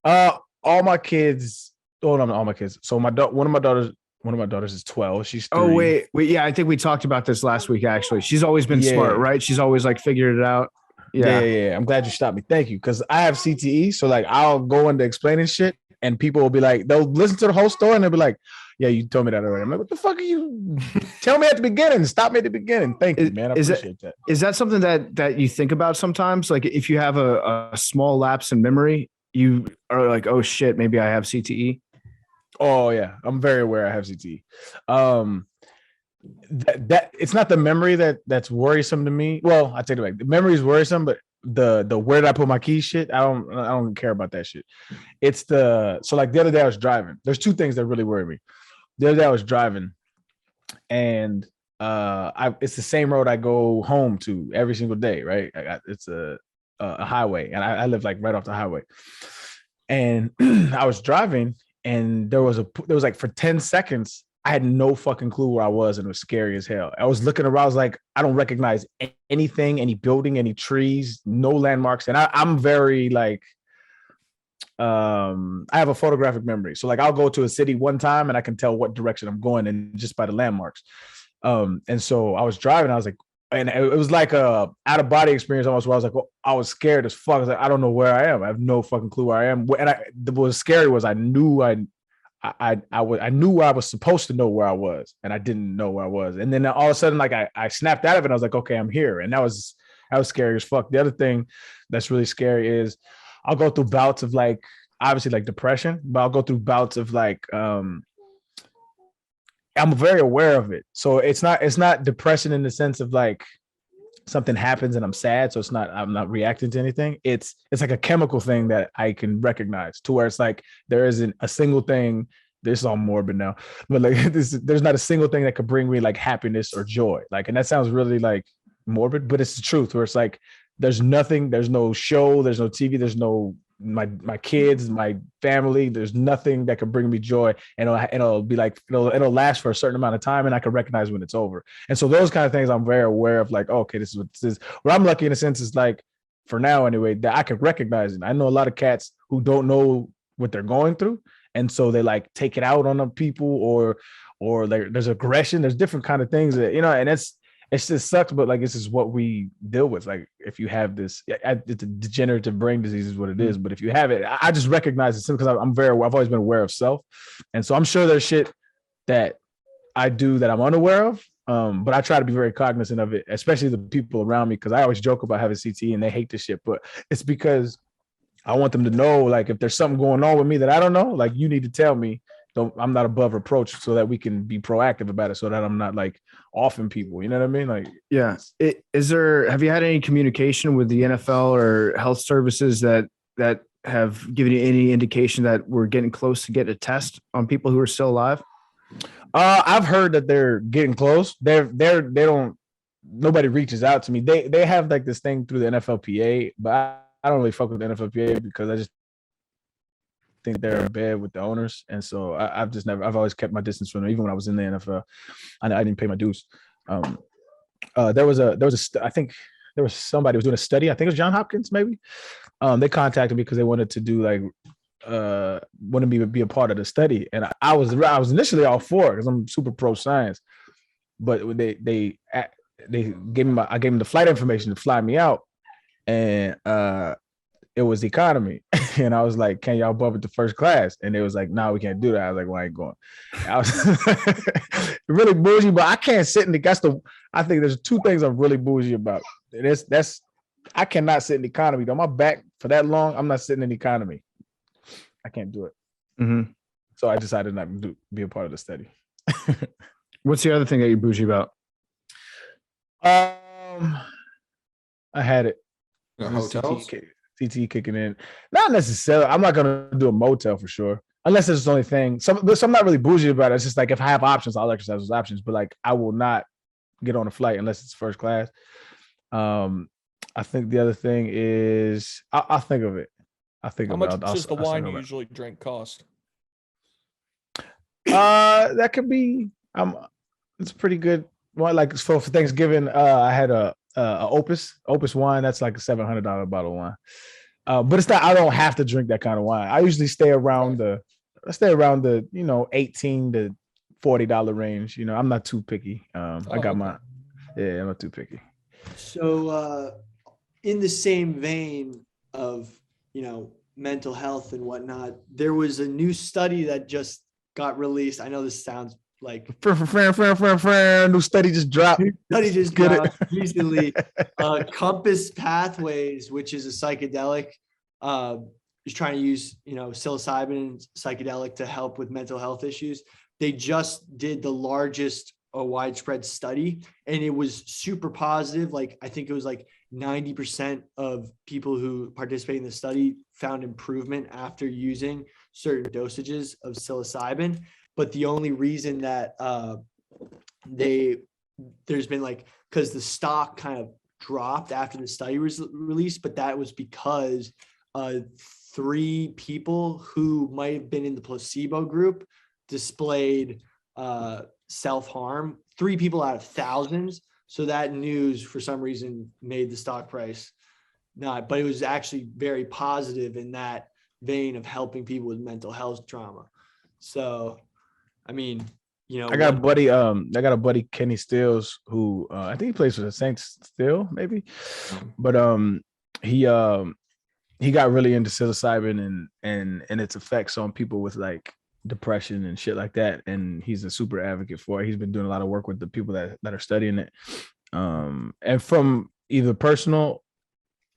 All my kids. Oh, no, all my kids. So one of my daughters is 12. She's 3. Oh, wait. Yeah, I think we talked about this last week, actually. She's always been smart, right? She's always like figured it out. Yeah. I'm glad you stopped me. Thank you. Because I have CTE. So like I'll go into explaining shit and people will be like, they'll listen to the whole story and they'll be like, yeah, you told me that already. I'm like, what the fuck are you? Tell me at the beginning. Stop me at the beginning. Thank you, man. I appreciate that. Is that something that you think about sometimes? Like if you have a small lapse in memory, you are like, oh shit, maybe I have CTE. Oh yeah, I'm very aware I have CTE. That it's not the memory that's worrisome to me. Well, I take it back. The memory is worrisome, but the where did I put my keys shit, I don't care about that shit. It's so like the other day I was driving. There's two things that really worry me. The other day I was driving and it's the same road I go home to every single day, right? It's a highway and I live like right off the highway. And I was driving and there was like for 10 seconds I had no fucking clue where I was and it was scary as hell. I was looking around, I was like, I don't recognize anything, any building, any trees, no landmarks. And I'm very like, I have a photographic memory. So like I'll go to a city one time and I can tell what direction I'm going and just by the landmarks. And so I was driving, I was like, and it was like a out of body experience almost where I was like, well, I was scared as fuck. I was like, I don't know where I am. I have no fucking clue where I am. And what was scary was I knew I knew I was supposed to know where I was and I didn't know where I was. And then all of a sudden, like I snapped out of it. And I was like, okay, I'm here. And that was scary as fuck. The other thing that's really scary is I'll go through bouts of like, obviously like depression, but I'll go through bouts of like, I'm very aware of it. So it's not depression in the sense of like something happens and I'm sad. So I'm not reacting to anything. It's like a chemical thing that I can recognize to where it's like, there isn't a single thing. This is all morbid now, but like there's not a single thing that could bring me like happiness or joy. Like, and that sounds really like morbid, but it's the truth where it's like, there's nothing, there's no show, there's no TV, there's no my kids, my family, there's nothing that can bring me joy, and it'll be like it'll last for a certain amount of time and I can recognize when it's over. And so those kind of things I'm very aware of, like, okay, this is what this is. What I'm lucky in a sense is like, for now anyway, that I can recognize it. I know a lot of cats who don't know what they're going through, and so they like take it out on the people, or like there's aggression, there's different kind of things that, and it just sucks, but like this is what we deal with. Like if you have this, it's a degenerative brain disease is what it is. But if you have it, I just recognize it because I've always been aware of self, and so I'm sure there's shit that I do that I'm unaware of. But I try to be very cognizant of it, especially the people around me, because I always joke about having CTE and they hate this shit, but it's because I want them to know, like, if there's something going on with me that I don't know, like, you need to tell me. I'm not above reproach, so that we can be proactive about it, so that I'm not like offing people. You know what I mean? Like, yeah. Have you had any communication with the NFL or health services that have given you any indication that we're getting close to get a test on people who are still alive? I've heard that they're getting close. They don't. Nobody reaches out to me. They have like this thing through the NFLPA, but I don't really fuck with the NFLPA because I just think they're in bed with the owners, and so I've always kept my distance from them. Even when I was in the NFL, I didn't pay my dues. There was I think there was somebody who was doing a study. I think it was John Hopkins, maybe. They contacted me because they wanted to do like wanted me to be a part of the study, and I was initially all for it because I'm super pro science, but they gave me I gave them the flight information to fly me out, and it was economy. And I was like, can y'all bump it to first class? And it was like, no, we can't do that. I was like, well, I ain't going. I was really bougie, but I can't sit in I think there's two things I'm really bougie about. I cannot sit in economy. On my back for that long, I'm not sitting in economy. I can't do it. Mm-hmm. So I decided not to be a part of the study. What's the other thing that you're bougie about? I had it. Hotels? CTE kicking in. Not necessarily. I'm not gonna do a motel for sure, unless it's the only thing. So I'm not really bougie about it. It's just like if I have options, I'll exercise those options. But like I will not get on a flight unless it's first class. I think the other thing is I'll think of it. I'll think How of it. much does the I'll wine think you of it. usually drink cost? That could be it's pretty good. Well, like for Thanksgiving, I had a Opus wine. That's like a $700 bottle of wine. But it's not. I don't have to drink that kind of wine. I usually stay around the 18 to $40 range. You know, I'm not too picky. I got my I'm not too picky. So in the same vein of, mental health and whatnot, there was a new study that just got released. I know this sounds like New study just dropped. study just Get it. dropped recently. Compass Pathways, which is a psychedelic, is trying to use, psilocybin psychedelic to help with mental health issues. They just did the largest widespread study, and it was super positive. Like, I think it was like 90% of people who participated in the study found improvement after using certain dosages of psilocybin. But the only reason that there's been because the stock kind of dropped after the study was released, but that was because 3 people who might have been in the placebo group displayed self-harm. 3 people out of thousands. So that news for some reason made the stock price not, but it was actually very positive in that vein of helping people with mental health trauma. So, I mean, I got a buddy, Kenny Stills, who I think he plays for the Saints still, maybe. But he got really into psilocybin and its effects on people with like depression and shit like that. And he's a super advocate for it. He's been doing a lot of work with the people that are studying it. And from either personal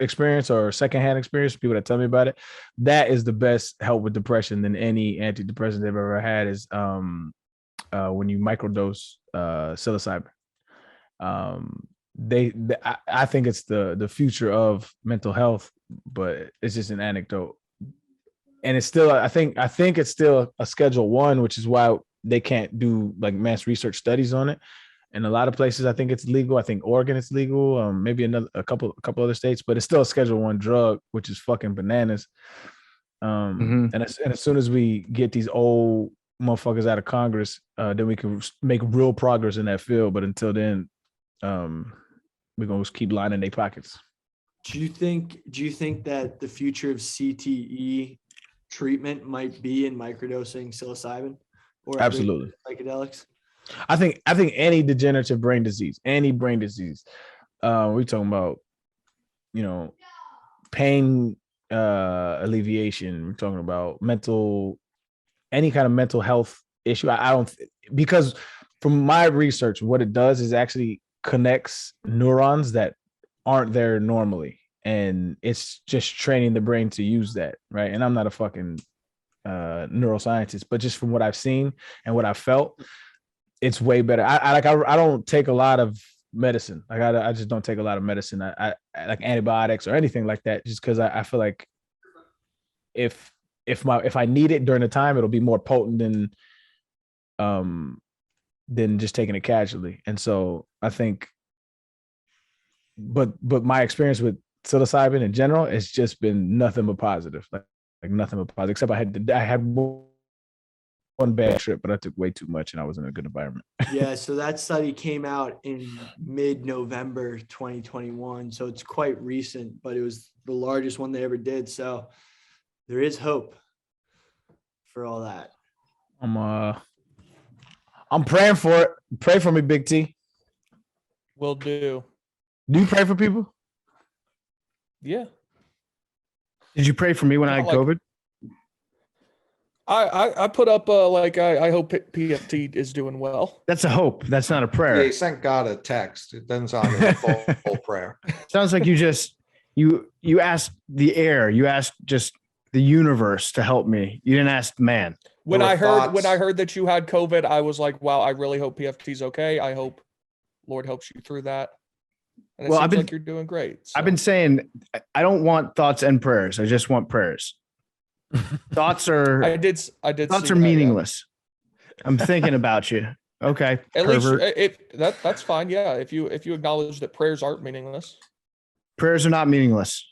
experience or secondhand experience, people that tell me about it, that is the best help with depression than any antidepressant they've ever had is when you microdose psilocybin. I think it's the future of mental health, but it's just an anecdote. And it's still, I think it's still a Schedule 1, which is why they can't do like mass research studies on it. In a lot of places, I think it's legal. I think Oregon it's legal. Maybe a couple other states, but it's still a Schedule 1 drug, which is fucking bananas. And as soon as we get these old motherfuckers out of Congress, then we can make real progress in that field. But until then, we're gonna just keep lining their pockets. Do you think that the future of CTE treatment might be in microdosing psilocybin or Absolutely psychedelics? I think any degenerative brain disease, we're talking about, pain alleviation. We're talking about any kind of mental health issue. I don't, because from my research, what it does is actually connects neurons that aren't there normally. And it's just training the brain to use that, right? And I'm not a fucking neuroscientist, but just from what I've seen and what I've felt, it's way better. I don't take a lot of medicine. I just don't take a lot of medicine. I like antibiotics or anything like that, just because I feel like if I need it during the time, it'll be more potent than just taking it casually. And so I think, but my experience with psilocybin in general, it's just been nothing but positive, like nothing but positive. Except I had one bad trip, but I took way too much and I was in a good environment. Yeah, so that study came out in mid-November 2021, so it's quite recent, but it was the largest one they ever did. So there is hope for all that. I'm praying for it. Pray for me, Big T. Will do. Do you pray for people? Yeah. Did you pray for me when I had COVID? I put up I hope PFT is doing well. That's a hope. That's not a prayer. Yeah, he sent God a text. It doesn't sound like a full prayer. Sounds like you asked the air, you asked just the universe to help me. You didn't ask man. When I heard that you had COVID, I was like, wow, I really hope PFT's okay. I hope Lord helps you through that. And it seems like you're doing great. So. I've been saying I don't want thoughts and prayers. I just want prayers. Thoughts are I did thoughts are meaningless. I'm thinking about you. Okay. At pervert. least that's fine. Yeah, if you acknowledge that prayers aren't meaningless. Prayers are not meaningless.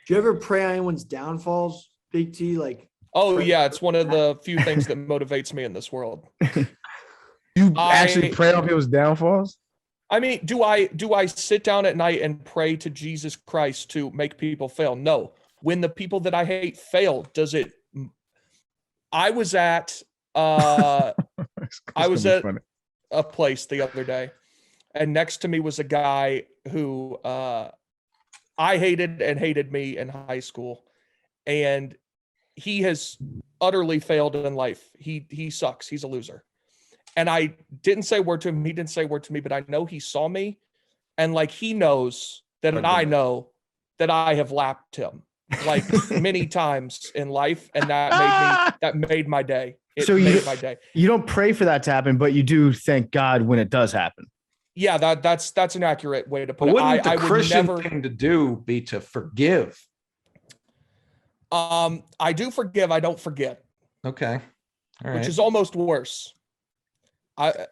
Do you ever pray on anyone's downfalls, Big T? Like, Oh yeah, it's one of the few things that motivates me in this world. You actually pray on people's downfalls? I mean, do I sit down at night and pray to Jesus Christ to make people fail? No. When the people that I hate fail, does it? I was at a place the other day, and next to me was a guy who I hated me in high school, and he has utterly failed in life. He sucks. He's a loser. And I didn't say a word to him. He didn't say a word to me, but I know he saw me, and like he knows that I know that I have lapped him like many times in life, and that made my day. It made my day. You don't pray for that to happen, but you do thank God when it does happen. Yeah, that's an accurate way to put But it. wouldn't the I would Christian never thing to do be to forgive? I do forgive, I don't forget. Okay. All right. Which is almost worse. It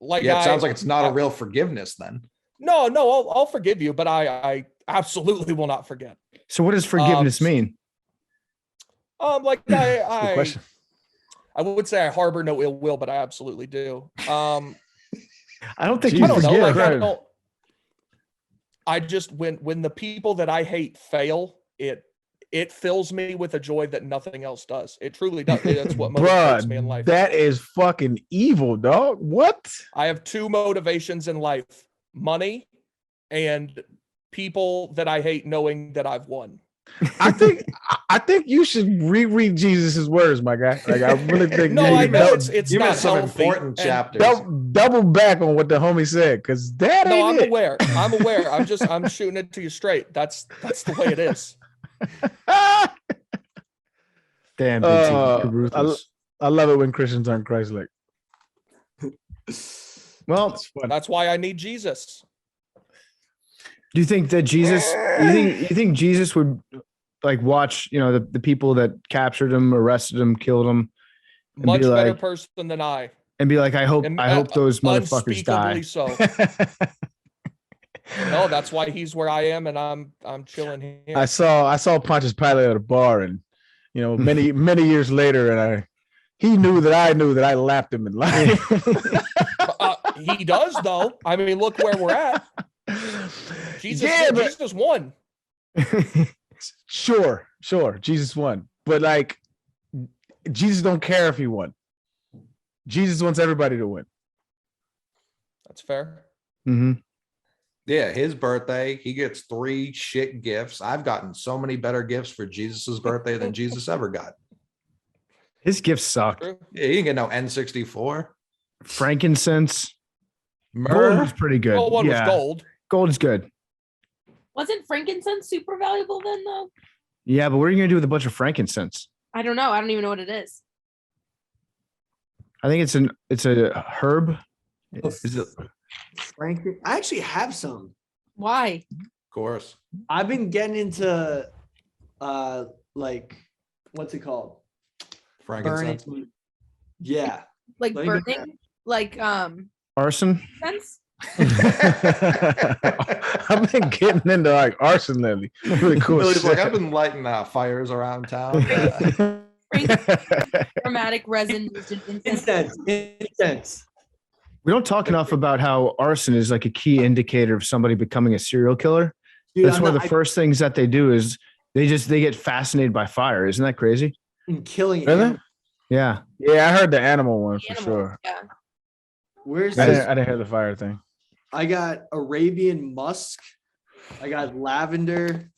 sounds like it's not a real forgiveness then. No, I'll forgive you, but I absolutely will not forget. So what does forgiveness mean? Like Good question. I would say I harbor no ill will, but I absolutely do. I don't think I you don't know. forgive. Like, I just when the people that I hate fail, it fills me with a joy that nothing else does. It truly does. That's what motivates me in life. That is fucking evil, dog. What? I have two motivations in life: money and people that I hate knowing that I've won. I think you should reread Jesus's words, my guy. Like I really think No, I know it's You not missed some healthy, important and- chapters. double back on what the homie said, because that No, ain't I'm it. aware. I'm shooting it to you straight. That's the way it is. Damn, BT, you're I, ruthless. I love it when Christians aren't Christ-like. Well, It's fun. That's why I need Jesus. do you think that Jesus? You think Jesus would like watch? You know, the people that captured him, arrested him, killed him, and Much be better like, person than I. and be like, I hope those motherfuckers die. Unspeakably so. No, that's why he's where I am, and I'm chilling here. I saw Pontius Pilate at a bar, and many years later, and he knew that I lapped him in life. He does, though. I mean, look where we're at. Jesus won. Sure, Jesus won, but like, Jesus don't care if he won. Jesus wants everybody to win. That's fair. Mm-hmm. Yeah, his birthday, he gets 3 shit gifts. I've gotten so many better gifts for Jesus's birthday than Jesus ever got. His gifts suck. True. Yeah, he didn't get no N64. Frankincense, gold Myrrh. was pretty good. Well, one was Yeah, gold. gold is good. Wasn't frankincense super valuable then, though? Yeah, but what are you gonna do with a bunch of frankincense? I don't know. I don't even know what it is. I think it's a herb. Is it? Franklin, I actually have some. Why? Of course. I've been getting into like, what's it called? Frankincense. Burning. Yeah. Like Let me get burning? Like Arson? sense? I've been getting into like arson lately. Really cool. Billy's like, shit. I've been lighting fires around town. Aromatic resin used in incense. Incense. We don't talk enough about how arson is like a key indicator of somebody becoming a serial killer. Dude, That's one of the first things that they do is they get fascinated by fire. Isn't that crazy? killing it. Really? Yeah. Yeah, I heard the animal one for Animals, sure. Yeah. Where's I this? didn't hear the fire thing. I got Arabian musk. I got lavender.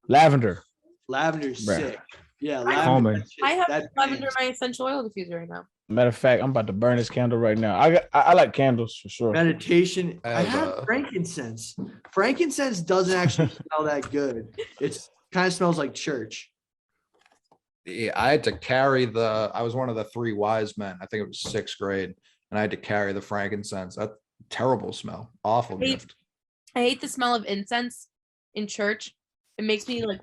Lavender. Lavender's Bruh. sick. Yeah, Calming. lavender. I have that lavender in bangs. my essential oil diffuser right now. Matter of fact, I'm about to burn this candle right now. I like candles for sure. Meditation. I I have, have frankincense. Frankincense doesn't actually smell that good. It's kind of smells like church. Yeah, I had to carry I was one of the 3 wise men. I think it was 6th grade. And I had to carry the frankincense. That terrible smell. Awful Hey, gift. I hate the smell of incense in church. It makes me like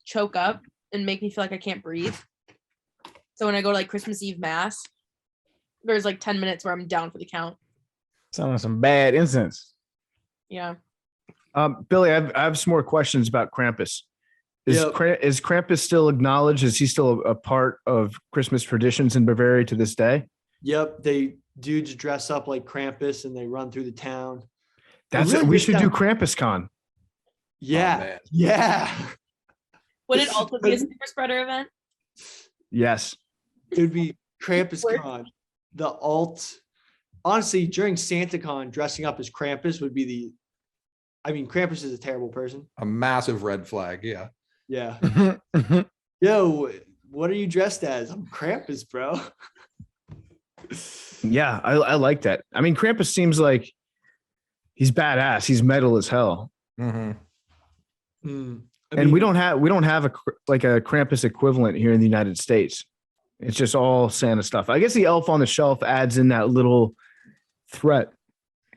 choke up and make me feel like I can't breathe. So when I go to like Christmas Eve mass, there's like 10 minutes where I'm down for the count. Sound like some bad incense. Yeah. Billy, I have some more questions about Krampus. Is Krampus still acknowledged? Is he still a part of Christmas traditions in Bavaria to this day? Yep, dudes dress up like Krampus and they run through the town. That's really it. We good should town. do Krampus Con. Yeah, man. yeah. Would it also be a super spreader event? Yes. It would be Krampus Con. The honestly, during Santa Con, dressing up as Krampus would be Krampus is a terrible person. A massive red flag. Yeah. Yeah. Yo, what are you dressed as? I'm Krampus, bro. Yeah, I like that. I mean, Krampus seems like he's badass. He's metal as hell. Mm-hmm. And we don't have a Krampus equivalent here in the United States. It's just all Santa stuff. I guess the Elf on the Shelf adds in that little threat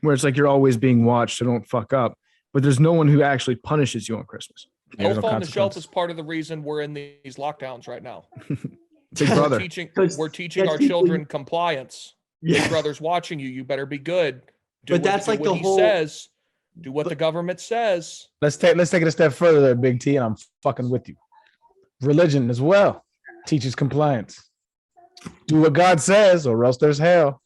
where it's like you're always being watched, so don't fuck up. But there's no one who actually punishes you on Christmas. Elf on the Shelf is part of the reason we're in these lockdowns right now. Big brother. We're teaching our children compliance. Big brother's watching you. You better be good. Do what he says. Do what the government says. Let's take it a step further there, Big T, and I'm fucking with you. Religion as well teaches compliance. Do what God says, or else there's hell.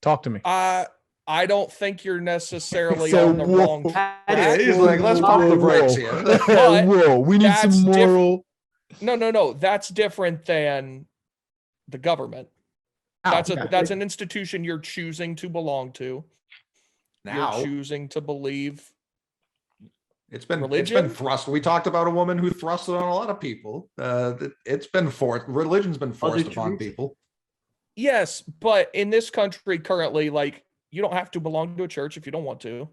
Talk to me. I don't think you're necessarily on the wrong track. He's like, let's pump the brakes here. Whoa, we need some moral. No. That's different than the government. That's an institution you're choosing to belong to. Now you're choosing to believe. It's been religion. thrust. We talked about a woman who thrusted on a lot of people. It's been forced. Religion's been forced upon people. Yes, but in this country currently, like, you don't have to belong to a church if you don't want to.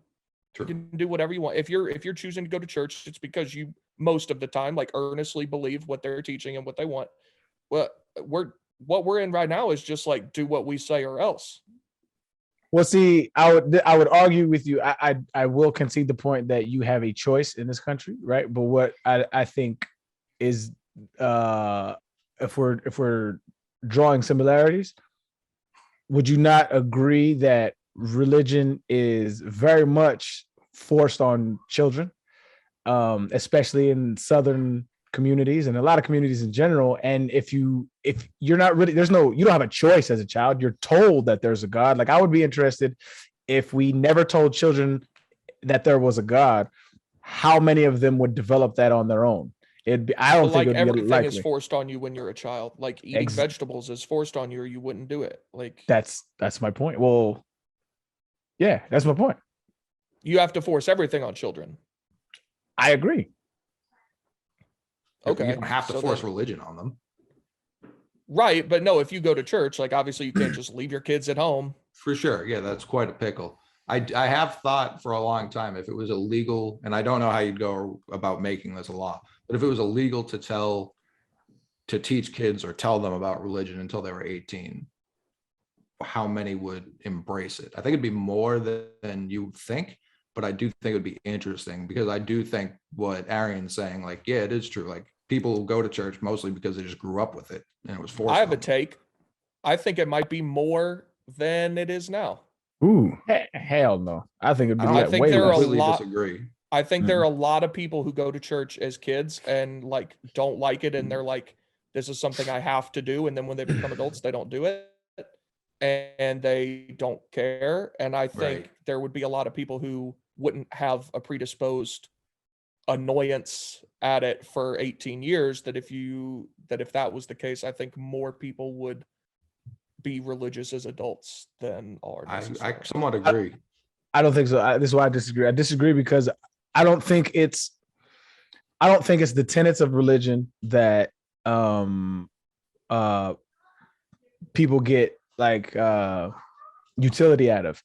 True. You can do whatever you want. If you're choosing to go to church, it's because you most of the time like earnestly believe what they're teaching and what they want. Well, what we're in right now is just like do what we say or else. Well, see, I would argue with you. I will concede the point that you have a choice in this country, right? But what I think is if we're drawing similarities, would you not agree that religion is very much forced on children, especially in Southern communities and a lot of communities in general? And if you're not really, you don't have a choice as a child. You're told that there's a God. Like, I would be interested if we never told children that there was a God, how many of them would develop that on their own? I don't think everything is forced on you when you're a child. Like eating vegetables is forced on you, or you wouldn't do it. Like that's my point. Well, yeah, that's my point. You have to force everything on children. I agree. Okay, you don't have to force religion on them. Right, but no, if you go to church, like obviously you can't just leave your kids at home. For sure, yeah, that's quite a pickle. I have thought for a long time if it was illegal, and I don't know how you'd go about making this a law, but if it was illegal to teach kids or tell them about religion until they were 18, how many would embrace it? I think it'd be more than you think, but I do think it'd be interesting because I do think what Arian's saying, like, yeah, it is true. Like people go to church mostly because they just grew up with it and it was forced. I have a take. I think it might be more than it is now. Ooh, hell no! I think it'd be. I think there are a lot. Disagree. I think there are a lot of people who go to church as kids and like don't like it, and they're like, "This is something I have to do," and then when they become adults, they don't do it, and they don't care. And I think there would be a lot of people who wouldn't have a predisposed annoyance at it for 18 years. That if that was the case, I think more people would be religious as adults than are. I somewhat agree. I don't think so. This is why I disagree. I disagree because I don't think it's the tenets of religion that people get like utility out of.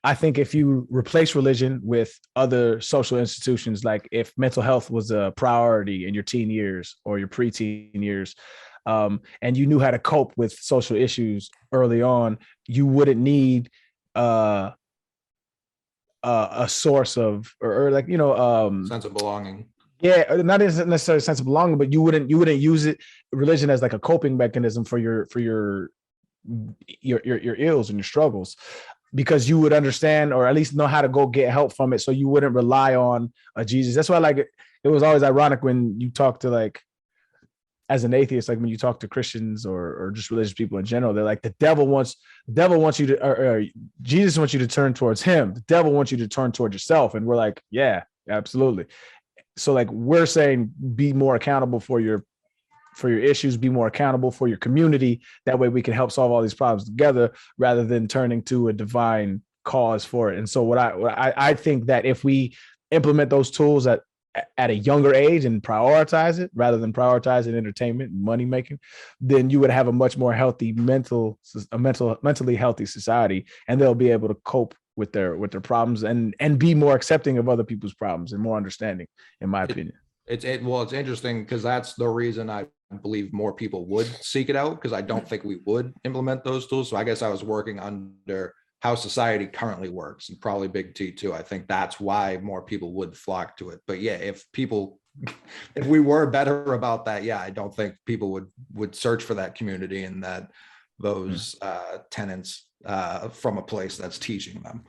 I think if you replace religion with other social institutions, like if mental health was a priority in your teen years or your preteen years, and you knew how to cope with social issues early on, you wouldn't need a source of or like sense of belonging. Yeah, not necessarily a sense of belonging, but you wouldn't use religion as like a coping mechanism for your your ills and your struggles, because you would understand, or at least know how to go get help from it, so you wouldn't rely on a Jesus. That's why, like, it was always ironic when you talk to, like, as an atheist, like when you talk to Christians or just religious people in general, they're like, the devil wants you to, or Jesus wants you to turn towards him. The devil wants you to turn towards yourself. And we're like, yeah, absolutely. So, like, we're saying, be more accountable for your issues, be more accountable for your community. That way we can help solve all these problems together, rather than turning to a divine cause for it. And so what I think that if we implement those tools at a younger age and prioritize it, rather than prioritizing entertainment and money making, then you would have a much more healthy mentally healthy society, and they'll be able to cope with their problems and be more accepting of other people's problems and more understanding, in my opinion. It's interesting, because that's the reason I believe more people would seek it out, because I don't think we would implement those tools. So I guess I was working under how society currently works, and probably Big T too. I think that's why more people would flock to it. But yeah, if we were better about that, yeah, I don't think people would search for that community and those tenets from a place that's teaching them.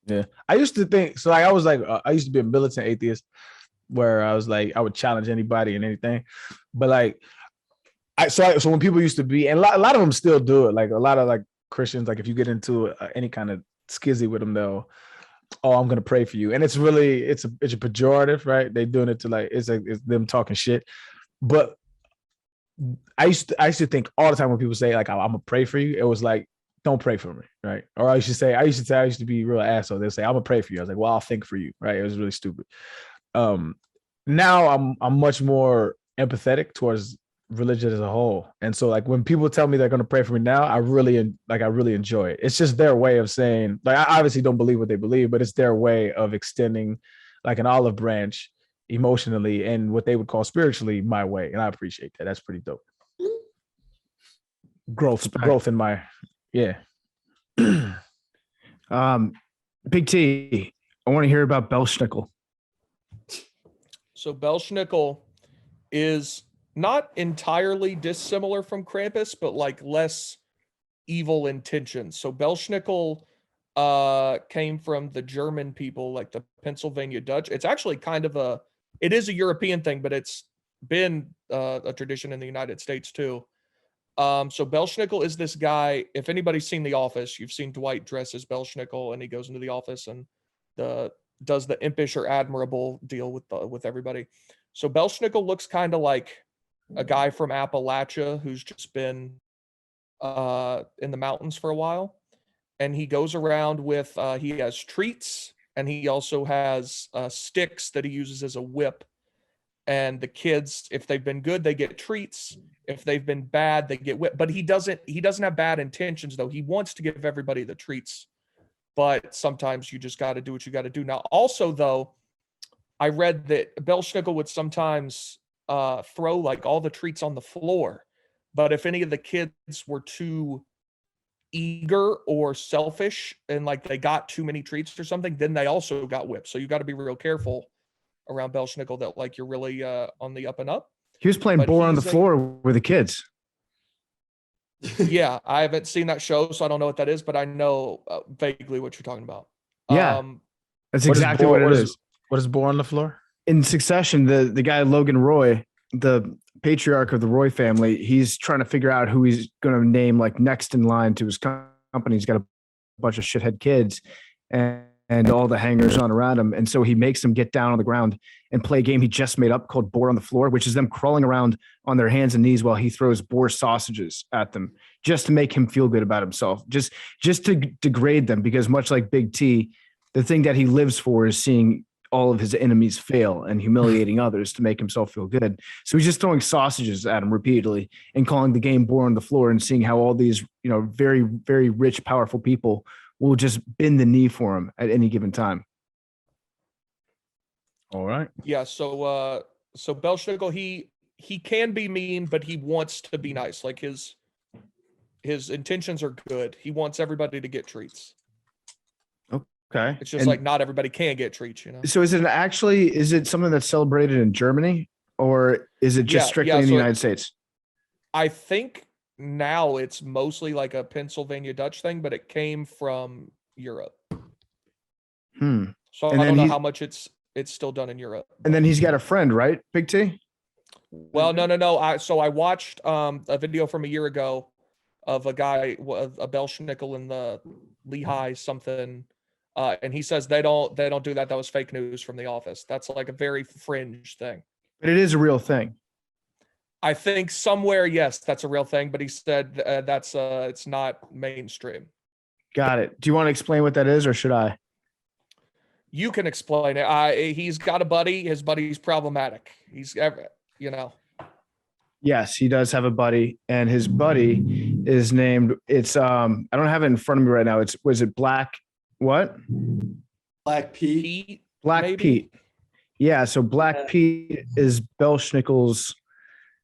Yeah, I used to think so. Like, I used to be a militant atheist, where I was like, I would challenge anybody and anything. But like, so when people used to be, and a lot of them still do it. Like, a lot of, like, Christians, like, if you get into any kind of skizzy with them, they'll, oh, I'm gonna pray for you, and it's a pejorative, right? They're doing it to, like, it's them talking shit. But I used to think all the time when people say, like, I'm gonna pray for you, it was like, don't pray for me, right? Or I used to be a real asshole. They'll say, I'm gonna pray for you. I was like, well, I'll think for you, right? It was really stupid. Now I'm much more empathetic towards religion as a whole, and so, like, when people tell me they're going to pray for me now, I really enjoy it. It's just their way of saying, like, I obviously don't believe what they believe, but it's their way of extending, like, an olive branch emotionally and what they would call spiritually my way, and I appreciate that. That's pretty dope. Growth in my Big T, I want to hear about Belschnickel. So Belschnickel is not entirely dissimilar from Krampus, but, like, less evil intentions. So Belschnickel came from the German people, like the Pennsylvania Dutch. It's actually it is a European thing, but it's been a tradition in the United States too. So Belschnickel is this guy. If anybody's seen The Office, you've seen Dwight dress as Belschnickel, and he goes into the office and does the impish or admirable deal with everybody. So Belschnickel looks kind of like a guy from Appalachia who's just been in the mountains for a while, and he goes around with he has treats, and he also has sticks that he uses as a whip. And the kids, if they've been good, they get treats. If they've been bad, they get whipped. But he doesn't have bad intentions, though. He wants to give everybody the treats, but sometimes you just got to do what you got to do. Now, also, though, I read that Belschnickel would sometimes throw, like, all the treats on the floor. But if any of the kids were too eager or selfish and, like, they got too many treats or something, then they also got whipped. So you got to be real careful around Belschnickel that, like, you're really on the up and up. He was playing boar on the floor with the kids. Yeah, I haven't seen that show, so I don't know what that is, but I know vaguely what you're talking about. Yeah, that's exactly what it is. What is boar on the floor? In Succession, the guy Logan Roy, the patriarch of the Roy family, he's trying to figure out who he's going to name, like, next in line to his company. He's got a bunch of shithead kids and all the hangers on around him. And so he makes them get down on the ground and play a game he just made up called Boar on the Floor, which is them crawling around on their hands and knees while he throws boar sausages at them, just to make him feel good about himself, just to degrade them, because much like Big T, the thing that he lives for is seeing all of his enemies fail and humiliating others to make himself feel good. So he's just throwing sausages at him repeatedly and calling the game Boar on the Floor, and seeing how all these, very, very rich, powerful people will just bend the knee for him at any given time. All right. Yeah. So Belschnickel, he can be mean, but he wants to be nice. Like, his intentions are good. He wants everybody to get treats. Okay. It's just like not everybody can get treats, So is it something that's celebrated in Germany, or is it just strictly in the United States? I think now it's mostly like a Pennsylvania Dutch thing, but it came from Europe. So And I then don't know he's- how much it's still done in Europe. And then he's got a friend, right? Big T? Well, no. So I watched a video from a year ago of a guy, a Belschnickel in the Lehigh something, and he says they don't do that. That was fake news from The Office. That's like a very fringe thing. But it is a real thing. I think somewhere, yes, that's a real thing. But he said that's it's not mainstream. Got it. Do you want to explain what that is, or should I? You can explain it. He's got a buddy. His buddy's problematic. Yes, he does have a buddy, and his buddy is named. It's I don't have it in front of me right now. Was it Black? What? Black Pete. Pete, Black maybe? Pete. Yeah. So Black Yeah. Pete is Belschnickel's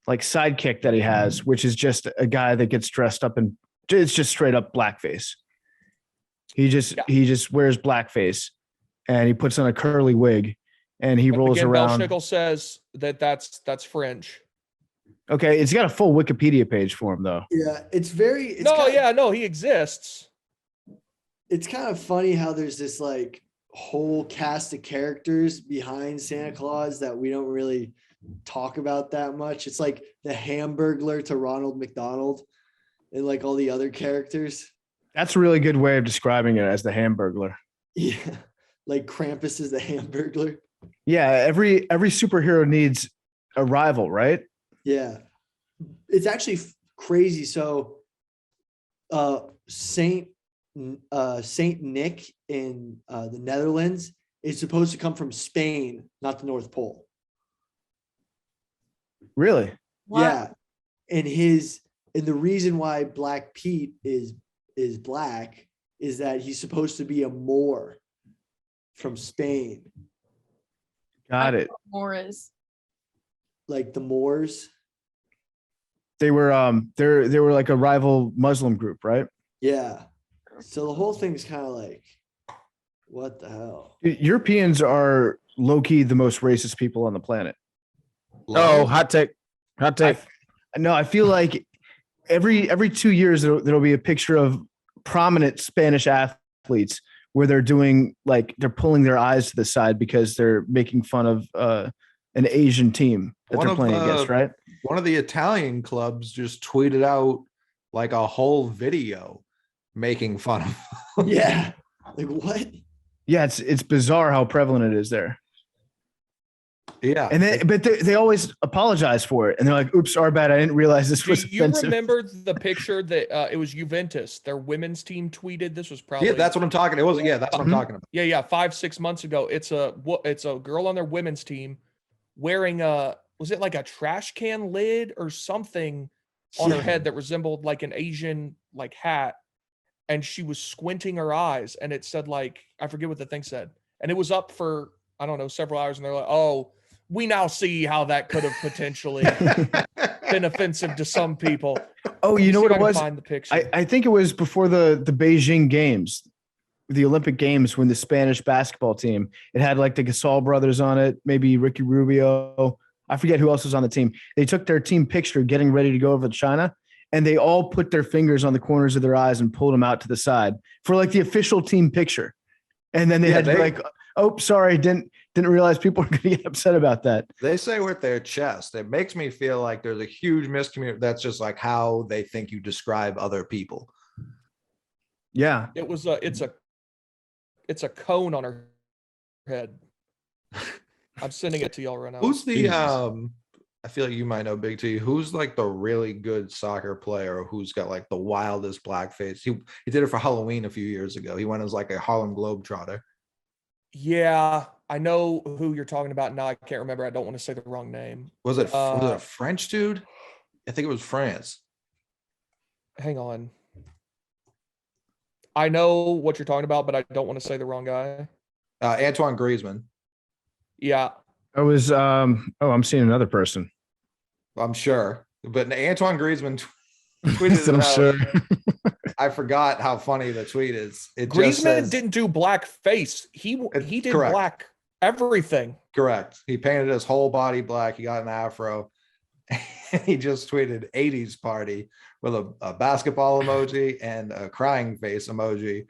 like sidekick that he has, which is just a guy that gets dressed up and it's just straight up blackface. He just wears blackface, and he puts on a curly wig, and he rolls Again, around. Belschnickel says that's fringe. Okay, it's got a full Wikipedia page for him though. Yeah, it's No, he exists. It's kind of funny how there's this like whole cast of characters behind Santa Claus that we don't really talk about that much. It's like the Hamburglar to Ronald McDonald and like all the other characters. That's a really good way of describing it, as the Hamburglar. Yeah. Like Krampus is the Hamburglar. Yeah, every superhero needs a rival, right? Yeah. It's actually crazy. So Saint Nick in the Netherlands is supposed to come from Spain, not the North Pole. Really? What? Yeah. And the reason why Black Pete is black is that he's supposed to be a Moor from Spain. Got it. More is. Like the Moors. They were they were like a rival Muslim group, right? Yeah. So the whole thing's kind of like, what the hell? Europeans are low-key the most racist people on the planet. Oh, hot take. No, I feel like every 2 years there'll be a picture of prominent Spanish athletes where they're doing like they're pulling their eyes to the side because they're making fun of an Asian team that they're playing against, right? One of the Italian clubs just tweeted out like a whole video making fun of. Yeah. Like what? Yeah, it's bizarre how prevalent it is there. Yeah. And but they always apologize for it, and they're like, "Oops, our bad. I didn't realize this was Do you offensive." remember the picture that it was Juventus, their women's team tweeted? This was probably Yeah, that's what I'm talking. It was that's what I'm Mhm. talking about. Yeah, 5-6 months ago. It's a girl on their women's team wearing was it like a trash can lid or something on her head that resembled like an Asian like hat, and she was squinting her eyes, and it said like, I forget what the thing said, and it was up for I don't know several hours, and they're like, oh, we now see how that could have potentially been offensive to some people. Oh, you know what it was? Find the picture. I think it was before the Beijing Games, the Olympic Games, when the Spanish basketball team, it had like the Gasol brothers on it, maybe Ricky Rubio. I forget who else was on the team. They took their team picture getting ready to go over to China, and they all put their fingers on the corners of their eyes and pulled them out to the side for like the official team picture. And then they had to be like, oh, sorry, didn't realize people were going to get upset about that. They say with their chest. It makes me feel like there's a huge miscommunication. That's just like how they think you describe other people. Yeah. It was it's a cone on her head. I'm sending it to y'all right now. Who's the Jesus. I feel like you might know Big T. Who's like the really good soccer player who's got like the wildest blackface? He did it for Halloween a few years ago. He went as like a Harlem Globetrotter. Yeah, I know who you're talking about now. I can't remember. I don't want to say the wrong name. Was it a French dude? I think it was France. Hang on. I know what you're talking about, but I don't want to say the wrong guy. Antoine Griezmann. Yeah. I was I'm seeing another person. I'm sure. But Antoine Griezmann tweeted I'm it out. sure. I forgot how funny the tweet is. It just Griezmann says, didn't do black face. He did correct. black everything. Correct. He painted his whole body black. He got an afro. And he just tweeted 80s party with a basketball emoji and a crying face emoji.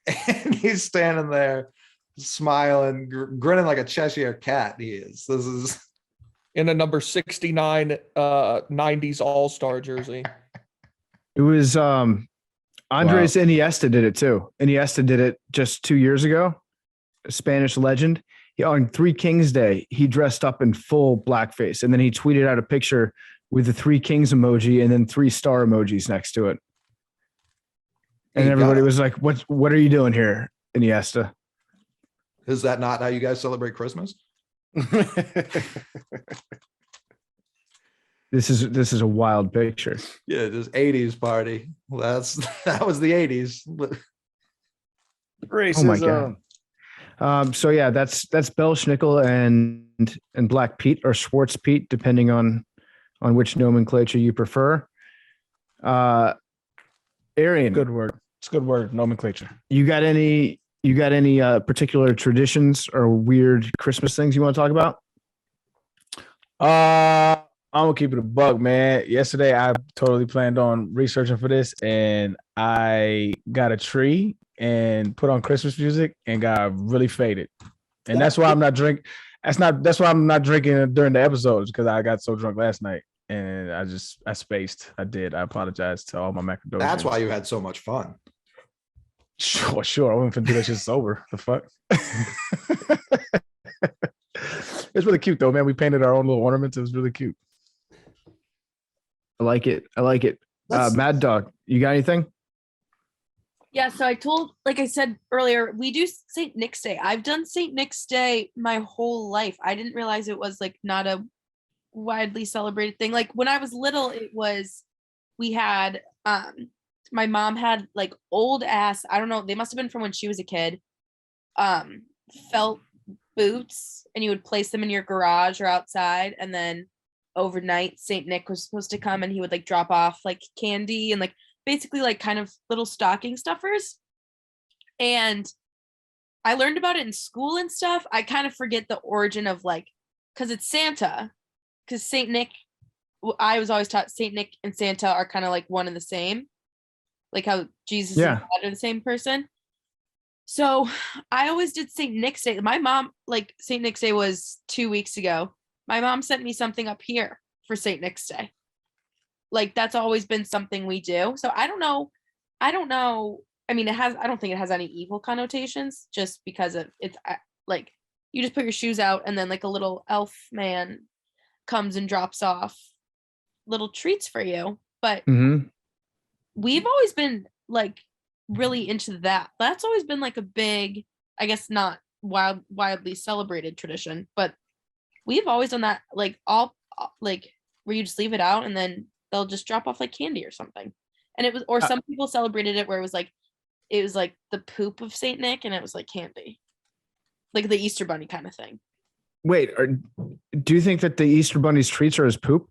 And he's standing there smiling, grinning like a Cheshire cat. He is. This is in a number 69 90s All-Star jersey. It was Andres Iniesta did it too. Iniesta did it just 2 years ago. A Spanish legend. On Three Kings Day, he dressed up in full blackface, and then he tweeted out a picture with the Three Kings emoji and then 3 star emojis next to it. And everybody was like, "What are you doing here, Iniesta?" Is that not how you guys celebrate Christmas? This is a wild picture. Yeah, just 80s party. Well, that was the 80s. Racism. Oh my god. So yeah, that's Belschnickel and Black Pete or Schwartz Pete, depending on which nomenclature you prefer. Arian, Good word. It's a good word. Nomenclature. you got any particular traditions or weird Christmas things you want to talk about? I'm gonna keep it a bug, man. Yesterday, I totally planned on researching for this, and I got a tree and put on Christmas music and got really faded. And that's why I'm not drinking. That's why I'm not drinking during the episodes, because I got so drunk last night and I spaced. I apologize to all my Macrodosing. That's why you had so much fun. Sure. I wasn't finna do that shit sober. The fuck? It's really cute though, man. We painted our own little ornaments. It was really cute. I like it. Mad Dog, you got anything? Yeah, so like I said earlier, we do St. Nick's Day. I've done St. Nick's Day my whole life. I didn't realize it was like not a widely celebrated thing. Like when I was little, we had my mom had like old ass, I don't know, they must have been from when she was a kid, felt boots, and you would place them in your garage or outside, and then overnight St. Nick was supposed to come and he would like drop off like candy and like basically like kind of little stocking stuffers. And I learned about it in school and stuff. I kind of forget the origin of like, because it's Santa, because St. Nick, I was always taught St. Nick and Santa are kind of like one and the same, like how Jesus and God are the same person. So I always did St. Nick's Day. My mom, like St. Nick's Day was 2 weeks ago. My mom sent me something up here for St. Nick's Day. Like that's always been something we do. So I don't know. I mean, I don't think it has any evil connotations, just because it's like you just put your shoes out and then like a little elf man comes and drops off little treats for you. But we've always been like really into that. That's always been like a big, I guess not wildly celebrated tradition, but we've always done that, like all like where you just leave it out and then they'll just drop off like candy or something. And it was, or some people celebrated it where it was like the poop of Saint Nick and it was like candy, like the Easter Bunny kind of thing. Wait, do you think that the Easter Bunny's treats are his poop?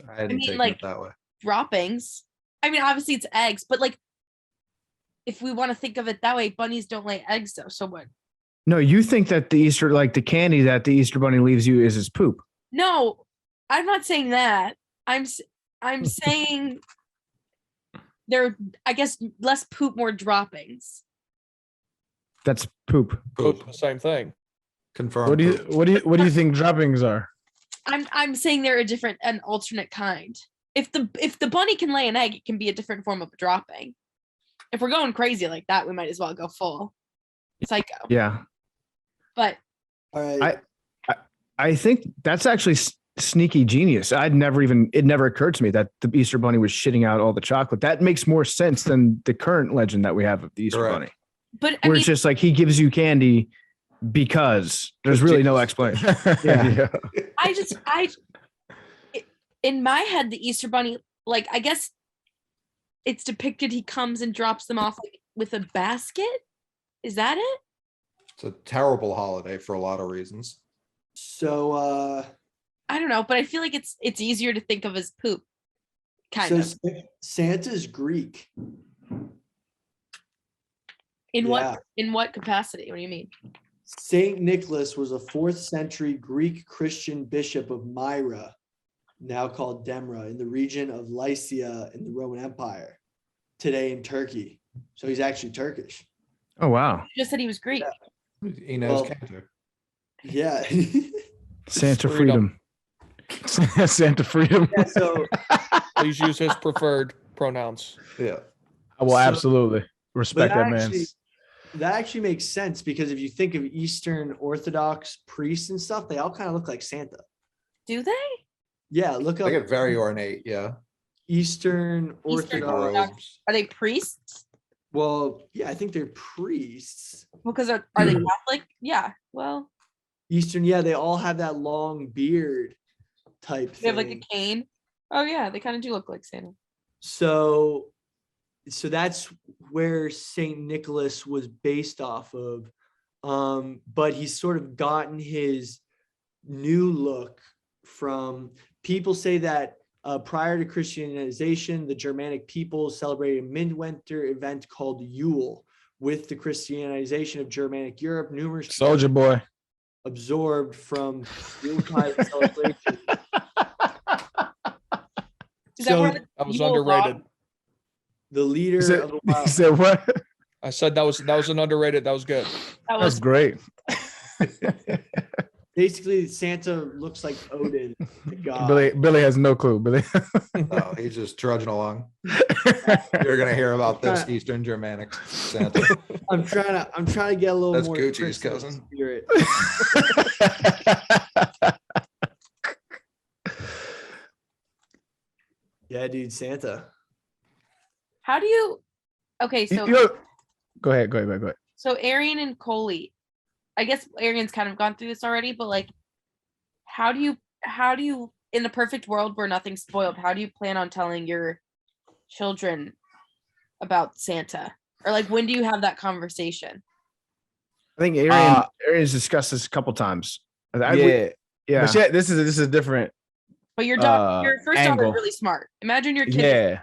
I didn't take like it that way. droppings. I mean, obviously it's eggs, but like if we want to think of it that way, bunnies don't lay eggs though. So what? No, you think that the Easter, like the candy that the Easter Bunny leaves you, is his poop? No, I'm not saying that. I'm saying there, I guess, less poop, more droppings. That's poop. Poop. The same thing. Confirmed. What do you think droppings are? I'm saying they're an alternate kind. If the bunny can lay an egg, it can be a different form of dropping. If we're going crazy like that, we might as well go full psycho. Yeah. But all right. I think that's actually sneaky genius. It never occurred to me that the Easter Bunny was shitting out all the chocolate. That makes more sense than the current legend that we have of the Easter Bunny. But where it's just like he gives you candy because there's really no explanation. Yeah. In my head, the Easter Bunny, like, I guess it's depicted he comes and drops them off like with a basket. Is that it? It's a terrible holiday for a lot of reasons. So I don't know, but I feel like it's easier to think of as poop. Kind of. Santa's Greek. In what capacity? What do you mean? Saint Nicholas was a 4th century Greek Christian bishop of Myra. now called Demra, in the region of Lycia in the Roman Empire, today in Turkey. So he's actually Turkish. Oh wow. You just said he was Greek. He knows Well, Cantor. Yeah. Santa Freedom. Freedom. Santa Freedom. Yeah, so Please use his preferred pronouns. Yeah. I will So- absolutely but respect that that actually makes sense, because if you think of Eastern Orthodox priests and stuff, they all kind of look like Santa. Do they? Yeah, look They up get very ornate. Yeah. Eastern Eastern Orthodox. Robes. Are they priests? Well, yeah, I think they're priests. Well, because are they Catholic? Yeah. Well, Eastern, yeah, they all have that long beard type they thing. have like a cane. Oh yeah, they kind of do look like Santa. So that's where Saint Nicholas was based off of. But he's sort of gotten his new look from, people say that prior to Christianization, the Germanic people celebrated a midwinter event called Yule. With the Christianization of Germanic Europe, numerous people Soldier Boy. absorbed from Yuletide celebration. Is So- that where That was Yule underrated. log- The leader He said, of the he wild. said what? I said that was an underrated. That was good. That That's was great. Basically, Santa looks like Odin, the god. Billy has no clue. Billy. Oh, he's just trudging along. You're gonna hear about this Eastern Germanic Santa. I'm trying to get a little That's more Gucci's Christmas cousin. spirit. Yeah, dude, Santa. how do you? Okay, so Go ahead. so Arian and Coley, I guess Arian's kind of gone through this already, but like, how do you in a perfect world where nothing's spoiled, how do you plan on telling your children about Santa? Or like, when do you have that conversation? I think Arian's discussed this a couple times. Yeah. Yeah. But shit, this is a different. But your daughter, your first daughter angle. is really smart. Imagine your kid.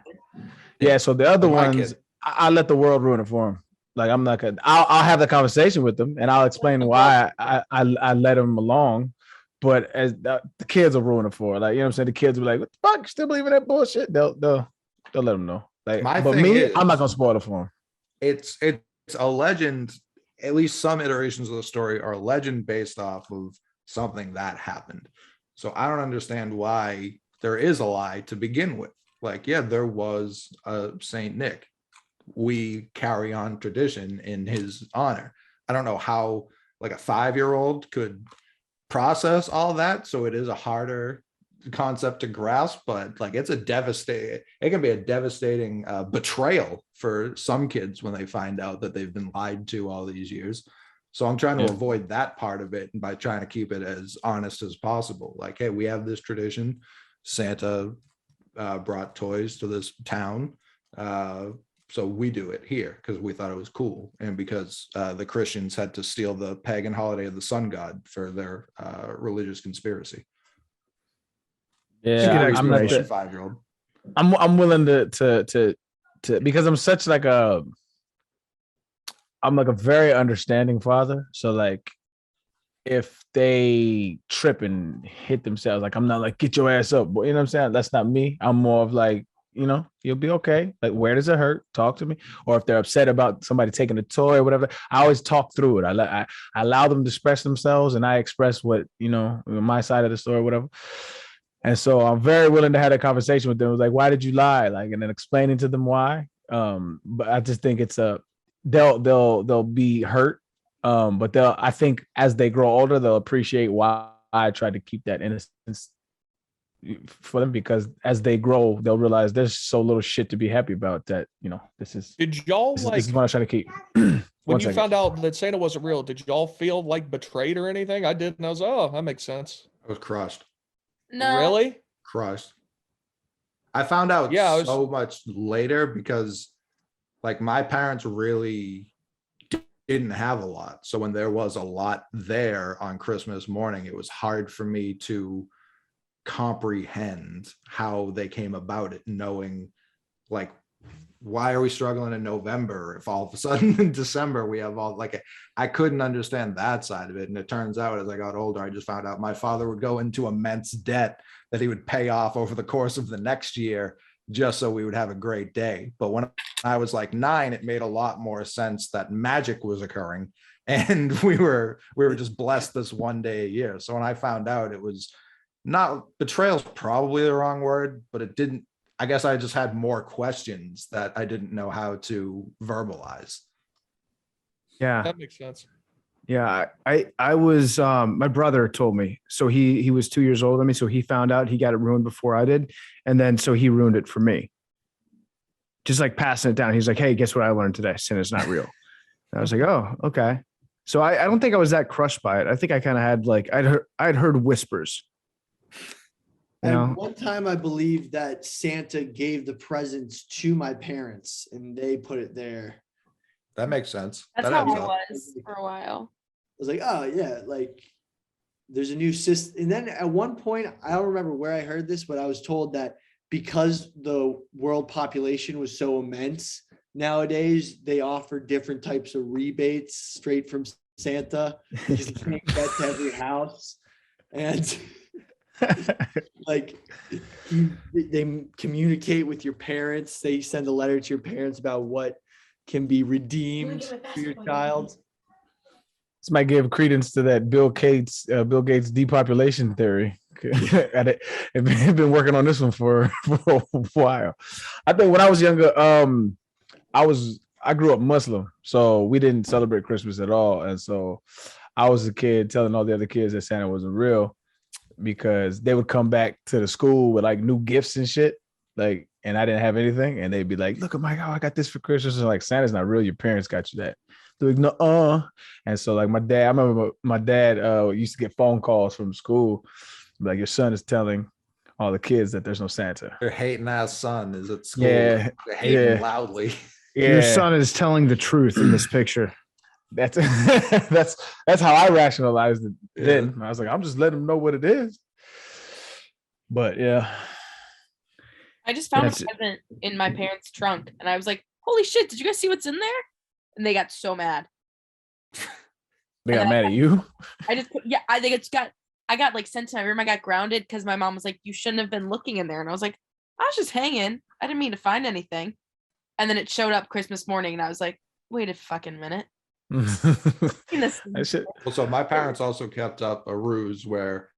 Yeah. So the other My ones, kid. I let the world ruin it for them. Like I'm not gonna. I'll have the conversation with them and I'll explain why I let them along. But as the kids will ruin it for her. Like, you know what I'm saying? The kids will be like, what the fuck? You still believe in that bullshit? They'll let them know. Like, My but thing me, is- I'm not gonna spoil it for them. It's a legend. At least some iterations of the story are a legend based off of something that happened. So I don't understand why there is a lie to begin with. Like, yeah, there was a Saint Nick. We carry on tradition in his honor. I don't know how like a 5-year-old could process all that. So it is a harder concept to grasp, but like it can be a devastating betrayal for some kids when they find out that they've been lied to all these years. So I'm trying to avoid that part of it, and by trying to keep it as honest as possible. Like, hey, we have this tradition. Santa brought toys to this town. So we do it here because we thought it was cool. And because the Christians had to steal the pagan holiday of the sun god for their religious conspiracy. Yeah, good I'm not explanation. the, 5-year-old. I'm willing to because I'm such like I'm like a very understanding father. So like if they trip and hit themselves, like I'm not like get your ass up, but you know what I'm saying? That's not me. I'm more of like, you know, you'll be okay. Like, where does it hurt? Talk to me. Or if they're upset about somebody taking a toy or whatever, I always talk through it. I allow them to express themselves, and I express what, you know, my side of the story, whatever. And so I'm very willing to have a conversation with them. It was like, why did you lie? Like, and then explaining to them why. But I just think it's they'll be hurt. But I think as they grow older, they'll appreciate why I tried to keep that innocence for them, because as they grow, they'll realize there's so little shit to be happy about that, you know, this is Did y'all like this is what I was trying to keep. when One you second. found out that Santa wasn't real? Did y'all feel like betrayed or anything? I did, and I was oh, that makes sense. I was crushed. No. Really? Crushed. I found out Yeah, so much later because like my parents really didn't have a lot. So when there was a lot there on Christmas morning, it was hard for me to comprehend how they came about it, knowing like, why are we struggling in November if all of a sudden in December we have all like, I couldn't understand that side of it. And it turns out as I got older, I just found out my father would go into immense debt that he would pay off over the course of the next year just so we would have a great day. But when I was like 9, it made a lot more sense that magic was occurring, and we were just blessed this one day a year. So when I found out, it was not betrayal's probably the wrong word, but it didn't. I guess I just had more questions that I didn't know how to verbalize. Yeah. That makes sense. Yeah, I was my brother told me. So he was 2 years older than me. So he found out, he got it ruined before I did. And then so he ruined it for me. Just like passing it down. He's like, hey, guess what I learned today? Santa's not real. And I was like, oh, okay. So I don't think I was that crushed by it. I think I kind of had like I'd heard whispers. You know? And one time I believe that Santa gave the presents to my parents and they put it there. That makes sense. That's That how adds I up. was for a while. I was like, oh yeah, like there's a new system. And then at one point, I don't remember where I heard this, but I was told that because the world population was so immense, nowadays they offer different types of rebates straight from Santa. Because you can't get to every house. And like they communicate with your parents. They send a letter to your parents about what can be redeemed for your child. This might give credence to that Bill Gates depopulation theory. I've been working on this one for a while. I think when I was younger, I grew up Muslim, so we didn't celebrate Christmas at all. And so I was a kid telling all the other kids that Santa wasn't real, because they would come back to the school with like new gifts and shit. Like, and I didn't have anything, and they'd be like, "Look, oh my God, I got this for Christmas." And like, Santa's not real. Your parents got you that. They're like, "No." And so like I remember my dad used to get phone calls from school, like, your son is telling all the kids that there's no Santa. Your hating ass son is at school. Yeah, Hating loudly. Yeah. Your son is telling the truth in this picture. That's that's how I rationalized it then. I was like, I'm just letting them know what it is. But yeah. I just found a present in my parents' trunk, and I was like, "Holy shit! Did you guys see what's in there?" And they got so mad. They got mad at you? I got like sent to my room. I got grounded because my mom was like, "You shouldn't have been looking in there," and I was like, "I was just hanging. I didn't mean to find anything." And then it showed up Christmas morning, and I was like, "Wait a fucking minute." So my parents also kept up a ruse where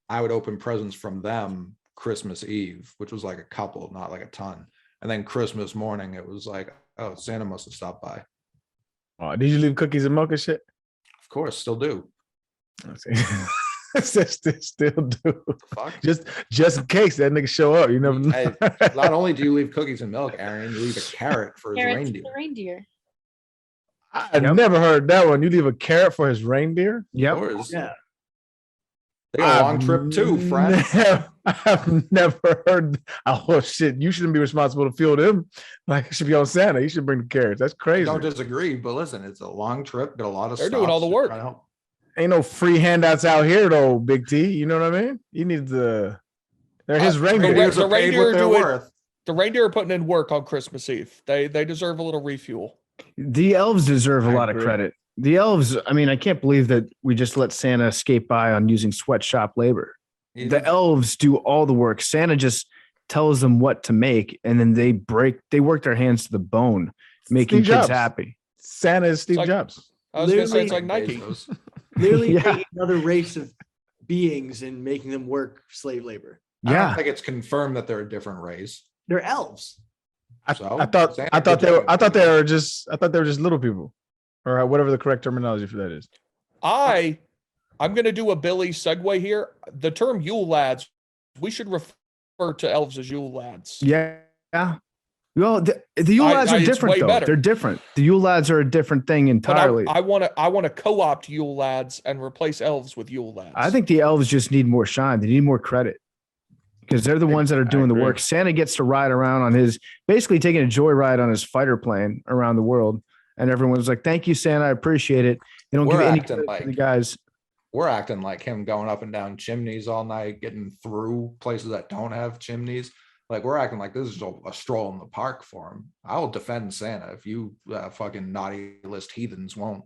I would open presents from them Christmas Eve, which was like a couple, not like a ton. And then Christmas morning, it was like, oh, Santa must have stopped by. Oh, did you leave cookies and milk and shit? Of course, still do. Still do. Fuck. Just in case that nigga show up, you never know. Not only do you leave cookies and milk, Arian, you leave a carrot for his reindeer. I've never heard that one. You leave a carrot for his reindeer? Yep. Yeah. They got a long trip too, friend. I've never heard. Oh shit! You shouldn't be responsible to fuel them. Like, it should be on Santa. You should bring the carrots. That's crazy. I don't disagree, but listen, it's a long trip. Got a lot of. They're doing all the work. Ain't no free handouts out here though, Big T. You know what I mean? You need the. They're his reindeer. The reindeer do it. The reindeer are putting in work on Christmas Eve. They deserve a little refuel. The elves deserve a lot of credit. The elves, I mean, I can't believe that we just let Santa escape by on using sweatshop labor. The elves do all the work. Santa just tells them what to make, and then they work their hands to the bone, making kids happy. Santa is Steve Jobs. I was going to say it's like Nike. Literally taking another race of beings and making them work slave labor. I don't think it's confirmed that they're a different race. They're elves. I thought they were just little people, or whatever the correct terminology for that is. I'm going to do a Billy segue here. The term Yule Lads, we should refer to elves as Yule Lads. Yeah. Well, the Yule Lads are different though. They're different. The Yule Lads are a different thing entirely. I want to co-opt Yule Lads and replace elves with Yule Lads. I think the elves just need more shine. They need more credit, because they're the ones that are doing the work. Santa gets to ride around on basically taking a joyride on his fighter plane around the world. And everyone's like, "Thank you, Santa. I appreciate it." They don't give any credit to the guys. We're acting like him going up and down chimneys all night, getting through places that don't have chimneys. Like, we're acting like this is a stroll in the park for him. I will defend Santa if you fucking naughty list heathens won't.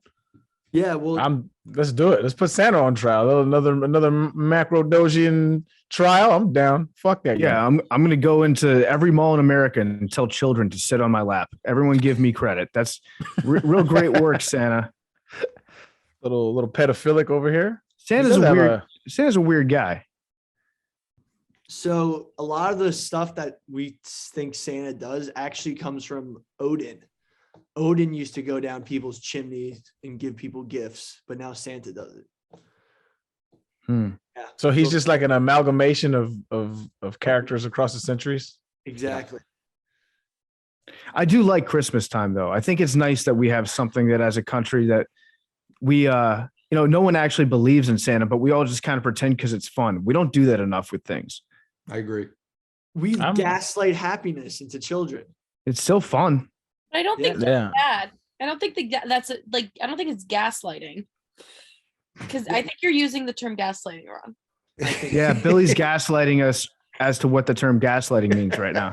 Yeah, well, Let's do it. Let's put Santa on trial. Another Macrodosian trial. I'm down. Fuck that. Yeah, guy. I'm going to go into every mall in America and tell children to sit on my lap. Everyone give me credit. That's real great work, Santa. Little pedophilic over here. Santa's a weird guy. so a lot of the stuff that we think Santa does actually comes from Odin. Odin used to go down people's chimneys and give people gifts, but now Santa does it. Yeah. So he's just like an amalgamation of characters across the centuries. Exactly. I do like Christmas time, though. I think it's nice that we have something that as a country that we, no one actually believes in Santa, but we all just kind of pretend because it's fun. We don't do that enough with things. I agree. We gaslight happiness into children. It's still fun. I don't think Yeah. that's bad. I don't think I don't think it's gaslighting. Because I think you're using the term gaslighting wrong. Yeah, Billy's gaslighting us as to what the term gaslighting means right now.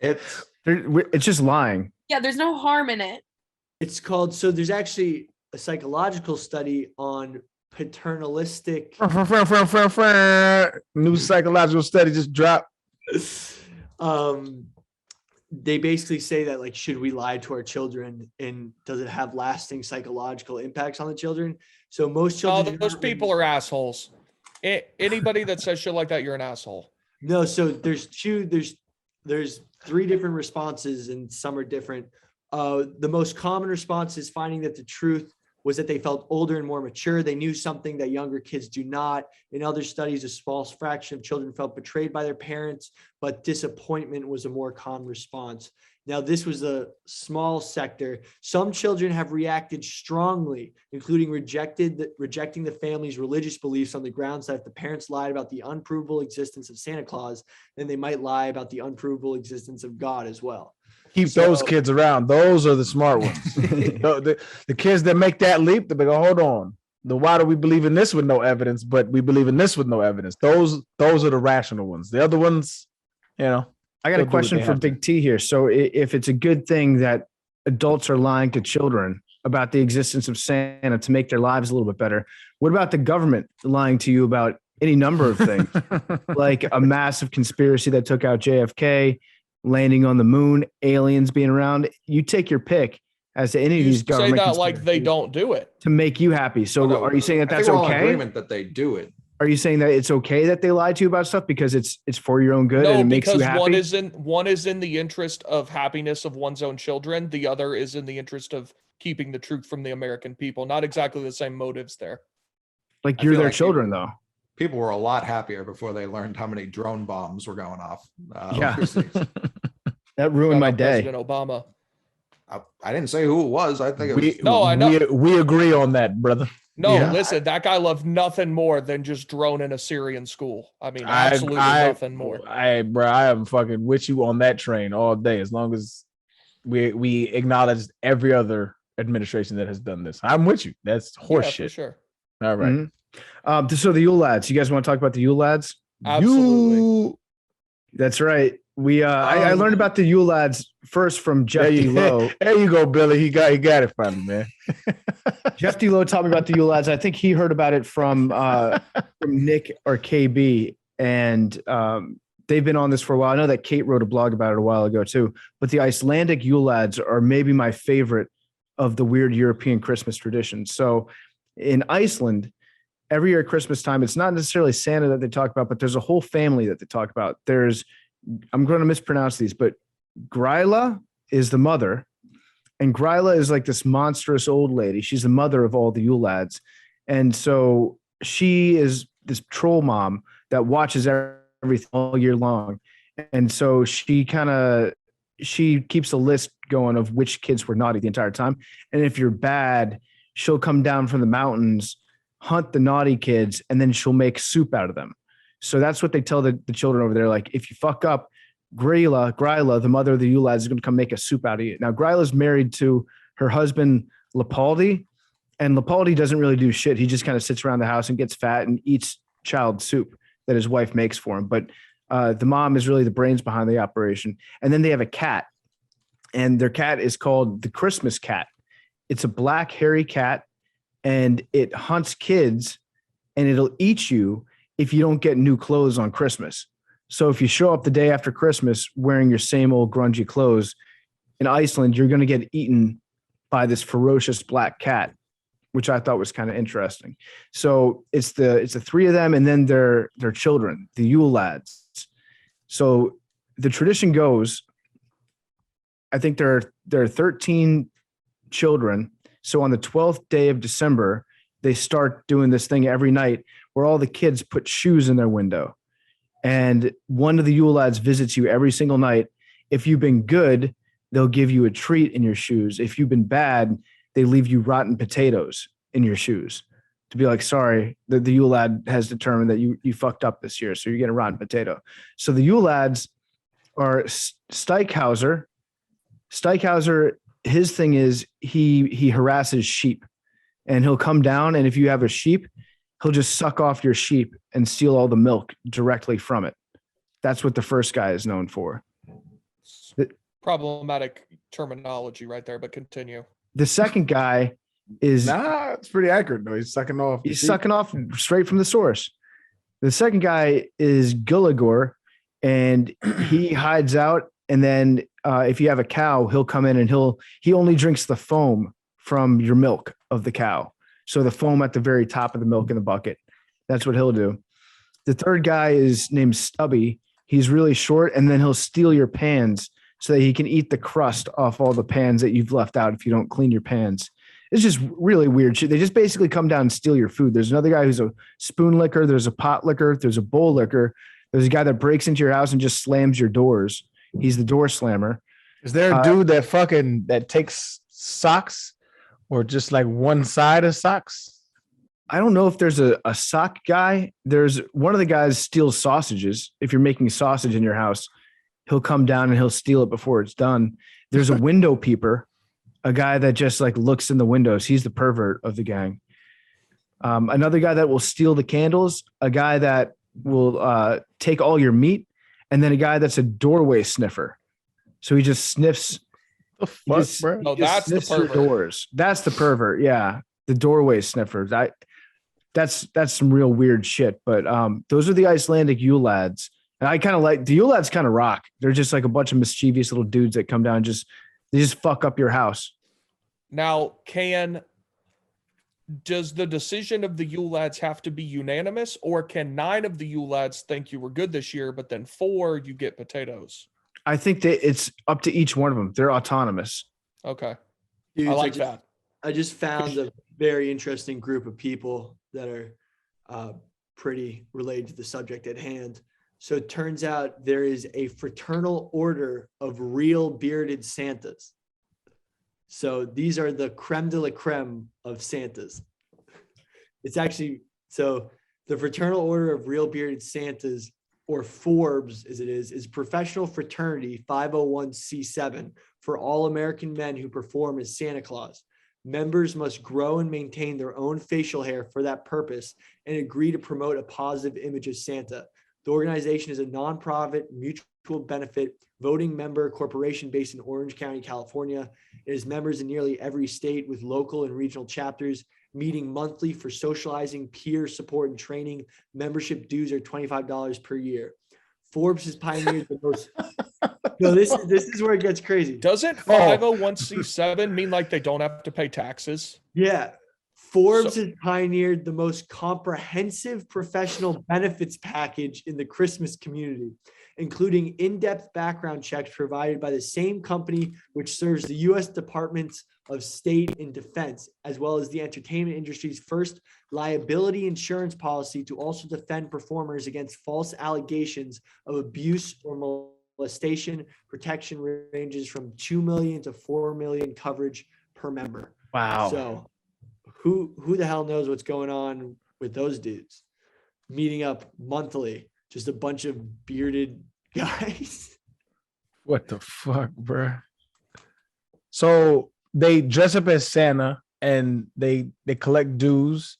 It's just lying. Yeah, there's no harm in it. It's called, so there's actually a psychological study on paternalistic. New psychological study just dropped. They basically say that, like, should we lie to our children, and does it have lasting psychological impacts on the children? So most children. Those people are assholes. Anybody that says shit like that, you're an asshole. No, so there's three different responses, and some are different. The most common response is finding that the truth was that they felt older and more mature. They knew something that younger kids do not. In other studies, a small fraction of children felt betrayed by their parents, but disappointment was a more common response. Now, this was a small sector. Some children have reacted strongly, including rejecting the family's religious beliefs on the grounds that if the parents lied about the unprovable existence of Santa Claus, then they might lie about the unprovable existence of God as well. Keep those kids around. Those are the smart ones. the kids that make that leap, they go, hold on. Why do we believe in this with no evidence, but we believe in this with no evidence? Those are the rational ones. The other ones, I got a question for Big T here. So if it's a good thing that adults are lying to children about the existence of Santa to make their lives a little bit better, what about the government lying to you about any number of things? Like a massive conspiracy that took out JFK, landing on the moon, aliens being around. You take your pick as to any of these government. Say that like they don't do it to make you happy. So are you saying that that's okay? Agreement that they do it. Are you saying that it's okay that they lie to you about stuff because it's for your own good and it makes you happy? One is in the interest of happiness of one's own children. The other is in the interest of keeping the truth from the American people. Not exactly the same motives there. Like you're their children, though. People were a lot happier before they learned how many drone bombs were going off. That ruined my day. President Obama. I didn't say who it was. I think it was. I know. We agree on that, brother. No, listen, that guy loved nothing more than just droning a Syrian school. I mean, absolutely nothing more. I am fucking with you on that train all day, as long as we acknowledge every other administration that has done this. I'm with you. That's horseshit. For sure. All right. Mm-hmm. So the Yule Lads, you guys want to talk about the Yule Lads? Absolutely. That's right. I learned about the Yule Lads first from Jeff D. Lowe. There you go, Billy. He got it from me, man. Jeff D. Lowe taught me about the Yule Lads. I think he heard about it from Nick or KB, and they've been on this for a while. I know that Kate wrote a blog about it a while ago too. But the Icelandic Yule Lads are maybe my favorite of the weird European Christmas traditions. So in Iceland, every year at Christmas time, it's not necessarily Santa that they talk about, but there's a whole family that they talk about. I'm going to mispronounce these, but Gryla is the mother, and Gryla is like this monstrous old lady. She's the mother of all the Yule Lads. And so she is this troll mom that watches everything all year long. And so she keeps a list going of which kids were naughty the entire time. And if you're bad, she'll come down from the mountains, hunt the naughty kids, and then she'll make soup out of them. So that's what they tell the children over there. Like, if you fuck up, Gryla, the mother of the Yule Lads, is going to come make a soup out of you. Now, Gryla's married to her husband, Lapaldi, and Lapaldi doesn't really do shit. He just kind of sits around the house and gets fat and eats child soup that his wife makes for him. But the mom is really the brains behind the operation. And then they have a cat, and their cat is called the Christmas cat. It's a black hairy cat, and it hunts kids, and it'll eat you if you don't get new clothes on Christmas. So if you show up the day after Christmas wearing your same old grungy clothes in Iceland, you're going to get eaten by this ferocious black cat, which I thought was kind of interesting. So it's the three of them, and then their children, the Yule Lads. So the tradition goes, I think there are 13 children. So on the 12th day of December, they start doing this thing every night where all the kids put shoes in their window. And one of the Yule Lads visits you every single night. If you've been good, they'll give you a treat in your shoes. If you've been bad, they leave you rotten potatoes in your shoes to be like, sorry, the Yule Lad has determined that you fucked up this year, so you're getting a rotten potato. So the Yule Lads are Steichhauser. Steichhauser, his thing is he harasses sheep, and he'll come down, and if you have a sheep, he'll just suck off your sheep and steal all the milk directly from it. That's what the first guy is known for. Problematic terminology right there, but continue. The second guy is it's pretty accurate though. He's sucking off. He's sucking off straight from the source. The second guy is Gulligor, and he hides out. And then if you have a cow, he'll come in and he only drinks the foam from your milk of the cow. So the foam at the very top of the milk in the bucket. That's what he'll do. The third guy is named Stubby. He's really short, and then he'll steal your pans so that he can eat the crust off all the pans that you've left out if you don't clean your pans. It's just really weird shit. They just basically come down and steal your food. There's another guy who's a spoon licker. There's a pot licker. There's a bowl licker. There's a guy that breaks into your house and just slams your doors. He's the door slammer. Is there a dude that takes socks or just like one side of socks? I don't know if there's a sock guy. There's one of the guys steals sausages. If you're making sausage in your house, he'll come down and he'll steal it before it's done. There's a window peeper, a guy that just like looks in the windows. He's the pervert of the gang. Another guy that will steal the candles, a guy that will take all your meat, and then a guy that's a doorway sniffer. So he just sniffs. The fuck, bro? Oh, that's the pervert. Doors. That's the pervert. Yeah, the doorway sniffers. That's some real weird shit. But those are the Icelandic Yule Lads, and I kind of like the Yule Lads. Kind of rock. They're just like a bunch of mischievous little dudes that come down and they just fuck up your house. Now, does the decision of the Yule Lads have to be unanimous, or can 9 of the Yule Lads think you were good this year, but then 4 you get potatoes? I think that it's up to each one of them. They're autonomous. Okay. Dude, I like that. I just found a very interesting group of people that are pretty related to the subject at hand. So it turns out there is a fraternal order of real bearded Santas. So these are the creme de la creme of Santas. It's actually, so the Fraternal Order of Real Bearded Santas, or Forbes as it is professional fraternity 501c7 for all American men who perform as Santa Claus. Members must grow and maintain their own facial hair for that purpose and agree to promote a positive image of Santa. The organization is a nonprofit, mutual benefit, voting member corporation based in Orange County, California. It has members in nearly every state with local and regional chapters, meeting monthly for socializing, peer support, and training. Membership dues are $25 per year. Forbes has pioneered the most. No, this is where it gets crazy. Doesn't 501c7 mean like they don't have to pay taxes? Yeah. Forbes has pioneered the most comprehensive professional benefits package in the Christmas community, including in-depth background checks provided by the same company which serves the U.S. Department of State and Defense, as well as the entertainment industry's first liability insurance policy to also defend performers against false allegations of abuse or molestation. Protection ranges from $2 million to $4 million coverage per member. Wow. So who the hell knows what's going on with those dudes meeting up monthly? Just a bunch of bearded guys. What the fuck, bro? So they dress up as Santa and they collect dues,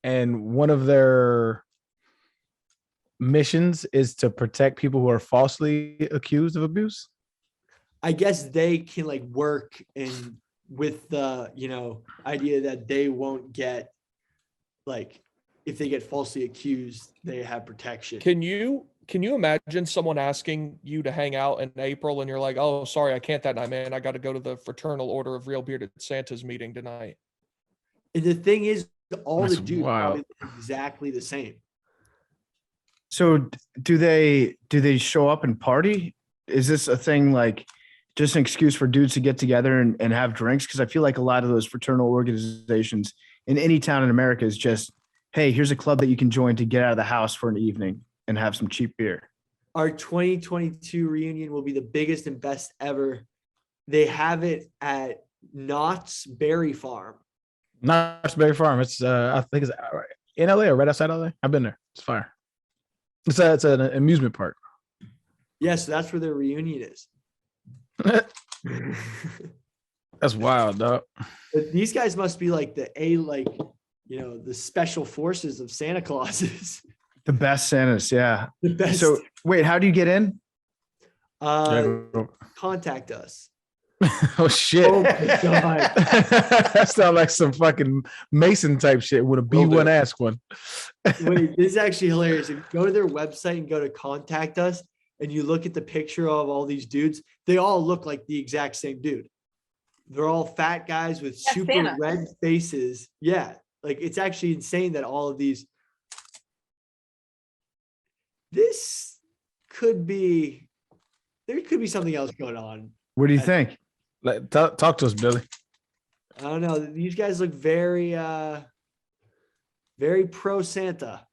and one of their missions is to protect people who are falsely accused of abuse. I guess they can like work and with the, you know, idea that they won't get, like, if they get falsely accused, they have protection. Can you imagine someone asking you to hang out in April and you're like, oh, sorry, I can't that night, man. I got to go to the Fraternal Order of Real Bearded Santa's meeting tonight. And the thing is, all That's the dudes wild. probably look exactly the same. So do they show up and party? Is this a thing like just an excuse for dudes to get together and have drinks? Because I feel like a lot of those fraternal organizations in any town in America is just, hey, here's a club that you can join to get out of the house for an evening and have some cheap beer. Our 2022 reunion will be the biggest and best ever. They have it at Knott's Berry Farm. Knott's Berry Farm. It's I think it's in LA or right outside LA. I've been there. It's fire. It's an amusement park. Yes, that's where their reunion is. That's wild, dog. But these guys must be like the special forces of Santa Clauses. The best Santas, yeah. The best. So wait, how do you get in? Contact us. Oh shit! Oh my God. That sounds like some fucking Mason type shit with a B1 ask one. Wait, this is actually hilarious. If you go to their website and go to contact us and you look at the picture of all these dudes, they all look like the exact same dude. They're all fat guys with Yeah, super Santa. red faces. Yeah. Like, it's actually insane that all of these. This could be, there could be something else going on. What do you think? Like, talk to us, Billy. I don't know. These guys look very, very pro Santa.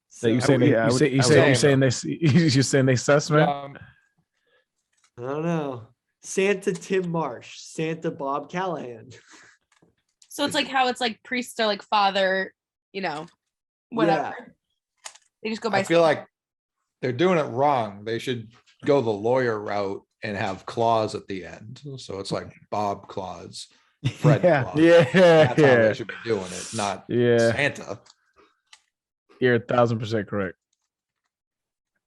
So you So, saying yeah, you saying they sus, man? I don't know. Santa Tim Marsh, Santa Bob Callahan. So it's like how it's like priests are like father, you know, whatever. Yeah. They just go by. I feel like they're doing it wrong. They should go the lawyer route and have Claus at the end. So it's like Bob Claus, Fred Yeah. Claus. Yeah, That's how yeah, they should be doing it, not yeah. Santa. You're 1,000% correct.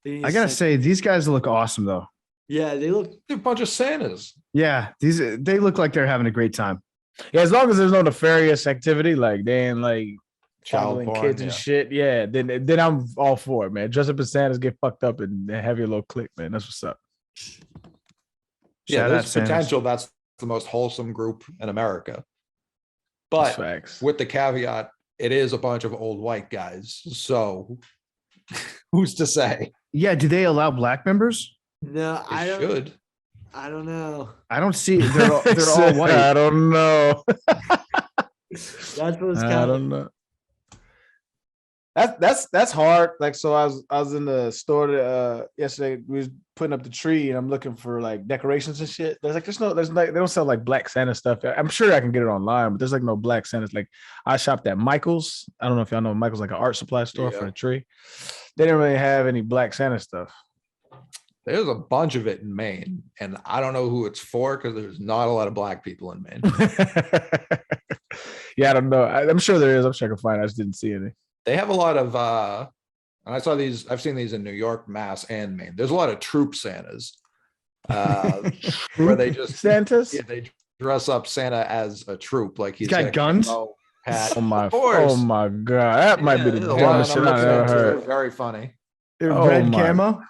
I gotta say, these guys look awesome though. Yeah, they look. They're a bunch of Santas. Yeah, they look like they're having a great time. Yeah, as long as there's no nefarious activity, like they ain't like Child fondling porn, kids and yeah. shit. Yeah, then I'm all for it, man. Dress up as Santas, get fucked up, and have your little clique, man. That's what's up. Yeah, Shout out there's Santas. potential. That's the most wholesome group in America. That's But facts. with the caveat, it is a bunch of old white guys. So who's to say? Yeah, do they allow black members? No, They I don't. should. I don't know. I don't see. They're all white. I don't know. That's what's I kind of. don't know. That's hard. Like, so I was in the store yesterday. We was putting up the tree, and I'm looking for like decorations and shit. There's like they don't sell like black Santa stuff. I'm sure I can get it online, but there's like no black Santas. Like, I shopped at Michael's. I don't know if y'all know Michael's, like an art supply store for Yeah. a tree. They didn't really have any black Santa stuff. There's a bunch of it in Maine, and I don't know who it's for because there's not a lot of black people in Maine. Yeah, I don't know. I'm sure there is. I'm sure I can find it. I just didn't see any. They have a lot of and I saw these, I've seen these in New York, Mass, and Maine. There's a lot of troop Santas. Where they just Santas? yeah, they dress up Santa as a troop, like He's got guns? Hat. Oh my! Of course. Oh my god! That might be the there's a lot dumbest of shit them I've looking ever into. heard. They're very funny. Oh Red my. camo.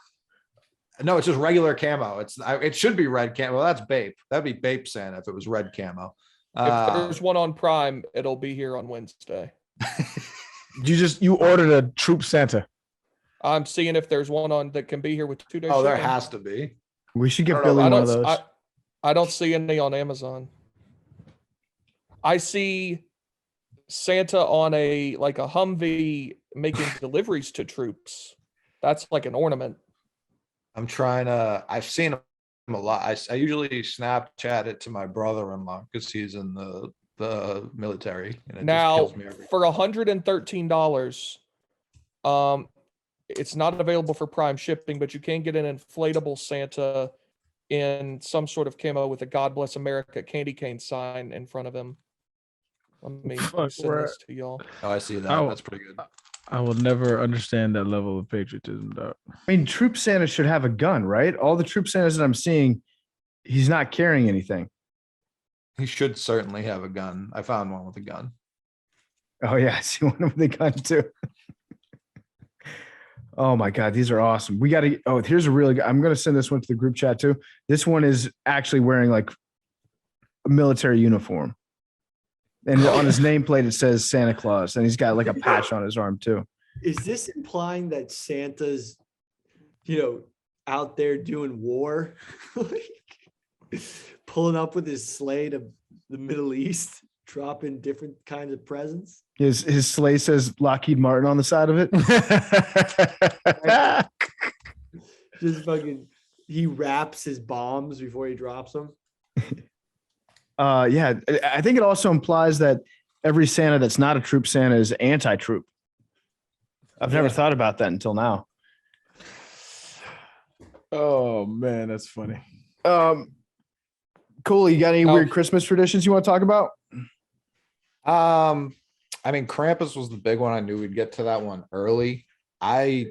No, it's just regular camo. It should be red camo. Well, that's Bape. That'd be Bape Santa if it was red camo. If there's one on Prime, it'll be here on Wednesday. You ordered a troop Santa. I'm seeing if there's one on that can be here with 2 days. Oh, there shipping. has to be. We should get I don't know. Billy I one of don't. those. I don't see any on Amazon. I see Santa on a Humvee making deliveries to troops. That's like an ornament. I'm trying to. I've seen them a lot. I usually Snapchat it to my brother-in-law because he's in the military. And it Now, just kills me every for $113, it's not available for Prime shipping, but you can get an inflatable Santa in some sort of camo with a "God Bless America" candy cane sign in front of him. Let me Fuck, send right. this to y'all. Oh, I see that. Oh. That's pretty good. I will never understand that level of patriotism, dog. I mean, Troop Santa should have a gun, right? All the Troop Santas that I'm seeing, he's not carrying anything. He should certainly have a gun. I found one with a gun. Oh yeah, I see one with a gun too. Oh my God, these are awesome. We got to. Oh, here's a really good. I'm going to send this one to the group chat too. This one is actually wearing like a military uniform, and on his nameplate it says Santa Claus, and he's got like a patch on his arm too. Is this implying that Santa's, out there doing war, pulling up with his sleigh to the Middle East, dropping different kinds of presents? His sleigh says Lockheed Martin on the side of it. Just fucking, he wraps his bombs before he drops them. Yeah, I think it also implies that every Santa that's not a troop Santa is anti-troop. I've never thought about that until now. Oh man, that's funny. Cool. You got any weird Christmas traditions you want to talk about? I mean, Krampus was the big one. I knew we'd get to that one early. I've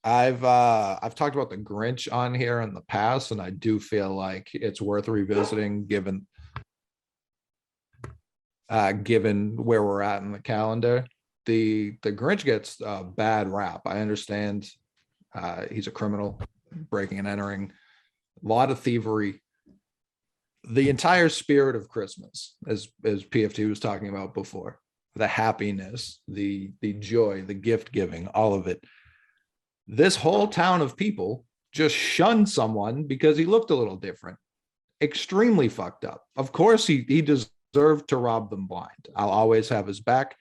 talked about the Grinch on here in the past, and I do feel like it's worth revisiting given where we're at in the calendar. The Grinch gets a bad rap. I understand he's a criminal, breaking and entering, a lot of thievery. The entire spirit of Christmas, as PFT was talking about before, the happiness, the joy, the gift giving, all of it. This whole town of people just shunned someone because he looked a little different. Extremely fucked up. Of course, he deserved to rob them blind. I'll always have his back.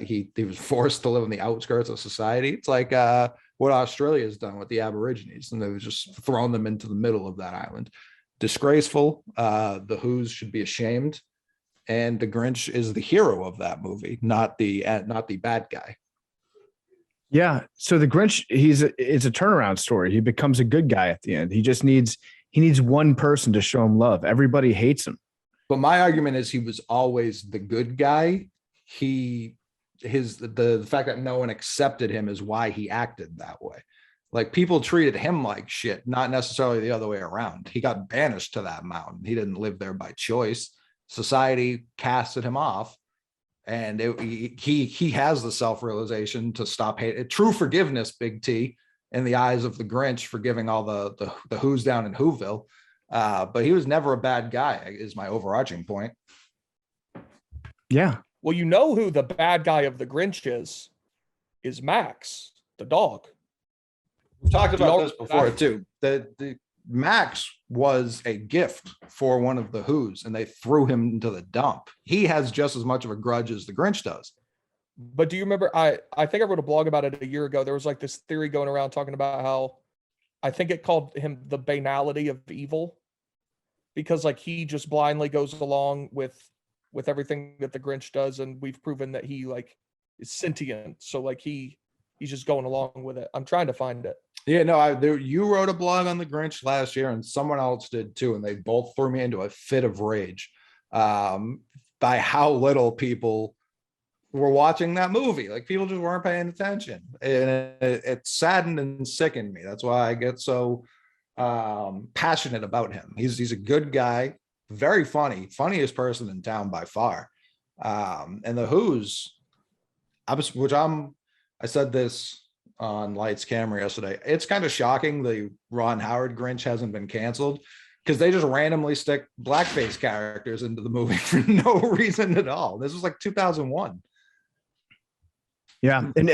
He was forced to live on the outskirts of society. It's like what Australia has done with the Aborigines, and they've just thrown them into the middle of that island. Disgraceful. The Who's should be ashamed, and the Grinch is the hero of that movie, not the bad guy. Yeah. So the Grinch, it's a turnaround story. He becomes a good guy at the end. He needs one person to show him love. Everybody hates him. But my argument is he was always the good guy. The fact that no one accepted him is why he acted that way. Like, people treated him like shit, not necessarily the other way around. He got banished to that mountain. He didn't live there by choice. Society casted him off, and he has the self-realization to stop hate. True forgiveness, Big T, in the eyes of the Grinch, forgiving all the Who's down in Whoville. But he was never a bad guy, is my overarching point. Yeah. Well, you know who the bad guy of the Grinch is Max, the dog. We've talked about this before too. The Max was a gift for one of the Who's, and they threw him into the dump. He has just as much of a grudge as the Grinch does. But do you remember, I think I wrote a blog about it a year ago. There was like this theory going around talking about how, I think it called him the banality of evil, because like he just blindly goes along with everything that the Grinch does, and we've proven that he like is sentient. So like he's just going along with it. I'm trying to find it. Yeah, no, you wrote a blog on the Grinch last year, and someone else did too, and they both threw me into a fit of rage by how little people were watching that movie. Like, people just weren't paying attention, and it saddened and sickened me. That's why I get so passionate about him. He's a good guy, very funny, funniest person in town by far. And the Who's, I said this on Lights Camera yesterday. It's kind of shocking the Ron Howard Grinch hasn't been canceled, because they just randomly stick blackface characters into the movie for no reason at all. This was like 2001. Yeah. And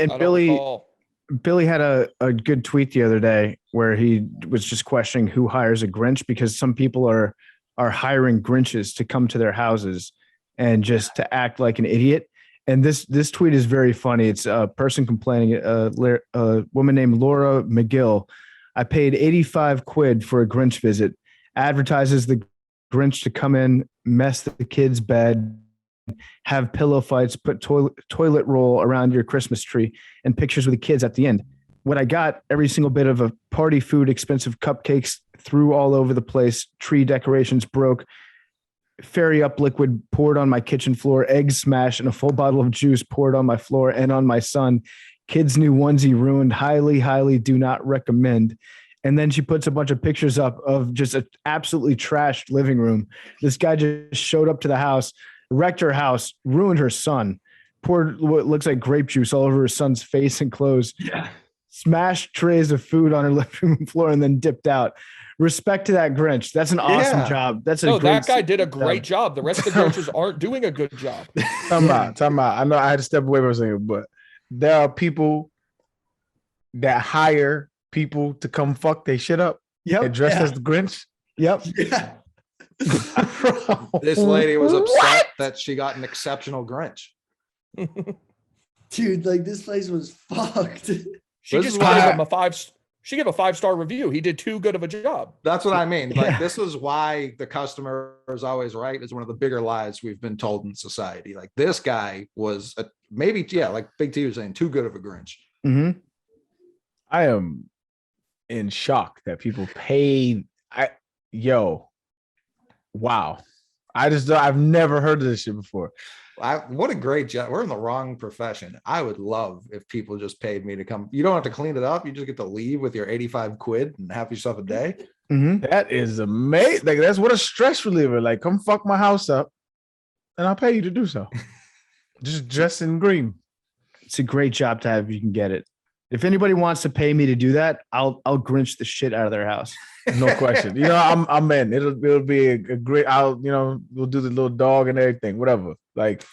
Billy had a good tweet the other day where he was just questioning who hires a Grinch, because some people are hiring Grinches to come to their houses and just to act like an idiot. And this tweet is very funny. It's a person complaining, a woman named Laura McGill. I paid 85 quid for a Grinch visit. Advertises the Grinch to come in, mess the kid's bed, have pillow fights, put toilet roll around your Christmas tree, and pictures with the kids at the end. What I got, every single bit of a party food, expensive cupcakes threw all over the place, tree decorations broke, fairy up liquid poured on my kitchen floor, eggs smashed, and a full bottle of juice poured on my floor and on my son. Kids' new onesie ruined. Highly, highly do not recommend. And then she puts a bunch of pictures up of just an absolutely trashed living room. This guy just showed up to the house, wrecked her house, ruined her son, poured what looks like grape juice all over her son's face and clothes, smashed trays of food on her living room floor, and then dipped out. Respect to that Grinch. That's an awesome job. That's a that guy did a great job. The rest of the Grinches aren't doing a good job. Time out. I know I had to step away for a second, but there are people that hire people to come fuck their shit up. Yep. Dressed as the Grinch. Yep. Yeah. This lady was upset that she got an exceptional Grinch. Dude, like this place was fucked. She This just is gave why- him a 5. She gave a 5-star review. He did too good of a job. That's what I mean. Like Yeah. this is why the customer is always right is one of the bigger lies we've been told in society. Like this guy was maybe, like Big T was saying, too good of a Grinch. Mm-hmm. I am in shock that people paid. Wow. I've never heard of this shit before. What a great job. We're in the wrong profession. I would love if people just paid me to come. You don't have to clean it up. You just get to leave with your 85 quid and have yourself a day. Mm-hmm. That is amazing. Like that's what a stress reliever. Like, come fuck my house up, and I'll pay you to do so. Just dress in green. It's a great job to have if you can get it. If anybody wants to pay me to do that, I'll Grinch the shit out of their house. No question. I'm in. It'll be a great. We'll do the little dog and everything. Whatever. Like,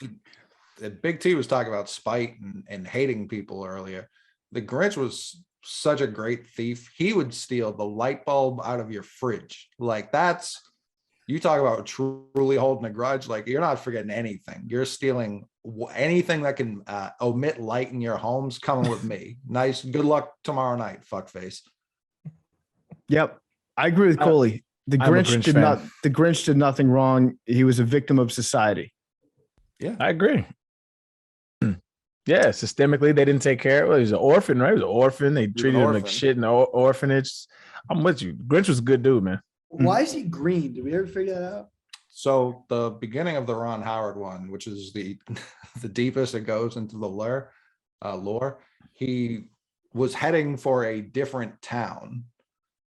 Big T was talking about spite and hating people earlier. The Grinch was such a great thief. He would steal the light bulb out of your fridge. Like that's, you talk about truly holding a grudge. Like you're not forgetting anything. You're stealing anything that can omit light in your homes. Coming with me. Nice. Good luck tomorrow night. Fuckface. Yep. I agree with Coley. The I'm a Grinch Grinch did fan. not. The Grinch did nothing wrong. He was a victim of society. I agree. Yeah, systemically they didn't take care of it. He was an orphan, right? He was an orphan. They treated him like orphan. shit in the orphanage. I'm with you. Grinch was a good dude, man. Why is he green? Did we ever figure that out? So the beginning of the Ron Howard one, which is the deepest it goes into the lore, he was heading for a different town,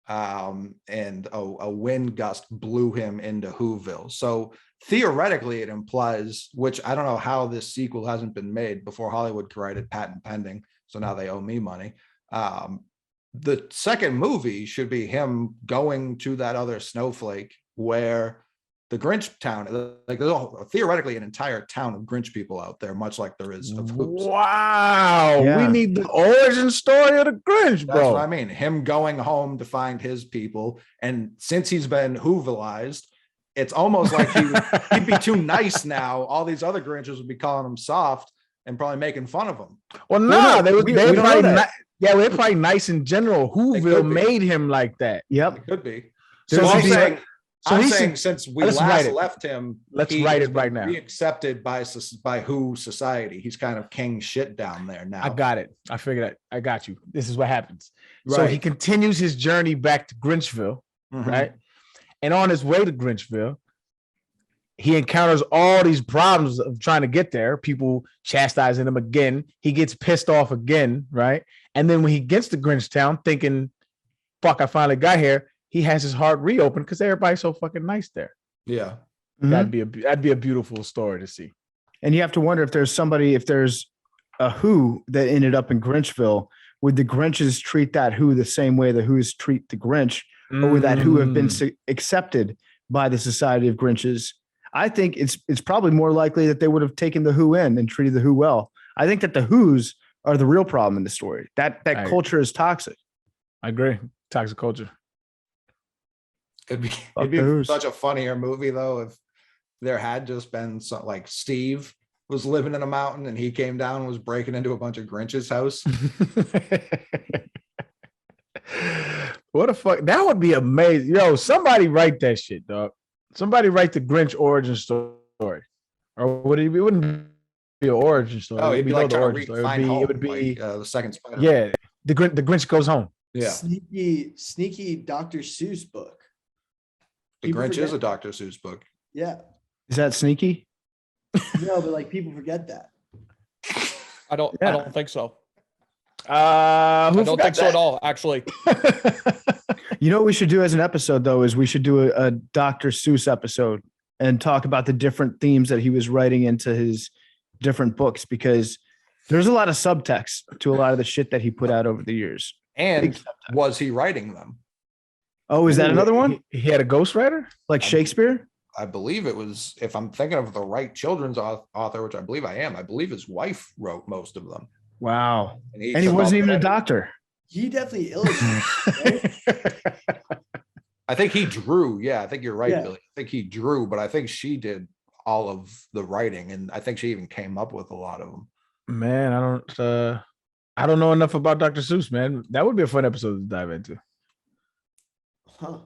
and a wind gust blew him into Whoville. So theoretically, it implies, which I don't know how this sequel hasn't been made before Hollywood could write it, patent pending. So now they owe me money. The second movie should be him going to that other snowflake where the Grinch town, like there's theoretically an entire town of Grinch people out there, much like there is of Who's. Wow. Yeah. We need the origin story of the Grinch, That's bro. what I mean. Him going home to find his people. And since he's been Whovilized, it's almost like he'd be too nice now. All these other Grinches would be calling him soft and probably making fun of him. Well, no, no, they we don't probably know that. they're probably nice in general. could Whoville be. made him like that. Yep. It could be. So So I'm he's- saying, so I'm he's- saying since we let's write last it. left him, Let's he write has it right been now. Reaccepted by Who society. He's kind of king shit down there now. I got it. I figured it. I got you. This is what happens. So Right. he continues his journey back to Grinchville, Mhm. right? And on his way to Grinchville, he encounters all these problems of trying to get there, people chastising him again. He gets pissed off again, right? And then when he gets to Grinchtown, thinking, fuck, I finally got here, he has his heart reopened because everybody's so fucking nice there. Yeah. Mhm. That'd be a beautiful story to see. And you have to wonder if there's a Who that ended up in Grinchville, would the Grinches treat that Who the same way the Who's treat the Grinch, or would that Who have been accepted by the Society of Grinches? I think it's probably more likely that they would have taken the Who in and treated the Who well. I think that the Who's are the real problem in the story. That I- culture is toxic. I agree. Toxic culture. It'd be, Fuck it'd be those. such a funnier movie though if there had just been some, like Steve was living in a mountain and he came down and was breaking into a bunch of Grinch's house. What the fuck? That would be amazing. Yo, somebody write that shit, dog. Somebody write the Grinch origin story. Or would it be? It wouldn't be an origin story. Oh, It it'd would be like no trying to origin story. find It home, would be, like, the second Spider. yeah. The Grinch goes home. Yeah. Sneaky Dr. Seuss book. The People Grinch is forget- a Dr. Seuss book. Yeah. Is that sneaky? No, but like people forget that. I don't think so. I don't think so at all, actually. You know what we should do as an episode, though, is we should do a Dr. Seuss episode and talk about the different themes that he was writing into his different books, because there's a lot of subtext to a lot of the shit that he put out over the years. And was he writing them? Oh, is that another one? He had a ghostwriter? Like Shakespeare? I believe it was, if I'm thinking of the right children's author, which I believe I am, I believe his wife wrote most of them. Wow. And he took wasn't all even a credit. doctor. He definitely illustrated. Right? I think he drew. Yeah, I think you're right, Yeah. Billy. I think he drew, but I think she did all of the writing, and I think she even came up with a lot of them. Man, I don't know enough about Dr. Seuss, man. That would be a fun episode to dive into. Huh.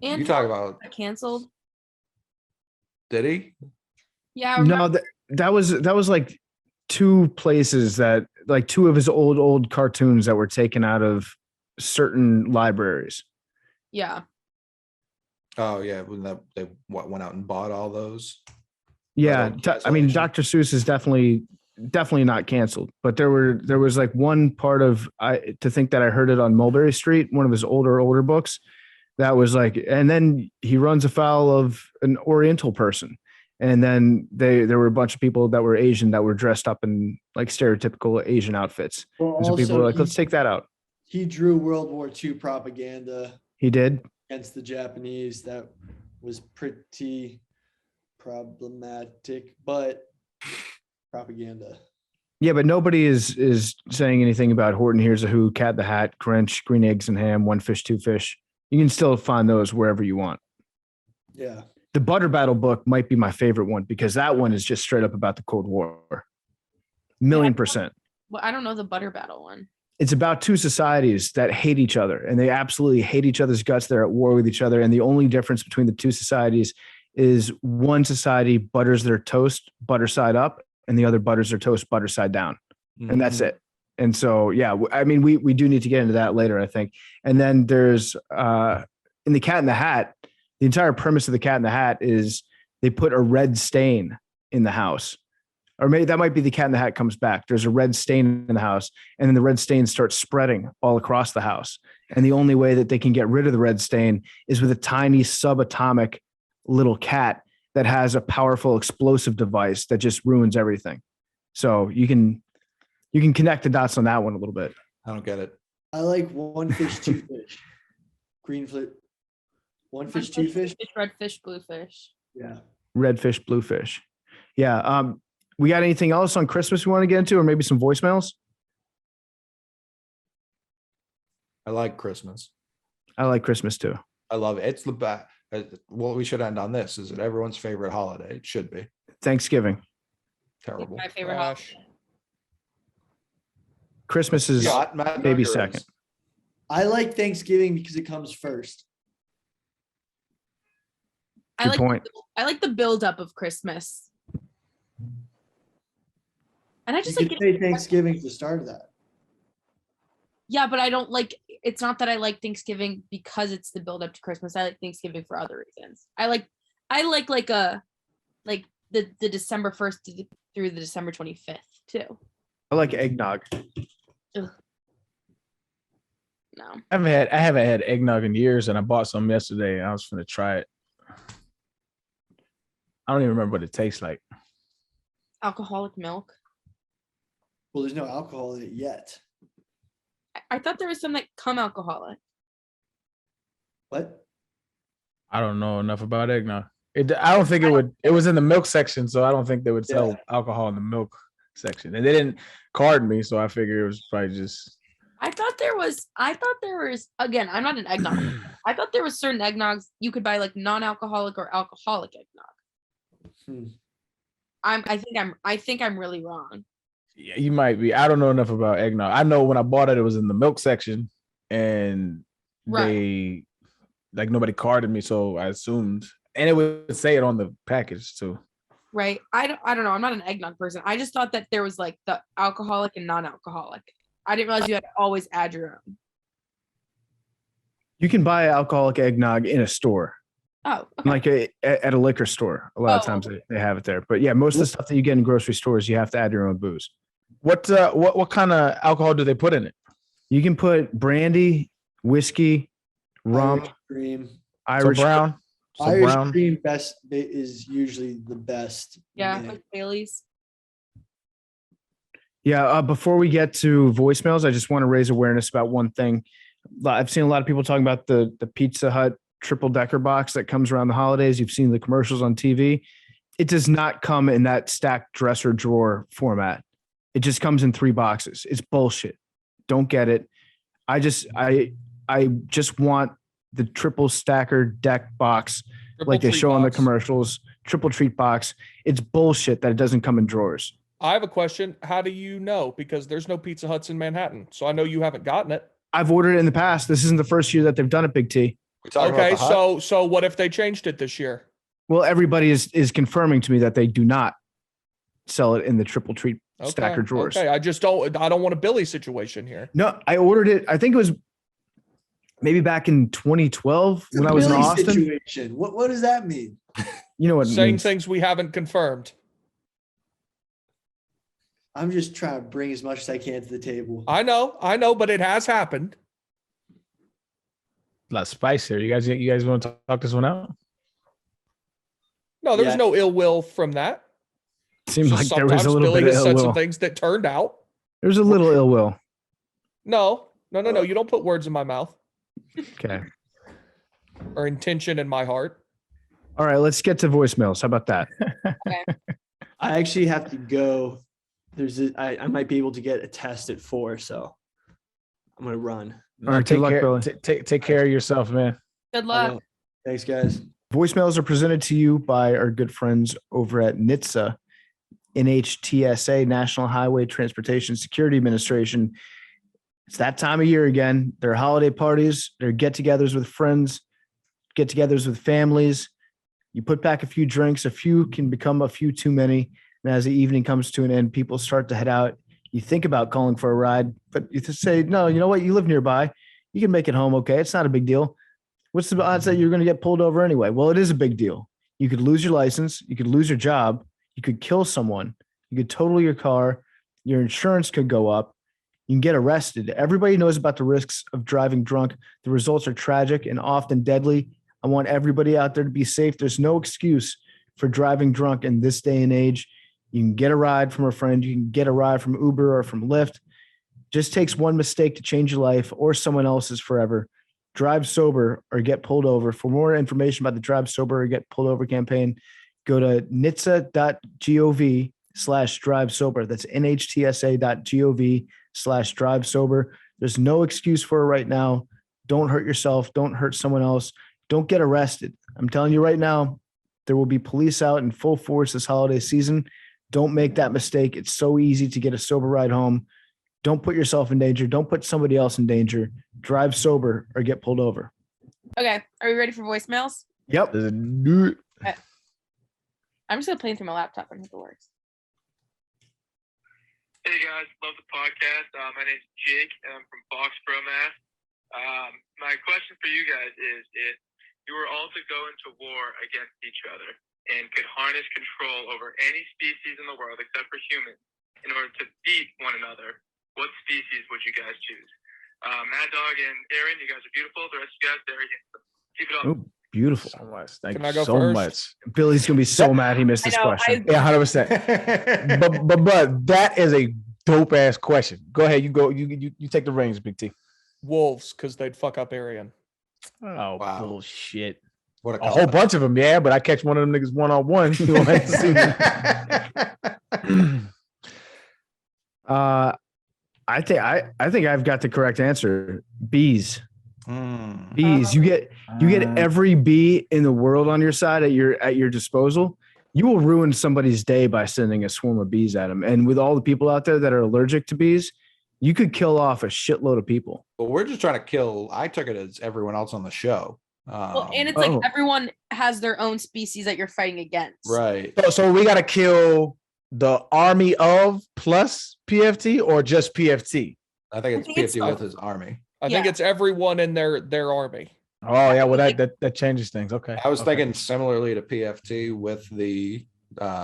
And You talk about, got canceled. did he? Yeah. I remember- No, that was like two places that, like, two of his old cartoons that were taken out of certain libraries. Yeah. Oh yeah, when they went out and bought all those. Yeah, Right on I mean, cancellation. Dr. Seuss is definitely not canceled, but there was like one part of to think that I heard it on Mulberry Street, one of his older books, that was like, and then he runs afoul of an Oriental person, and then there were a bunch of people that were Asian that were dressed up in like stereotypical Asian outfits. Well, And so people were like, also, let's take that out. he drew World War II propaganda He did. against the Japanese. That was pretty problematic, but propaganda. Yeah, but nobody is saying anything about Horton Hears a Who, Cat in the Hat, Grinch, Green Eggs and Ham, One Fish, Two Fish. You can still find those wherever you want. Yeah. The Butter Battle book might be my favorite one, because that one is just straight up about the Cold War. $1,000,000%. Well, I don't know the butter battle one. It's about two societies that hate each other, and they absolutely hate each other's guts. They're at war with each other. And the only difference between the two societies is one society butters their toast butter side up, and the other butters their toast butter side down. And that's it. And so, yeah, I mean, we do need to get into that later, I think. And then there's in the Cat in the Hat, the entire premise of the Cat in the Hat is they put a red stain in the house. Or maybe that might be the Cat in the Hat comes back. There's a red stain in the house, and then the red stain starts spreading all across the house. And the only way that they can get rid of the red stain is with a tiny subatomic little cat that has a powerful explosive device that just ruins everything. So you can connect the dots on that one a little bit. I don't get it. I like One Fish, Two Fish. Green flip. One fish, two fish. Red fish, blue fish. Yeah. Red fish, blue fish. Yeah. We got anything else on Christmas we want to get into, or maybe some voicemails? I like Christmas. I like Christmas too. I love it. It's the best. Well, we should end on this. Is it everyone's favorite holiday? It should be. Thanksgiving. Terrible. My favorite Trash. holiday. Christmas is Yacht, Matt, maybe or is- second. I like Thanksgiving because it comes first. Good point. I like the buildup of Christmas. And I You just could like say Thanksgiving's the start of that. yeah, but I don't like, it's not that I like Thanksgiving because it's the build up to Christmas. I like Thanksgiving for other reasons. I like the December 1st through the December 25th too. I like eggnog. Ugh. No. I haven't had eggnog in years, and I bought some yesterday. I was gonna try it. I don't even remember what it tastes like. Alcoholic milk. Well, there's no alcohol in it yet. I thought there was some that come alcoholic. What? I don't know enough about eggnog. I don't think it would. It was in the milk section, so I don't think they would sell Yeah. alcohol in the milk section. And they didn't card me, so I figured it was probably just. I thought there was again, I'm not an eggnog. I thought there was certain eggnogs you could buy like non-alcoholic or alcoholic eggnog. Hmm. I think I'm really wrong. Yeah, you might be. I don't know enough about eggnog. I know when I bought it, it was in the milk section, and they like nobody carded me, so I assumed, and it would say it on the package too. Right. I don't know. I'm not an eggnog person. I just thought that there was like the alcoholic and non-alcoholic. I didn't realize you had to always add your own. You can buy alcoholic eggnog in a store, Oh, okay. like at a liquor store. A lot of times they have it there. But yeah, most of the stuff that you get in grocery stores, you have to add your own booze. What kind of alcohol do they put in it? You can put brandy, whiskey, rum, Irish cream. Irish. So brown. So Irish brown. cream is usually the best. Yeah, name. like Bailey's. Yeah. Before we get to voicemails, I just want to raise awareness about one thing. I've seen a lot of people talking about the Pizza Hut triple decker box that comes around the holidays. You've seen the commercials on TV. It does not come in that stacked dresser drawer format. It just comes in 3 boxes. It's bullshit. Don't get it. I just want the triple stacker deck box like they show on the commercials, triple treat box. It's bullshit that it doesn't come in drawers. I have a question. How do you know? Because there's no Pizza Huts in Manhattan. So I know you haven't gotten it. I've ordered it in the past. This isn't the first year that they've done it, Big T. Okay, so what if they changed it this year? Well, everybody is confirming to me that they do not sell it in the triple treat stacker drawers. Okay, I don't want a Billy situation here. No, I ordered it. I think it was maybe back in 2012 when I was in Billy Austin. Situation. What does that mean? You know what it Saying means. things we haven't confirmed. I'm just trying to bring as much as I can to the table. I know, but it has happened. A lot of spice here. You guys want to talk this one out? No, there's Yeah. no ill will from that. Seemed Just like there was a sometimes little Billy bit of has ill said some will. things that turned out. There's a little ill will. No. You don't put words in my mouth Okay. or intention in my heart. All right, let's get to voicemails. How about that? I actually have to go. I might be able to get a test at 4, so I'm gonna run. All right, good luck, Billy. Take care of yourself, man. Good I luck. will. Thanks, guys. Voicemails are presented to you by our good friends over at NHTSA, NHTSA, National Highway Transportation Security Administration. It's that time of year again. There are holiday parties, there are get-togethers with friends, get-togethers with families. You put back a few drinks, a few can become a few too many. And as the evening comes to an end, people start to head out. You think about calling for a ride, but you just say, no, you know what? You live nearby. You can make it home okay. It's not a big deal. What's the odds that you're going to get pulled over anyway? Well, it is a big deal. You could lose your license. You could lose your job. You could kill someone. You could total your car. Your insurance could go up. You can get arrested. Everybody knows about the risks of driving drunk. The results are tragic and often deadly. I want everybody out there to be safe. There's no excuse for driving drunk in this day and age. You can get a ride from a friend. You can get a ride from Uber or from Lyft. Just takes one mistake to change your life or someone else's forever. Drive sober or get pulled over. For more information about the Drive Sober or Get Pulled Over campaign, go to nhtsa.gov/drive sober. That's nhtsa.gov/drive sober. There's no excuse for it right now. Don't hurt yourself. Don't hurt someone else. Don't get arrested. I'm telling you right now, there will be police out in full force this holiday season. Don't make that mistake. It's so easy to get a sober ride home. Don't put yourself in danger. Don't put somebody else in danger. Drive sober or get pulled over. Okay, are we ready for voicemails? Yep. I'm just gonna play through my laptop and hope it works. Hey guys, love the podcast. My name's Jake and I'm from Foxborough, Mass. My question for you guys is if you were all to go into war against each other and could harness control over any species in the world except for humans in order to beat one another, what species would you guys choose? Mad Dog and Arian, you guys are beautiful. The rest of you guys, very handsome. Keep it up. Oh, beautiful. So much. Thank Can I you go so first? much. Billy's going to be so mad he missed this I know, question. Yeah, 100%. But that is a dope ass question. Go ahead. You go. You take the reins, Big T. Wolves, because they'd fuck up Arian. Oh, Wow. bullshit. What A whole bunch of them, yeah, but I catch one of them niggas one-on-one. You don't have to see me. I think I've got the correct answer. Bees. Mm. Bees. You get every bee in the world on your side at your disposal. You will ruin somebody's day by sending a swarm of bees at them. And with all the people out there that are allergic to bees, you could kill off a shitload of people. But we're just trying to kill. I took it as everyone else on the show. Well, and it's Oh. like everyone has their own species that you're fighting against. Right. So we got to kill the army of plus PFT or just PFT? I think it's think it's- 50 with his army. I think Yeah. it's everyone in their army. Oh yeah, well that changes things. Okay. I was Okay. thinking similarly to PFT with the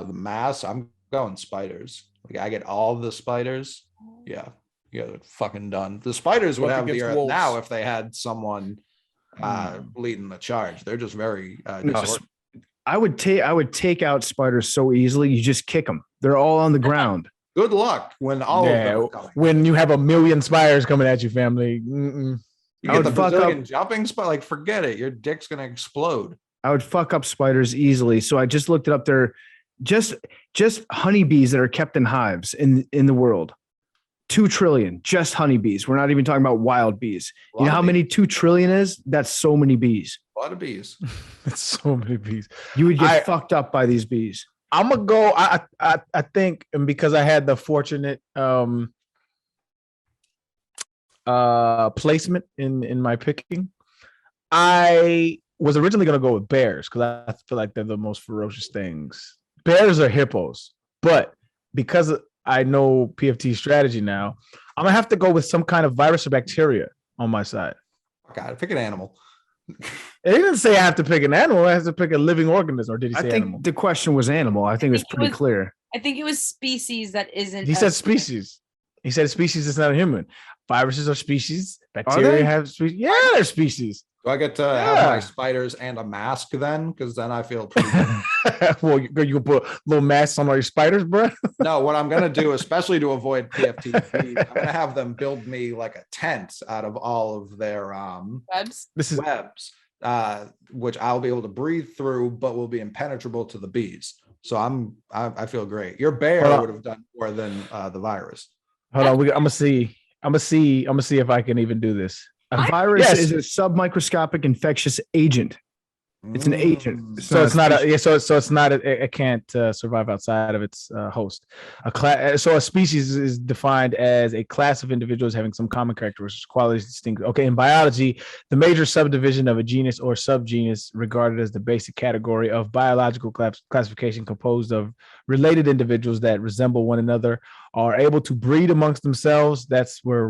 mass. I'm going spiders. Like I get all the spiders. Yeah, they're fucking done. The spiders would Up have the against earth wolves. now if they had someone leading the charge. They're just very disorganized. I would take out spiders so easily. You just kick them. They're all on the ground. Good luck when all of them are coming. When you have a million spiders coming at you, family. You I get would the fuck Brazilian jumping spider, like forget it. Your dick's gonna explode. I would fuck up spiders easily. So I just looked it up. There, just honeybees that are kept in hives in the world. 2 trillion, just honeybees. We're not even talking about wild bees. You know how many 2 trillion is? That's so many bees. A lot of bees. That's so many bees. You would get fucked up by these bees. I'm gonna go. I think, and because I had the fortunate placement in my picking, I was originally gonna go with bears because I feel like they're the most ferocious things. Bears are hippos, but because I know PFT strategy now, I'm gonna have to go with some kind of virus or bacteria on my side. God, pick an animal. It didn't say I have to pick an animal. I have to pick a living organism, or did he say I think animal? the question was animal. I think it was pretty clear. I think it was species that isn't. He said species. He said species is not a human. Viruses are species. Are Bacteria they? have species. Yeah, they're species. Do I get to have my spiders and a mask then? Because then I feel pretty good. Well, you can put little masks on all your spiders, bro. No, what I'm gonna do, especially to avoid PFT, I'm gonna have them build me like a tent out of all of their webs. webs, which I'll be able to breathe through, but will be impenetrable to the bees. So I feel great. Your bear would have done more than the virus. Hold on, I'm gonna see if I can even do this. A virus is a submicroscopic infectious agent. It's an agent. So it's not it can't survive outside of its host. So a species is defined as a class of individuals having some common characteristics, qualities distinct. Okay, in biology, the major subdivision of a genus or subgenus regarded as the basic category of biological classification composed of related individuals that resemble one another, are able to breed amongst themselves. That's where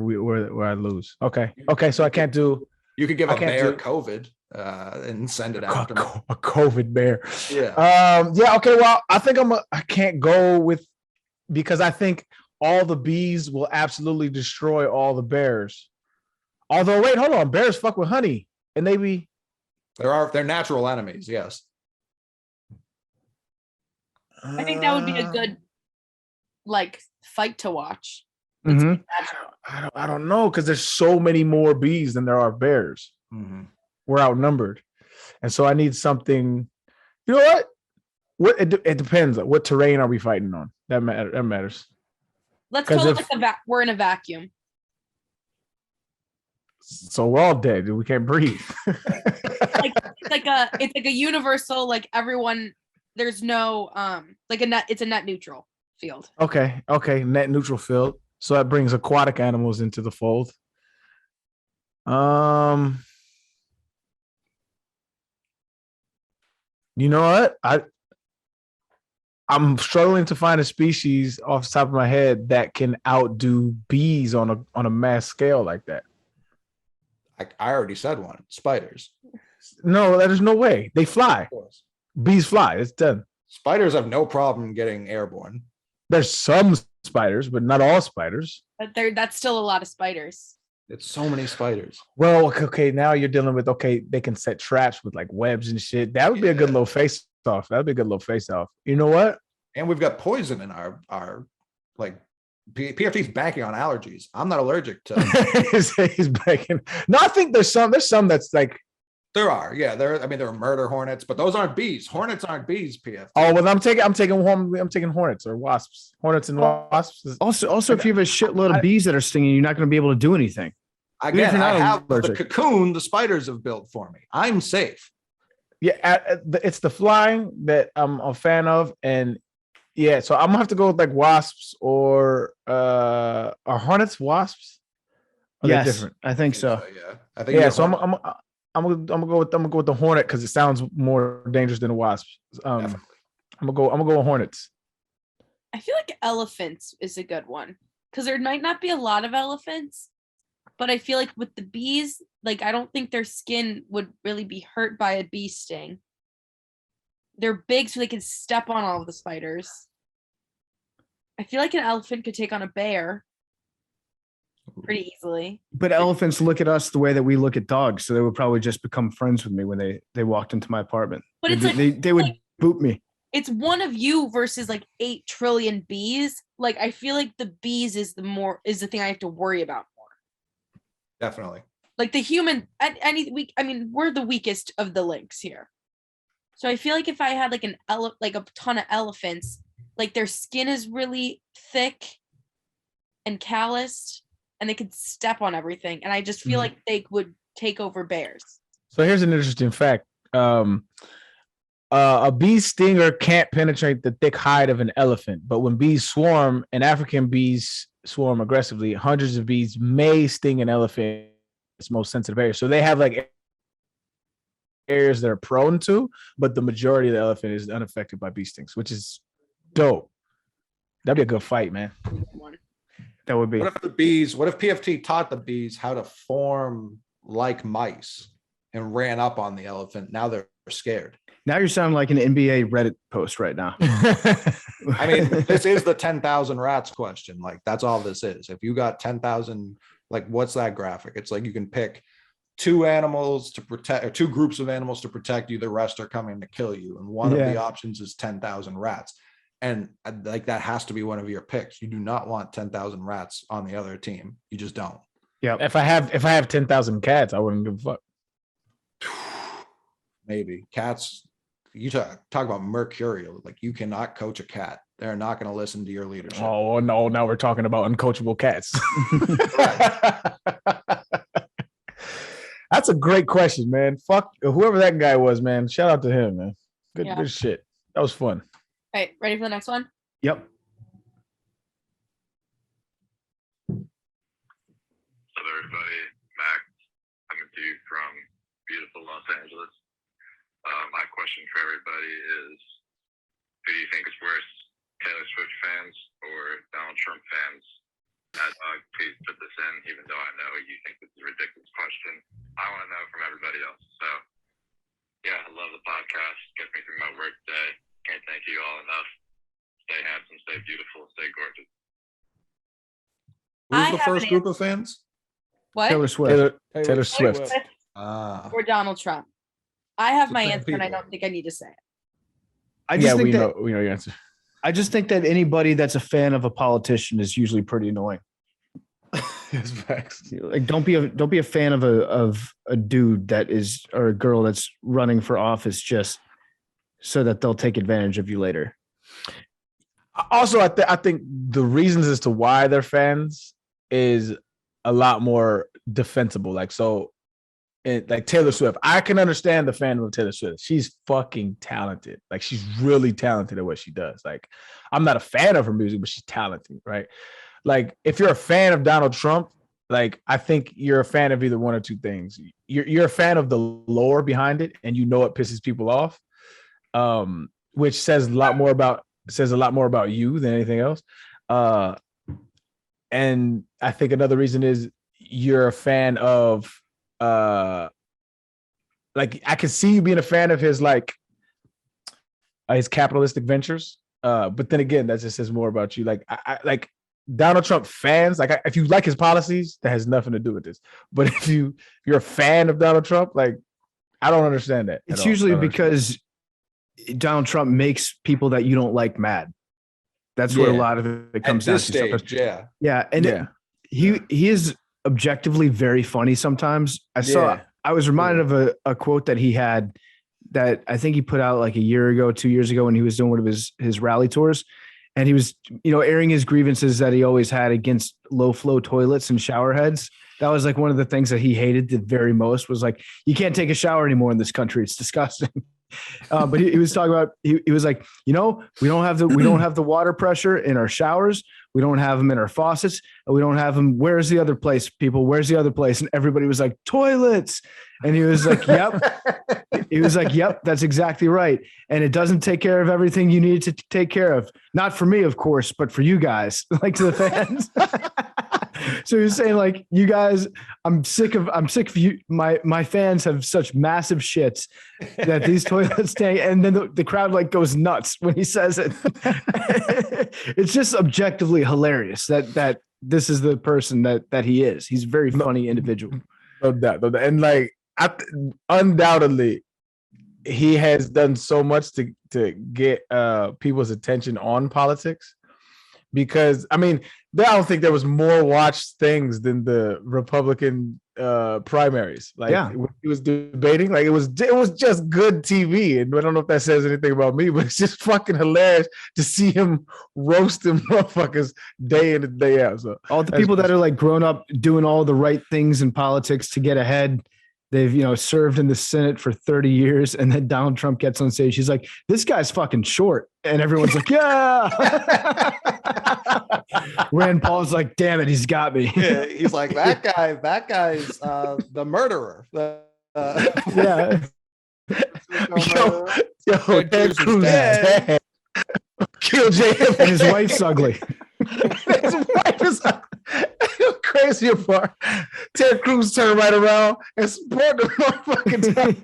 I lose. Okay, so I can't do. You could give a bear COVID and send it after me. A COVID bear. Yeah. Okay. Well, I think I can't go with, because I think all the bees will absolutely destroy all the bears. Although, wait, hold on. Bears fuck with honey, and they're natural enemies. Yes. I think that would be a good fight to watch. Mm-hmm. I don't know, because there's so many more bees than there are bears. Mm-hmm. We're outnumbered, and so I need something. You know what? It depends. What terrain are we fighting on? That matters. Let's call it we're in a vacuum. So we're all dead. We can't breathe. It's like a universal, like everyone. There's no it's a net neutral field. Okay, net neutral field. So that brings aquatic animals into the fold. You know what? I'm struggling to find a species off the top of my head that can outdo bees on a mass scale like that. I already said one. Spiders. No, there's no way. They fly. Bees fly. It's done. Spiders have no problem getting airborne. There's some spiders, but not all spiders. But that's still a lot of spiders. It's so many spiders. Well, okay, now you're dealing with, they can set traps with like webs and shit. That would be a good little face off. That'd be a good little face off. You know what? And we've got poison in our like PFT's banking on allergies. I'm not allergic to. He's banking. No, I think there's some that's like. There are, yeah. There are murder hornets, but those aren't bees. Hornets aren't bees, PFT. Oh, well, I'm taking hornets or wasps. Hornets and wasps. Also, if you have a shitload of bees that are stinging, you're not going to be able to do anything. Again, I have the cocoon the spiders have built for me. I'm safe. Yeah, it's the flying that I'm a fan of, and yeah, so I'm gonna have to go with like wasps or are hornets wasps? Are they different? I think so. Yeah, I think. Yeah, so I'm gonna go with the hornet because it sounds more dangerous than a wasp. I'm gonna go with hornets. I feel like elephants is a good one because there might not be a lot of elephants, but I feel like with the bees, I don't think their skin would really be hurt by a bee sting. They're big, so they can step on all of the spiders. I feel like an elephant could take on a bear pretty easily. But elephants look at us the way that we look at dogs, so they would probably just become friends with me when they walked into my apartment. But it's they would boot me. It's one of you versus like 8 trillion bees. Like I feel like the bees is the thing I have to worry about more. Definitely. Like the human, we're the weakest of the links here. So I feel like if I had like a ton of elephants, like their skin is really thick and calloused, and they could step on everything. And I just feel like they would take over bears. So here's an interesting fact. A bee stinger can't penetrate the thick hide of an elephant, but when bees swarm and African bees swarm aggressively, hundreds of bees may sting an elephant. Its most sensitive area. So they have like areas that are prone to, but the majority of the elephant is unaffected by bee stings, which is dope. That'd be a good fight, man. That would be. What if PFT taught the bees how to form like mice and ran up on the elephant? Now they're scared. Now you're sounding like an NBA Reddit post right now. I mean, this is the 10,000 rats question. Like that's all this is. If you got 10,000, like what's that graphic? It's like you can pick 2 animals to protect, or 2 groups of animals to protect you. The rest are coming to kill you. And one of the options is 10,000 rats. And like that has to be one of your picks. You do not want 10,000 rats on the other team. You just don't. Yeah. If I have 10,000 cats, I wouldn't give a fuck. Maybe cats. You talk about mercurial. Like you cannot coach a cat. They're not going to listen to your leadership. Oh no! Now we're talking about uncoachable cats. That's a great question, man. Fuck whoever that guy was, man. Shout out to him, man. Good shit. That was fun. All right, ready for the next one? Yep. What's up, everybody? Max, coming to you from beautiful Los Angeles. My question for everybody is, who do you think is worse, Taylor Swift fans or Donald Trump fans? Please put this in, even though I know you think this is a ridiculous question. I want to know from everybody else. So, yeah, I love the podcast. Gets me through my work day. Can't thank you all enough. Stay handsome, stay beautiful, stay gorgeous. Who's the first group of fans? What? Taylor Swift. Taylor Swift. Or Donald Trump. I have my answer, and I people. don't think I need to say it. I just think we that know your answer. I just think that anybody that's a fan of a politician is usually pretty annoying. It's facts. Like don't be a fan of a dude that is, or a girl that's running for office just so that they'll take advantage of you later. Also, I think the reasons as to why they're fans is a lot more defensible. Like like Taylor Swift, I can understand the fandom of Taylor Swift. She's fucking talented. Like she's really talented at what she does. Like I'm not a fan of her music, but she's talented, right? Like if you're a fan of Donald Trump, like I think you're a fan of either one or two things. You're a fan of the lore behind it, and you know it pisses people off, which says a lot more about you than anything else. And I think another reason is you're a fan of like I could see you being a fan of his his capitalistic ventures, but then again that just says more about you. Like I like Donald Trump fans, like if you like his policies, that has nothing to do with this. But if you're a fan of Donald Trump, like I don't understand that. It's usually because Donald Trump makes people that you don't like mad. That's what a lot of it comes down to. Stage, yeah, and he is objectively very funny sometimes. I was reminded of a quote that he had that I think he put out like 2 years ago when he was doing one of his rally tours. And he was, airing his grievances that he always had against low flow toilets and shower heads. That was like one of the things that he hated the very most was like, you can't take a shower anymore in this country. It's disgusting. But he was talking about, he was like, we don't have the water pressure in our showers. We don't have them in our faucets. We don't have them. Where's the other place, people? Where's the other place? And everybody was like, toilets. And he was like, yep. He was like, yep, that's exactly right. And it doesn't take care of everything you need to take care of. Not for me, of course, but for you guys, like to the fans. So you're saying like, you guys, I'm sick of you. My fans have such massive shits that these toilets tank, and then the crowd like goes nuts when he says it. It's just objectively hilarious that this is the person that he is. He's a very funny individual. No doubt. And like, undoubtedly, he has done so much to get people's attention on politics, because I mean, I don't think there was more watched things than the Republican primaries. Like, when he was debating, like it was just good TV. And I don't know if that says anything about me, but it's just fucking hilarious to see him roasting motherfuckers day in and day out. So all the people that are like grown up doing all the right things in politics to get ahead. They've, served in the Senate for 30 years. And then Donald Trump gets on stage. He's like, this guy's fucking short. And everyone's like, yeah. Rand Paul's like, damn it, he's got me. Yeah, he's like, that guy's the murderer. Yeah. Yo, Ted Cruz dead. Kill JF. And his wife's ugly. His wife is ugly. Crazier part, Ted Cruz turned right around and support the motherfucking time.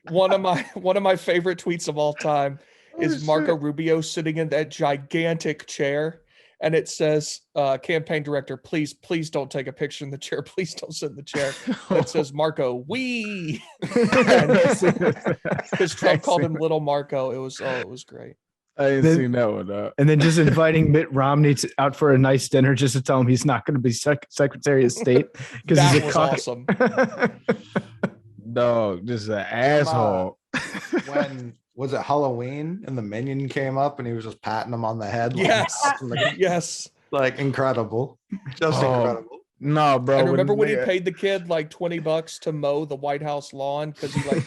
One of my favorite tweets of all time is Marco Rubio sitting in that gigantic chair, and it says, campaign director, please don't take a picture in the chair. Please don't sit in the chair. And it says Marco, we, because Trump called him Little Marco. It was great. I ain't seen that one. And then just inviting Mitt Romney out for a nice dinner just to tell him he's not going to be Secretary of State because he's a cock. Awesome. Dog, just an asshole. When was it Halloween and the minion came up and he was just patting him on the head? Yes. Like incredible. Just incredible. No, bro. And remember when he paid the kid like $20 to mow the White House lawn because he like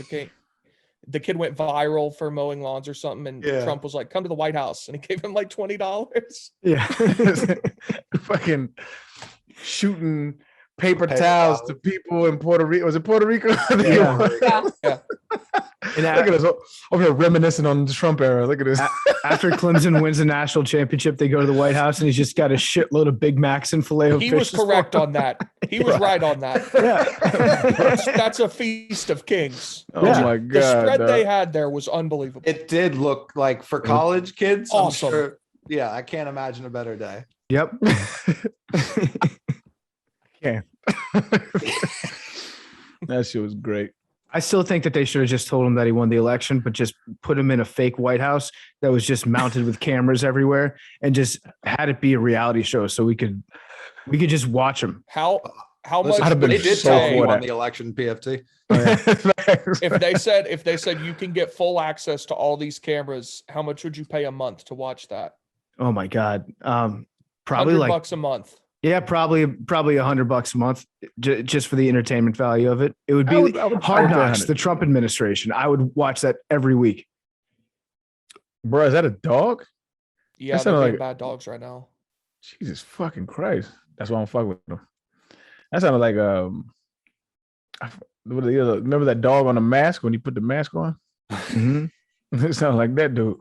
the kid went viral for mowing lawns or something, and Trump was like, come to the White House, and he gave him like $20. Yeah. Fucking shooting paper towels to people in Puerto Rico. Was it Puerto Rico? Yeah. And look at us over here reminiscing on the Trump era. Look at this. After Clemson wins the national championship, they go to the White House and he's just got a shitload of Big Macs and filet of fish. He was correct on that. He was right on that. Yeah. That's a feast of kings. Oh my God. The spread they had there was unbelievable. It did look like for college kids. Awesome. I'm sure, yeah, I can't imagine a better day. Yep. Yeah. That shit was great. I still think that they should have just told him that he won the election, but just put him in a fake White House that was just mounted with cameras everywhere and just had it be a reality show so we could just watch him. How much they did tell he won the election, PFT. If they said you can get full access to all these cameras, how much would you pay a month to watch that? Oh my God. Probably like $100 a month. Yeah, probably $100 a month just for the entertainment value of it. It would be Hard Knocks, the Trump administration. I would watch that every week. Bro, is that a dog? Yeah, they're like bad dogs right now. Jesus fucking Christ. That's why I'm fucking with them. That sounded like remember that dog on the mask when you put the mask on? Mm-hmm. It sounded like that dude.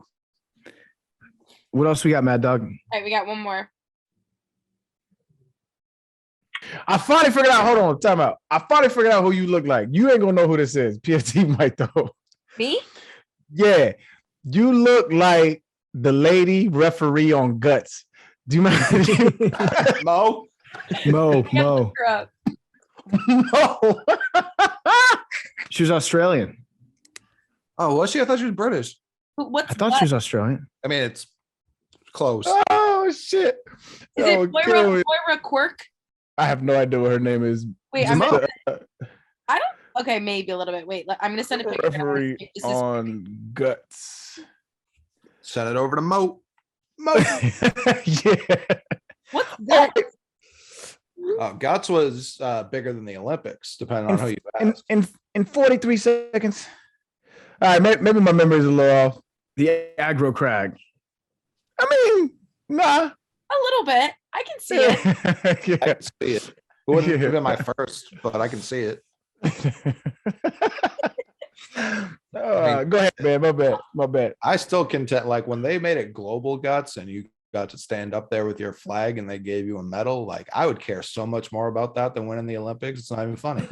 What else we got, Mad Dog? All right, we got one more. I finally figured out. Hold on, time out. I finally figured out who you look like. You ain't gonna know who this is. PFT might though. Me? Yeah, you look like the lady referee on Guts. Do you mind? Mo? Mo. No. She was Australian. Oh, was she? I thought she was British. What's I thought she was Australian. I mean, it's close. Oh shit! Is it Moira Quirk? I have no idea what her name is. Wait, I don't. Okay, maybe a little bit. Wait, I'm gonna send a picture. Referee on Guts. Send it over to Mo. Yeah. What's that? Guts was bigger than the Olympics, depending on who you ask. In 43 seconds. All right, maybe my memory is a little off. The aggro crag. I mean, nah. A little bit. I can see it. Yeah. I can see it. It wouldn't have been my first, but I can see it. Go ahead, man. My bad. I still contend, like when they made it global Guts and you got to stand up there with your flag and they gave you a medal. Like, I would care so much more about that than winning the Olympics. It's not even funny.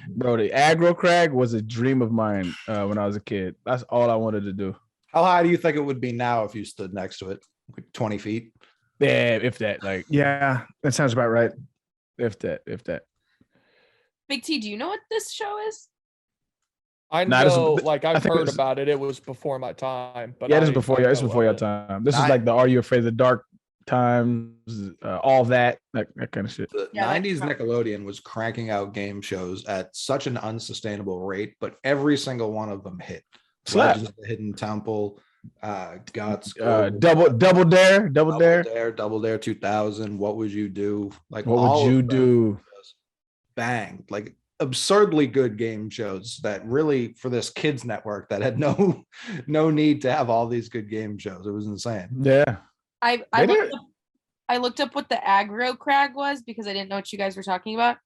Bro, the aggro crag was a dream of mine when I was a kid. That's all I wanted to do. How high do you think it would be now if you stood next to it? Like 20 feet? Yeah, if that, like, Yeah, that sounds about right. if that. Big T, do you know what this show is? I Nah, this is- know, like I I've think it heard was- about it. It was before my time, but Yeah, this is I before know it's before your of it. time. This is Nine- like the Are You Afraid of the Dark times, all that kind of shit. The Yeah, that 90s crap. Nickelodeon was cranking out game shows at such an unsustainable rate, but every single one of them hit. Slap. Legends of the Hidden Temple, Guts, Double Dare. Double Dare 2000. What would you do? Like, What all would you of them do? just banged. Like, absurdly good game shows that really, for this kids network that had no need to have all these good game shows. It was insane. Yeah. I They looked did. up, I looked up what the aggro crag was because I didn't know what you guys were talking about.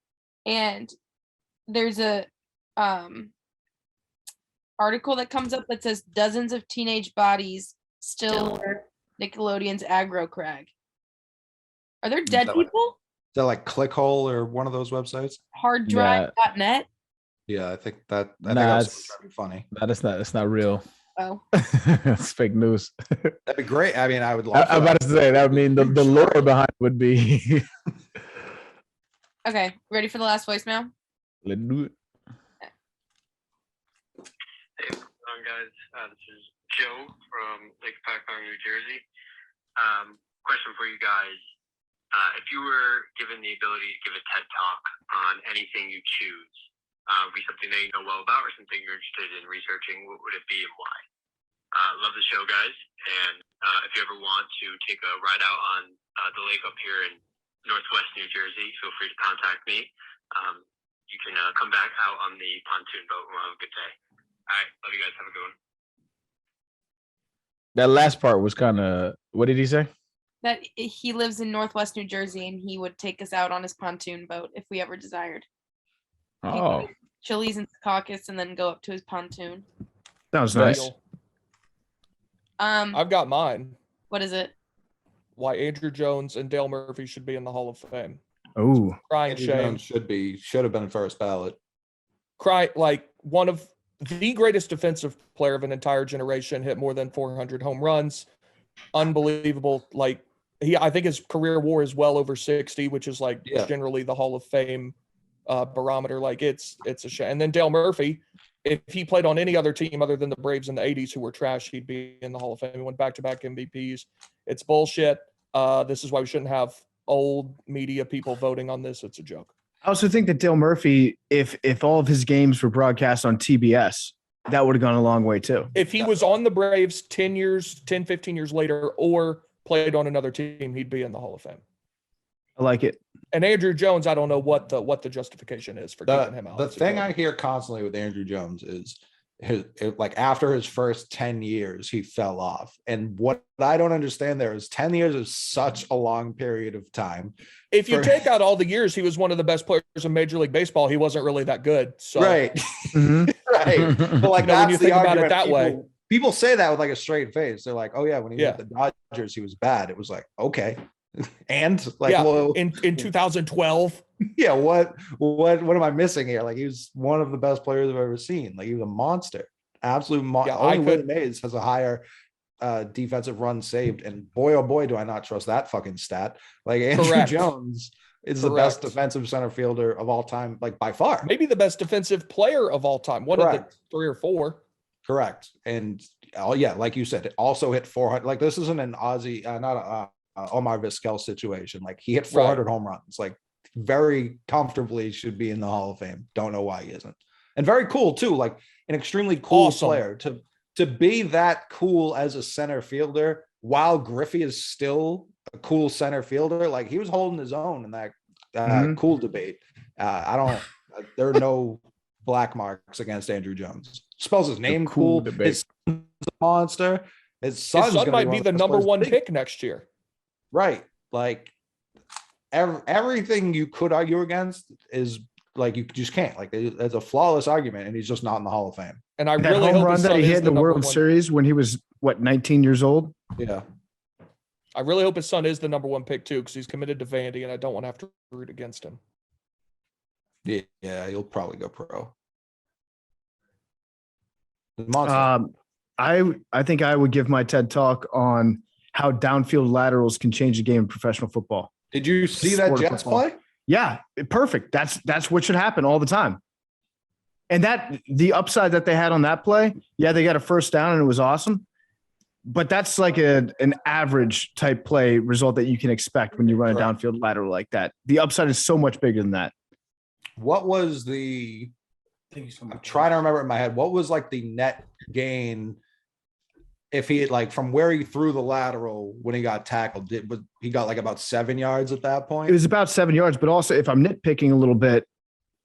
And there's a article that comes up that says dozens of teenage bodies still wear Nickelodeon's aggro crag. Are there dead that like- people? Is that like Clickhole or one of those websites? Harddrive.net. Yeah, I think that. I think Nah, that's it's- trying to be funny. That's not real. Oh, It's fake news. That'd be great. I mean, I would love. I'm about to say that would mean the lore behind it would be okay. Ready for the last voicemail? let's do it. Hey, what's going on, guys? This is Joe from Lake Packard, New Jersey. Question for you guys. If you were given the ability to give a TED Talk on anything you choose, be something that you know well about or something you're interested in researching, what would it be and why? Love the show, guys. And if you ever want to take a ride out on the lake up here in Northwest New Jersey, feel free to contact me. You can come back out on the pontoon boat and we'll have a good day. All right. Love you guys. Have a good one. That last part was kind of, what did he say? That he lives in Northwest New Jersey and he would take us out on his pontoon boat if we ever desired. Oh, Chili's and Caucus and then go up to his pontoon. Sounds nice. Deal. Um, I've got mine. what is it? Why Andrew Jones and Dale Murphy should be in the Hall of Fame. Oh, Crying Andrew shame. Jones should have been first ballot. Like one of the greatest defensive player of an entire generation, hit more than 400 home runs. Unbelievable. Like I think his career WAR is well over 60, which is like generally the Hall of Fame barometer. Like it's a shame. And then Dale Murphy, if he played on any other team other than the Braves in the 80s who were trash, he'd be in the Hall of Fame. He won back-to-back MVPs. It's bullshit. This is why we shouldn't have old media people voting on this. It's a joke. I also think that Dale Murphy, if all of his games were broadcast on TBS, that would have gone a long way too. If he was on the Braves 10, 15 years later, or played on another team, he'd be in the Hall of Fame. I like it. And Andrew Jones, I don't know what the justification is for keeping him out. The It's a thing joke. I hear constantly with Andrew Jones is like after his first 10 years, he fell off. And what I don't understand there is 10 years is such a long period of time. If you for- take out all the years, he was one of the best players in Major League Baseball. He wasn't really that good. So Right. Mhm. Right. But like, You know, when that's you the think about it argument. that way. People say that with like a straight face. They're like, oh yeah, when he Yeah. was at the Dodgers, he was bad. It was like, okay. And like, yeah, well, in 2012. yeah, what am I missing here? Like, he was one of the best players I've ever seen. Like, he was a monster. Absolute monster. Yeah, Only I Willie could- Mays has a higher defensive run saved. And boy, oh boy, do I not trust that fucking stat. Like, Andrew Correct. Jones is the best Correct. defensive center fielder of all time, like by far. Maybe the best defensive player of all time. One of the Correct. 3 or 4. Correct. And oh yeah, like you said, it also hit 400. Like, this isn't an Ozzy, not a Omar Vizquel situation. Like, he hit 400 home runs. Like, very comfortably should be in the Hall of Fame. Don't know why he isn't. And very cool too. Like, an extremely cool Awesome. player to be that cool as a center fielder while Griffey is still a cool center fielder. Like, he was holding his own in that Mhm. cool debate. There are no black marks against Andrew Jones. Spells his name cool cool. debate. His son's a monster. His His son's son gonna might one be of the best number players in one the league. pick next year. Right. Like, everything you could argue against is like, you just can't. Like, it's a flawless argument, and he's just not in the Hall of Fame. And I That really home hope run his that son he is hit in the number World one. Series when he was 19 years old. Yeah. I really hope his son is the number 1 pick too, because he's committed to Vandy, and I don't want to have to root against him. Yeah, he'll probably go pro. The monster. I think I would give my TED talk on how downfield laterals can change the game of professional football. Did you see that Sport of Jets football. play? Yeah, perfect. That's what should happen all the time. And that the upside that they had on that play, yeah, they got a first down and it was awesome. But that's like an average type play result that you can expect when you run a downfield lateral like that. The upside is so much bigger than that. What was the? I'm trying to remember in my head. What was like the net gain if he had like from where he threw the lateral when he got tackled? He got like about 7 yards at that point? It was about 7 yards, but also if I'm nitpicking a little bit,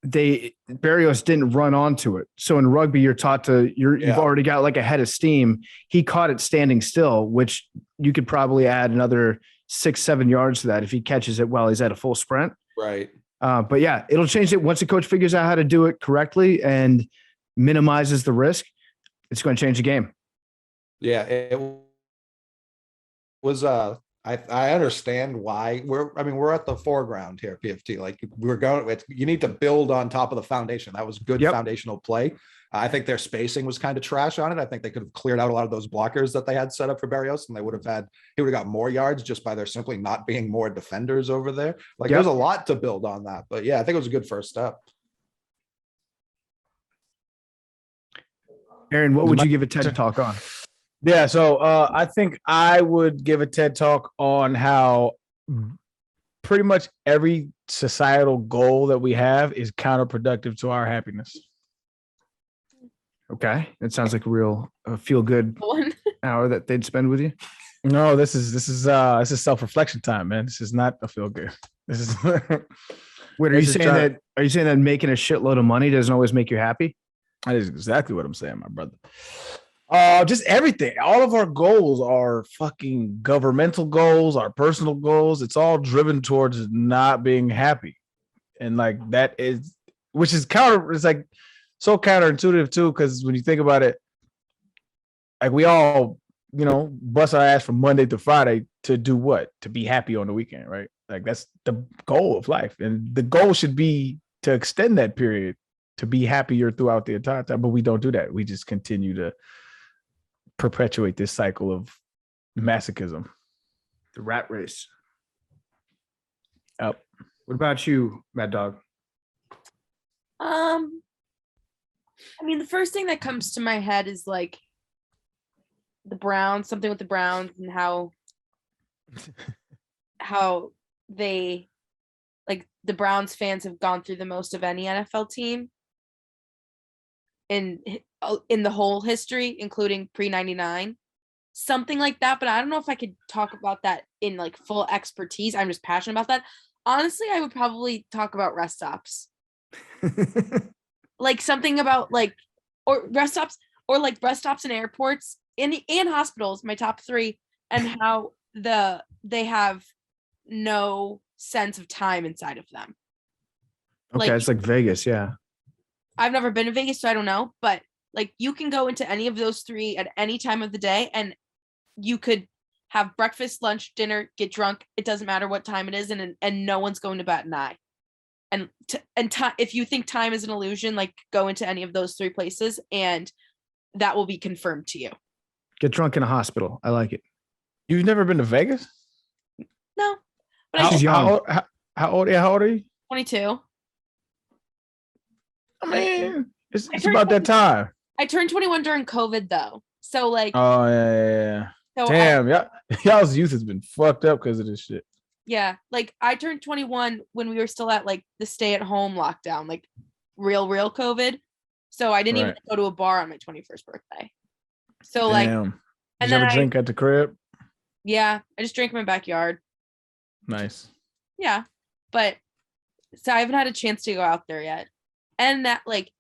Berrios didn't run onto it. So in rugby, you're taught to you've already got like a head of steam. He caught it standing still, which you could probably add another 6-7 yards to that if he catches it while he's at a full sprint. Right. But yeah, it'll change it once the coach figures out how to do it correctly and minimizes the risk. It's going to change the game. Yeah, it was. I understand why we're at the foreground here, PFT. Like you need to build on top of the foundation. That was good foundational play. I think their spacing was kind of trash on it. I think they could have cleared out a lot of those blockers that they had set up for Berrios, and he would have got more yards just by there simply not being more defenders over there. Like there's a lot to build on that, but yeah, I think it was a good first step. Aaron, what would you give a TED talk on? Yeah, so I think I would give a TED talk on how pretty much every societal goal that we have is counterproductive to our happiness. Okay, it sounds like a real feel-good hour that they'd spend with you. No, this is self-reflection time, man. This is not a feel-good. This is. Wait, are you saying that making a shitload of money doesn't always make you happy? That is exactly what I'm saying, my brother. Just everything. All of our goals are fucking governmental goals, our personal goals. It's all driven towards not being happy. And like that is, which is it's like so counterintuitive too, because when you think about it, like we all, bust our ass from Monday to Friday to do what? To be happy on the weekend, right? Like that's the goal of life. And the goal should be to extend that period to be happier throughout the entire time. But we don't do that. We just continue to perpetuate this cycle of masochism. The rat race. Yep. What about you, Mad Dog? I mean, the first thing that comes to my head is like the Browns, something with the Browns and how they like the Browns fans have gone through the most of any NFL team in the whole history, including pre-99, something like that. But I don't know if I could talk about that in like full expertise. I'm just passionate about that. Honestly, I would probably talk about rest stops. Like something about or rest stops in airports and hospitals, my top 3, and how they have no sense of time inside of them. Okay, it's like Vegas, yeah. I've never been to Vegas, so I don't know, but like you can go into any of those 3 at any time of the day and you could have breakfast, lunch, dinner, get drunk. It doesn't matter what time it is, and no one's going to bat an eye. And if you think time is an illusion, like go into any of those 3 places and that will be confirmed to you. Get drunk in a hospital. I like it. You've never been to Vegas? No. But How old are you? 22. I mean, it's about that time. I turned 21 during COVID though. So like. Oh yeah. So damn, y'all's youth has been fucked up because of this shit. Yeah, like I turned 21 when we were still at like the stay-at-home lockdown, like real COVID. So I didn't even go to a bar on my 21st birthday. So like, and then you have a drink at the crib? Yeah, I just drank in my backyard. Nice. Yeah, but so I haven't had a chance to go out there yet, and that like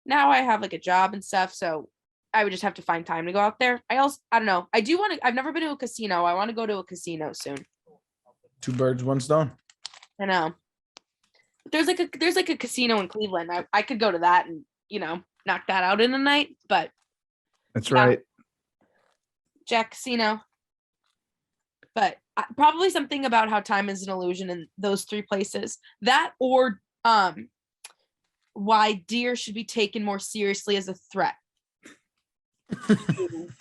now I have like a job and stuff, so I would just have to find time to go out there. I don't know. I do want to. I've never been to a casino. I want to go to a casino soon. 2 birds, 1 stone. I know. There's like a casino in Cleveland. I could go to that and knock that out in a night. But that's right. Jack Casino. But probably something about how time is an illusion in those three places. That or why deer should be taken more seriously as a threat.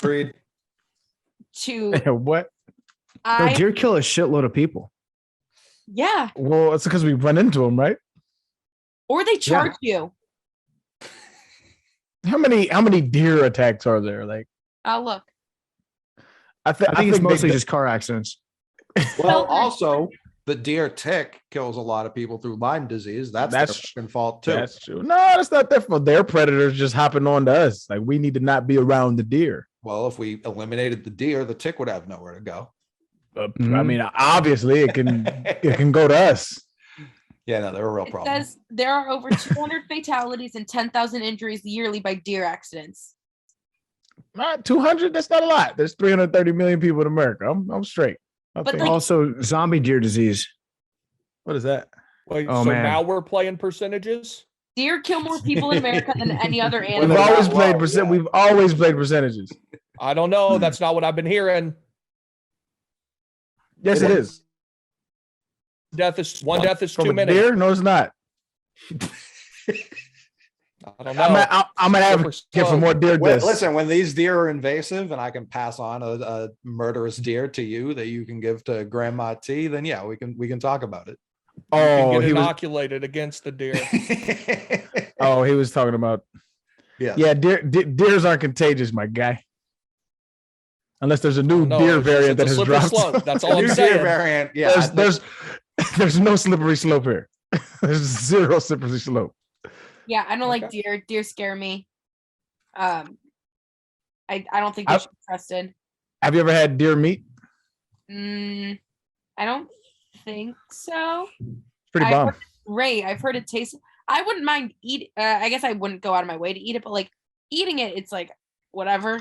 Agreed. What? No, deer kill a shitload of people. Yeah. Well, it's because we run into them, right? Or they charge you. How many deer attacks are there? Like, Oh, look. I think it's mostly they- just car accidents. Well, also the deer tick kills a lot of people through Lyme disease. That's their fucking fault too. That's true. No, that's not their fault. Their predators just hopping on to us. Like, we need to not be around the deer. Well, if we eliminated the deer, the tick would have nowhere to go. I mean, obviously, it can go to us. Yeah, no, they're a real It problem. says there are over 200 fatalities and 10,000 injuries yearly by deer accidents. Not 200. That's not a lot. There's 330 million people in America. I'm straight. But Okay. like- Also, zombie deer disease. What is that? Wait, Oh, so man. now we're playing percentages? Deer kill more people in America than any other We've animal. always Wow, played yeah. We've always played percentages. I don't know. That's not what I've been hearing. Yes, it is. Death is From too a many. deer? No, it's not. I don't know. I'm an advocate for more deer deaths. Listen, when these deer are invasive and I can pass on a murderous deer to you that you can give to Grandma T, then yeah, we can talk about it. You can Oh, get he was. inoculated against the deer. Oh, he was talking about. Yeah. Yeah, deers aren't contagious, my guy. Unless there's a new No, deer it's variant a that has slippery dropped. slope. That's A all I'm new deer saying. variant. Yeah. There's no slippery slope here. There's zero slippery slope. Yeah, I don't like Okay. deer. Deer scare me. I don't think they I- should be trusted. Have you ever had deer meat? I don't think so. It's pretty I've bomb. heard it's great. I've heard it tastes. I wouldn't mind eat. I guess I wouldn't go out of my way to eat it, but like eating it, it's like whatever.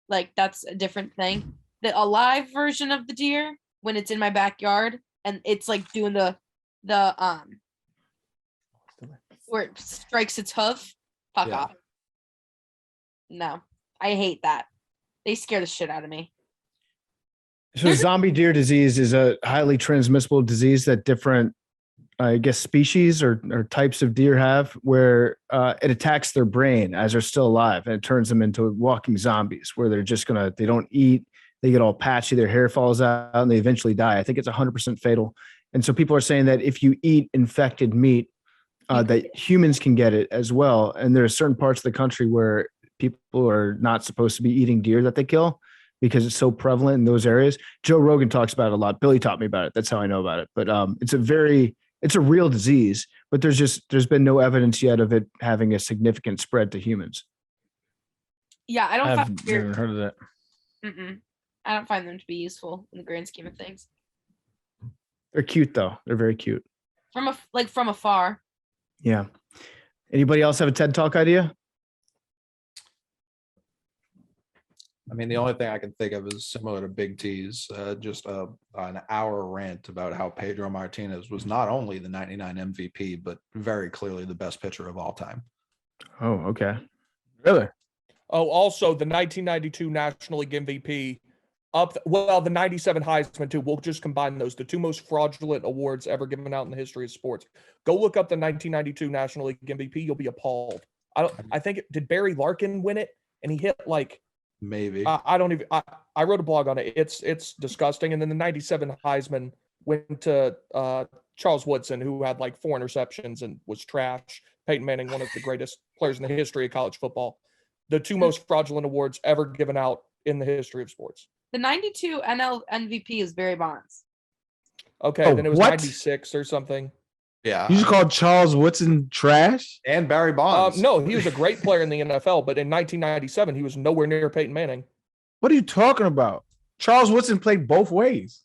Like that's a different thing. The alive version of the deer, when it's in my backyard and it's like doing the where it strikes its hoof. Fuck Yeah. off. No, I hate that. They scare the shit out of me. So zombie deer disease is a highly transmissible disease that different, I guess, species or types of deer have, where it attacks their brain as they're still alive, and it turns them into walking zombies, where they don't eat, they get all patchy, their hair falls out, and they eventually die. I think it's 100% fatal. And so people are saying that if you eat infected meat, that humans can get it as well. And there are certain parts of the country where people are not supposed to be eating deer that they kill because it's so prevalent in those areas. Joe Rogan talks about it a lot. Billy taught me about it. That's how I know about it. But it's a real disease, but there's been no evidence yet of it having a significant spread to humans. Yeah, I don't I've find deer. never heard of that. I don't find them to be useful in the grand scheme of things. They're cute though. They're very cute. From afar. Yeah. Anybody else have a TED Talk idea? I mean, the only thing I can think of is similar to Big T's, just an hour rant about how Pedro Martinez was not only the '99 MVP, but very clearly the best pitcher of all time. Oh, okay. Really? Oh, also the 1992 National League MVP. The 97 Heisman too. We'll just combine those. The two most fraudulent awards ever given out in the history of sports. Go look up the 1992 National League MVP. You'll be appalled. I think did Barry Larkin win it? And he hit like Maybe. I don't even. I wrote a blog on it. It's disgusting. And then the 97 Heisman went to Charles Woodson, who had like 4 interceptions and was trash. Peyton Manning, one of the greatest players in the history of college football. The two most fraudulent awards ever given out in the history of sports. The 92 NL MVP is Barry Bonds. Okay, Oh, then it was what? 96 or something. Yeah. You just called Charles Woodson trash? And Barry Bonds. No, he was a great player in the NFL, but in 1997, he was nowhere near Peyton Manning. What are you talking about? Charles Woodson played both ways.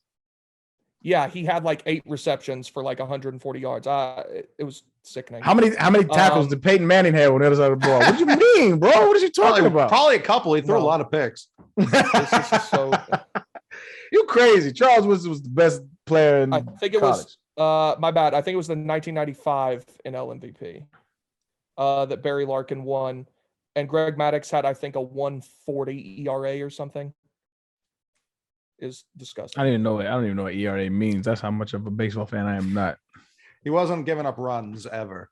Yeah, he had like 8 receptions for like 140 yards. It was sickening. How many tackles did Peyton Manning have on the other side of the ball? What do you mean, bro? What are you talking about? Probably a couple. He threw a No. lot of picks. This is so. You crazy. Charles Woodson was the best player in I think it college. was my bad. I think it was the 1995 NL MVP that Barry Larkin won, and Greg Maddux had I think a 140 ERA or something. is I disgusting. don't even know what ERA means. That's how much of a baseball fan I am not. He wasn't giving up runs ever.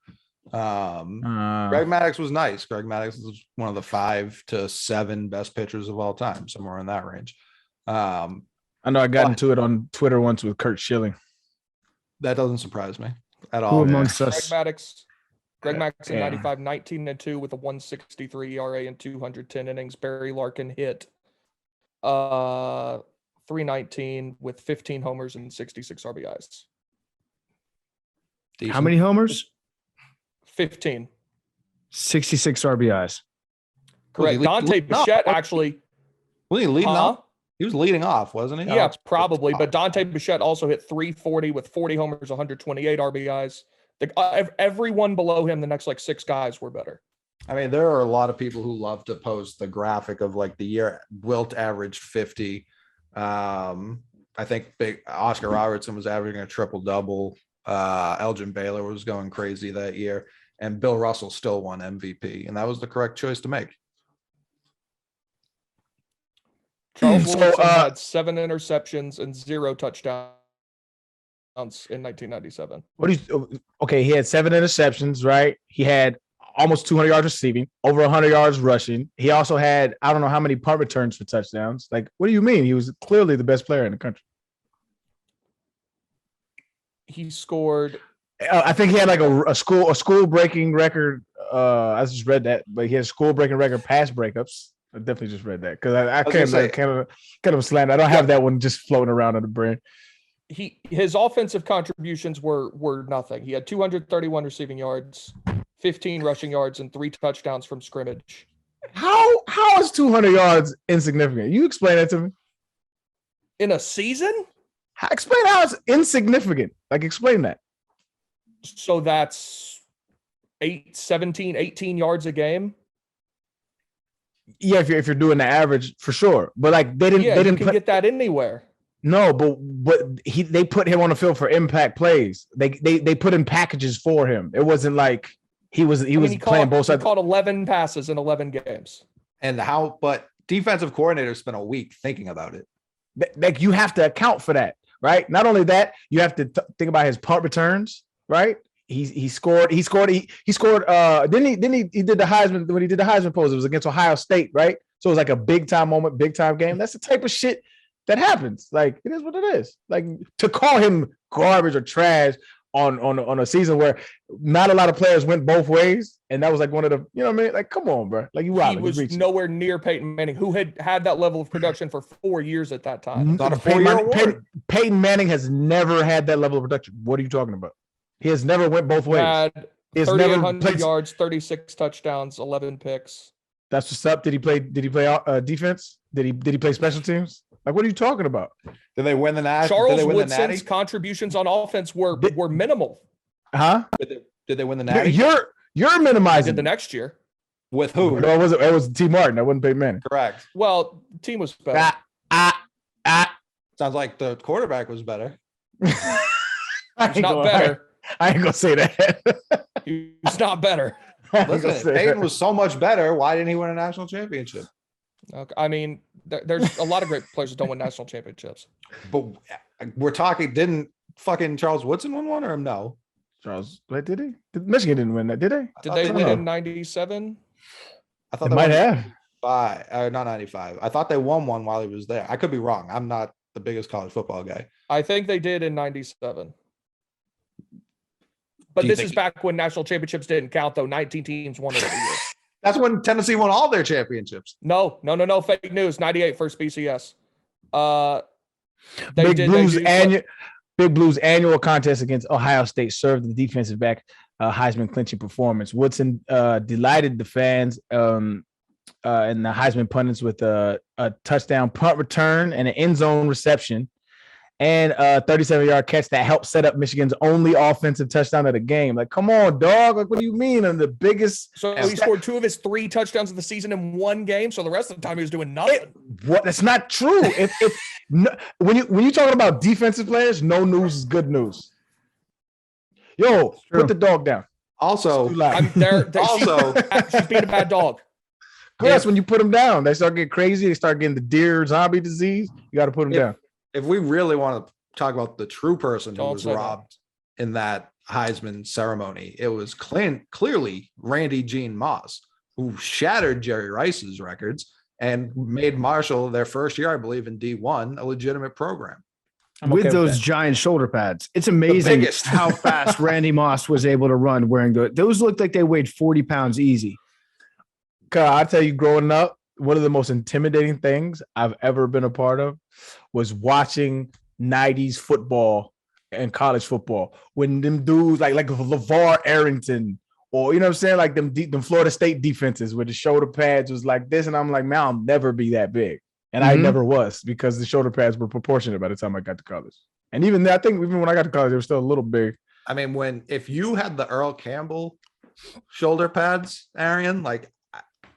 Greg Uh, Maddux was nice. Greg Maddux was one of the 5 to 7 best pitchers of all time, somewhere in that range. I know I got But- into it on Twitter once with Kurt Schilling. That doesn't surprise me at Who all. amongst Greg us? Maddux in Yeah. 95, 19-2 with a 163 ERA and 210 innings. Barry Larkin hit 319 with 15 homers and 66 RBIs. How many homers? 15. 66 RBIs. Correct. Dante Bichette actually. Was he leading Huh? off? He was leading off, wasn't he? Yeah, probably. But Dante Bichette also hit 340 with 40 homers, 128 RBIs. Everyone below him, the next like 6 guys were better. I mean, there are a lot of people who love to post the graphic of like the year Wilt averaged 50. I think big Oscar Robertson was averaging a triple double. Elgin Baylor was going crazy that year, and Bill Russell still won MVP, and that was the correct choice to make. Charles So, Woodson had 7 interceptions and 0 touchdowns in 1997. Okay, he had 7 interceptions, right? He had almost 200 yards receiving, over 100 yards rushing. He also had, I don't know how many punt returns for touchdowns. Like, what do you mean? He was clearly the best player in the country. He scored. I think he had like a school breaking record. I just read that, but he had school breaking record pass breakups. I definitely just read that because I kind of slammed. I don't have that one just floating around on the brain. His offensive contributions were nothing. He had 231 receiving yards, 15 rushing yards, and 3 touchdowns from scrimmage. How is 200 yards insignificant? You explain that to me. In a season? Explain how it's insignificant. Like, explain that. So that's 18 yards a game. Yeah, if you're doing the average, for sure. But like they didn't get that anywhere. No, but they put him on the field for impact plays. They put in packages for him. It wasn't like he was playing both sides. He caught 11 passes in 11 games. But defensive coordinators spent a week thinking about it. Like, you have to account for that, right? Not only that, you have to think about his punt returns, right? He scored. He did the Heisman when he did the Heisman pose. It was against Ohio State, right? So it was like a big time moment, big time game. That's the type of shit that happens. Like, it is what it is. Like, to call him garbage or trash on a season where not a lot of players went both ways, and that was like one of the, you know what I mean? Like, come on, bro. Like, He was nowhere near Peyton Manning, who had that level of production for 4 years at that time. Not a 4-year award. Peyton Manning has never had that level of production. What are you talking about? He has never went both ways. Had He has 3,800 yards, 36 touchdowns, 11 picks. That's what's up. Did he play defense? Did he play special teams? Like, what are you talking about? Did they win the national? Charles Did they win the Woodson's Natty? contributions on offense were minimal. Huh? Did they win the Natty? You're Did minimizing the next year. With who? No, it was T. Martin. That wasn't Peyton Manning. Correct. Well, team was better. Sounds like the quarterback was better. It's not better. I ain't gonna say that. He's not better. Listen, if Peyton was so much better, why didn't he win a national championship? Okay. I mean, there's a lot of great players that don't win national championships. But we're talking, didn't fucking Charles Woodson win one or no? Charles, wait, did he? Michigan didn't win that, did they? Did they win in 97? I thought They might have. Not 95. I thought they won one while he was there. I could be wrong. I'm not the biggest college football guy. I think they did in 97. But Do you this is back when national championships didn't count, though. 19 teams won it every year. That's when Tennessee won all their championships. No. Fake news. 98 first BCS. Big Blues annual contest against Ohio State served the defensive back Heisman clinching performance. Woodson delighted the fans and the Heisman pundits with a touchdown punt return and an end zone reception and a 37-yard catch that helped set up Michigan's only offensive touchdown of the game. Like, come on, dog. Like, what do you mean? I'm the biggest. So he scored 2 of his 3 touchdowns of the season in one game. So the rest of the time he was doing nothing. What? That's not true. When you talking about defensive players, no news is good news. Yo, put the dog down. Also, she's being a bad dog. That's when you put them down. They start getting crazy. They start getting the deer zombie disease. You got to put them down. If we really want to talk about the true person who Don't was say that. robbed in that Heisman ceremony, it was clearly Randy Gene Moss, who shattered Jerry Rice's records and made Marshall their first year, I believe, in D1, a legitimate program. With those giant shoulder pads. It's amazing how fast Randy Moss was able to run wearing those. Looked like they weighed 40 pounds easy. I tell you, growing up, one of the most intimidating things I've ever been a part of was watching 90s football and college football. When them dudes like LeVar Arrington, or you know what I'm saying, like them Florida State defenses where the shoulder pads was like this, and I'm like, man, I'll never be that big. And I never was, because the shoulder pads were proportionate by the time I got to college. And even then, I think even when I got to college, they were still a little big. I mean, if you had the Earl Campbell shoulder pads, Arian, like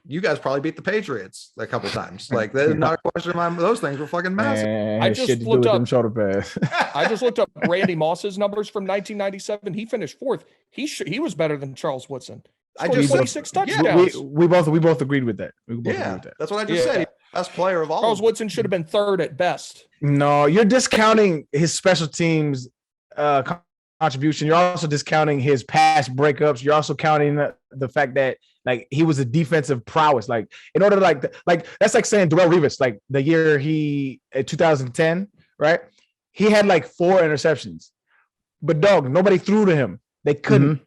you guys probably beat the Patriots a couple times. Like there's not a question of mine. Those things were fucking massive. Man, I just looked up them shoulder pads. I just looked up Randy Moss's numbers from 1997. He finished fourth. He was better than Charles Woodson. I Scored just 26 touchdowns. We both agreed with that. That's what I just said. Best player of all. Charles Woodson should have been third at best. No, you're discounting his special teams contribution. You're also discounting his pass breakups. You're also counting the fact that like he was a defensive prowess. Like in order to like that's like saying Darrelle Revis, like the year he 2010, right? He had like 4 interceptions, but nobody threw to him. They couldn't.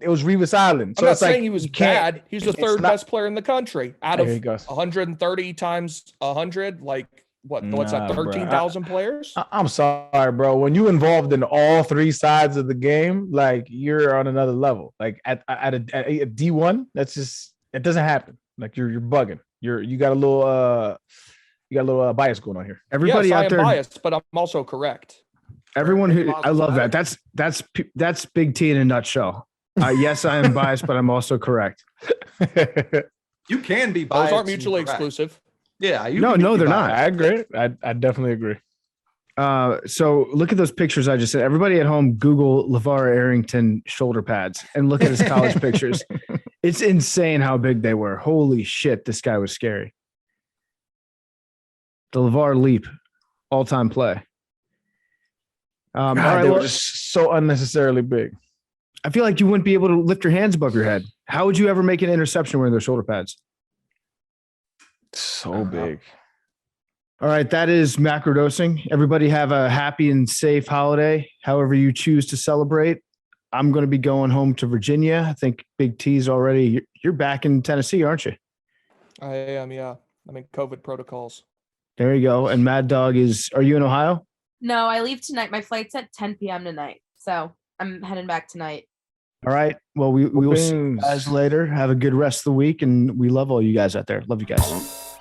It was Revis Island. So I'm not it's like saying he was bad. He's the third best player in the country out of There he goes. 130 times 100. Like what's that? 13,000 players. I'm sorry, bro. When you involved in all 3 sides of the game, like you're on another level. Like at a D1, that's just, it doesn't happen. Like you're bugging. You got a little bias going on here. Everybody yes, out I am there, biased, but I'm also correct. everyone who I love that. That's Big T in a nutshell. Yes, I am biased, but I'm also correct. You can be biased. Those aren't mutually exclusive. Yeah. No, they're not. I agree. I definitely agree. So look at those pictures I just said. Everybody at home, Google LeVar Arrington shoulder pads and look at his college pictures. It's insane how big they were. Holy shit, this guy was scary. The LeVar leap, all-time play. God, all right, they were just so unnecessarily big. I feel like you wouldn't be able to lift your hands above your head. How would you ever make an interception wearing those shoulder pads? So big. All right, that is macrodosing. Everybody have a happy and safe holiday, however you choose to celebrate. I'm going to be going home to Virginia. I think Big T's already. You're back in Tennessee, aren't you? I am, yeah. I'm in COVID protocols. There you go. And Mad Dog are you in Ohio? No, I leave tonight. My flight's at 10 p.m. tonight. So I'm heading back tonight. All right. Well, we will see you guys later. Have a good rest of the week. And we love all you guys out there. Love you guys.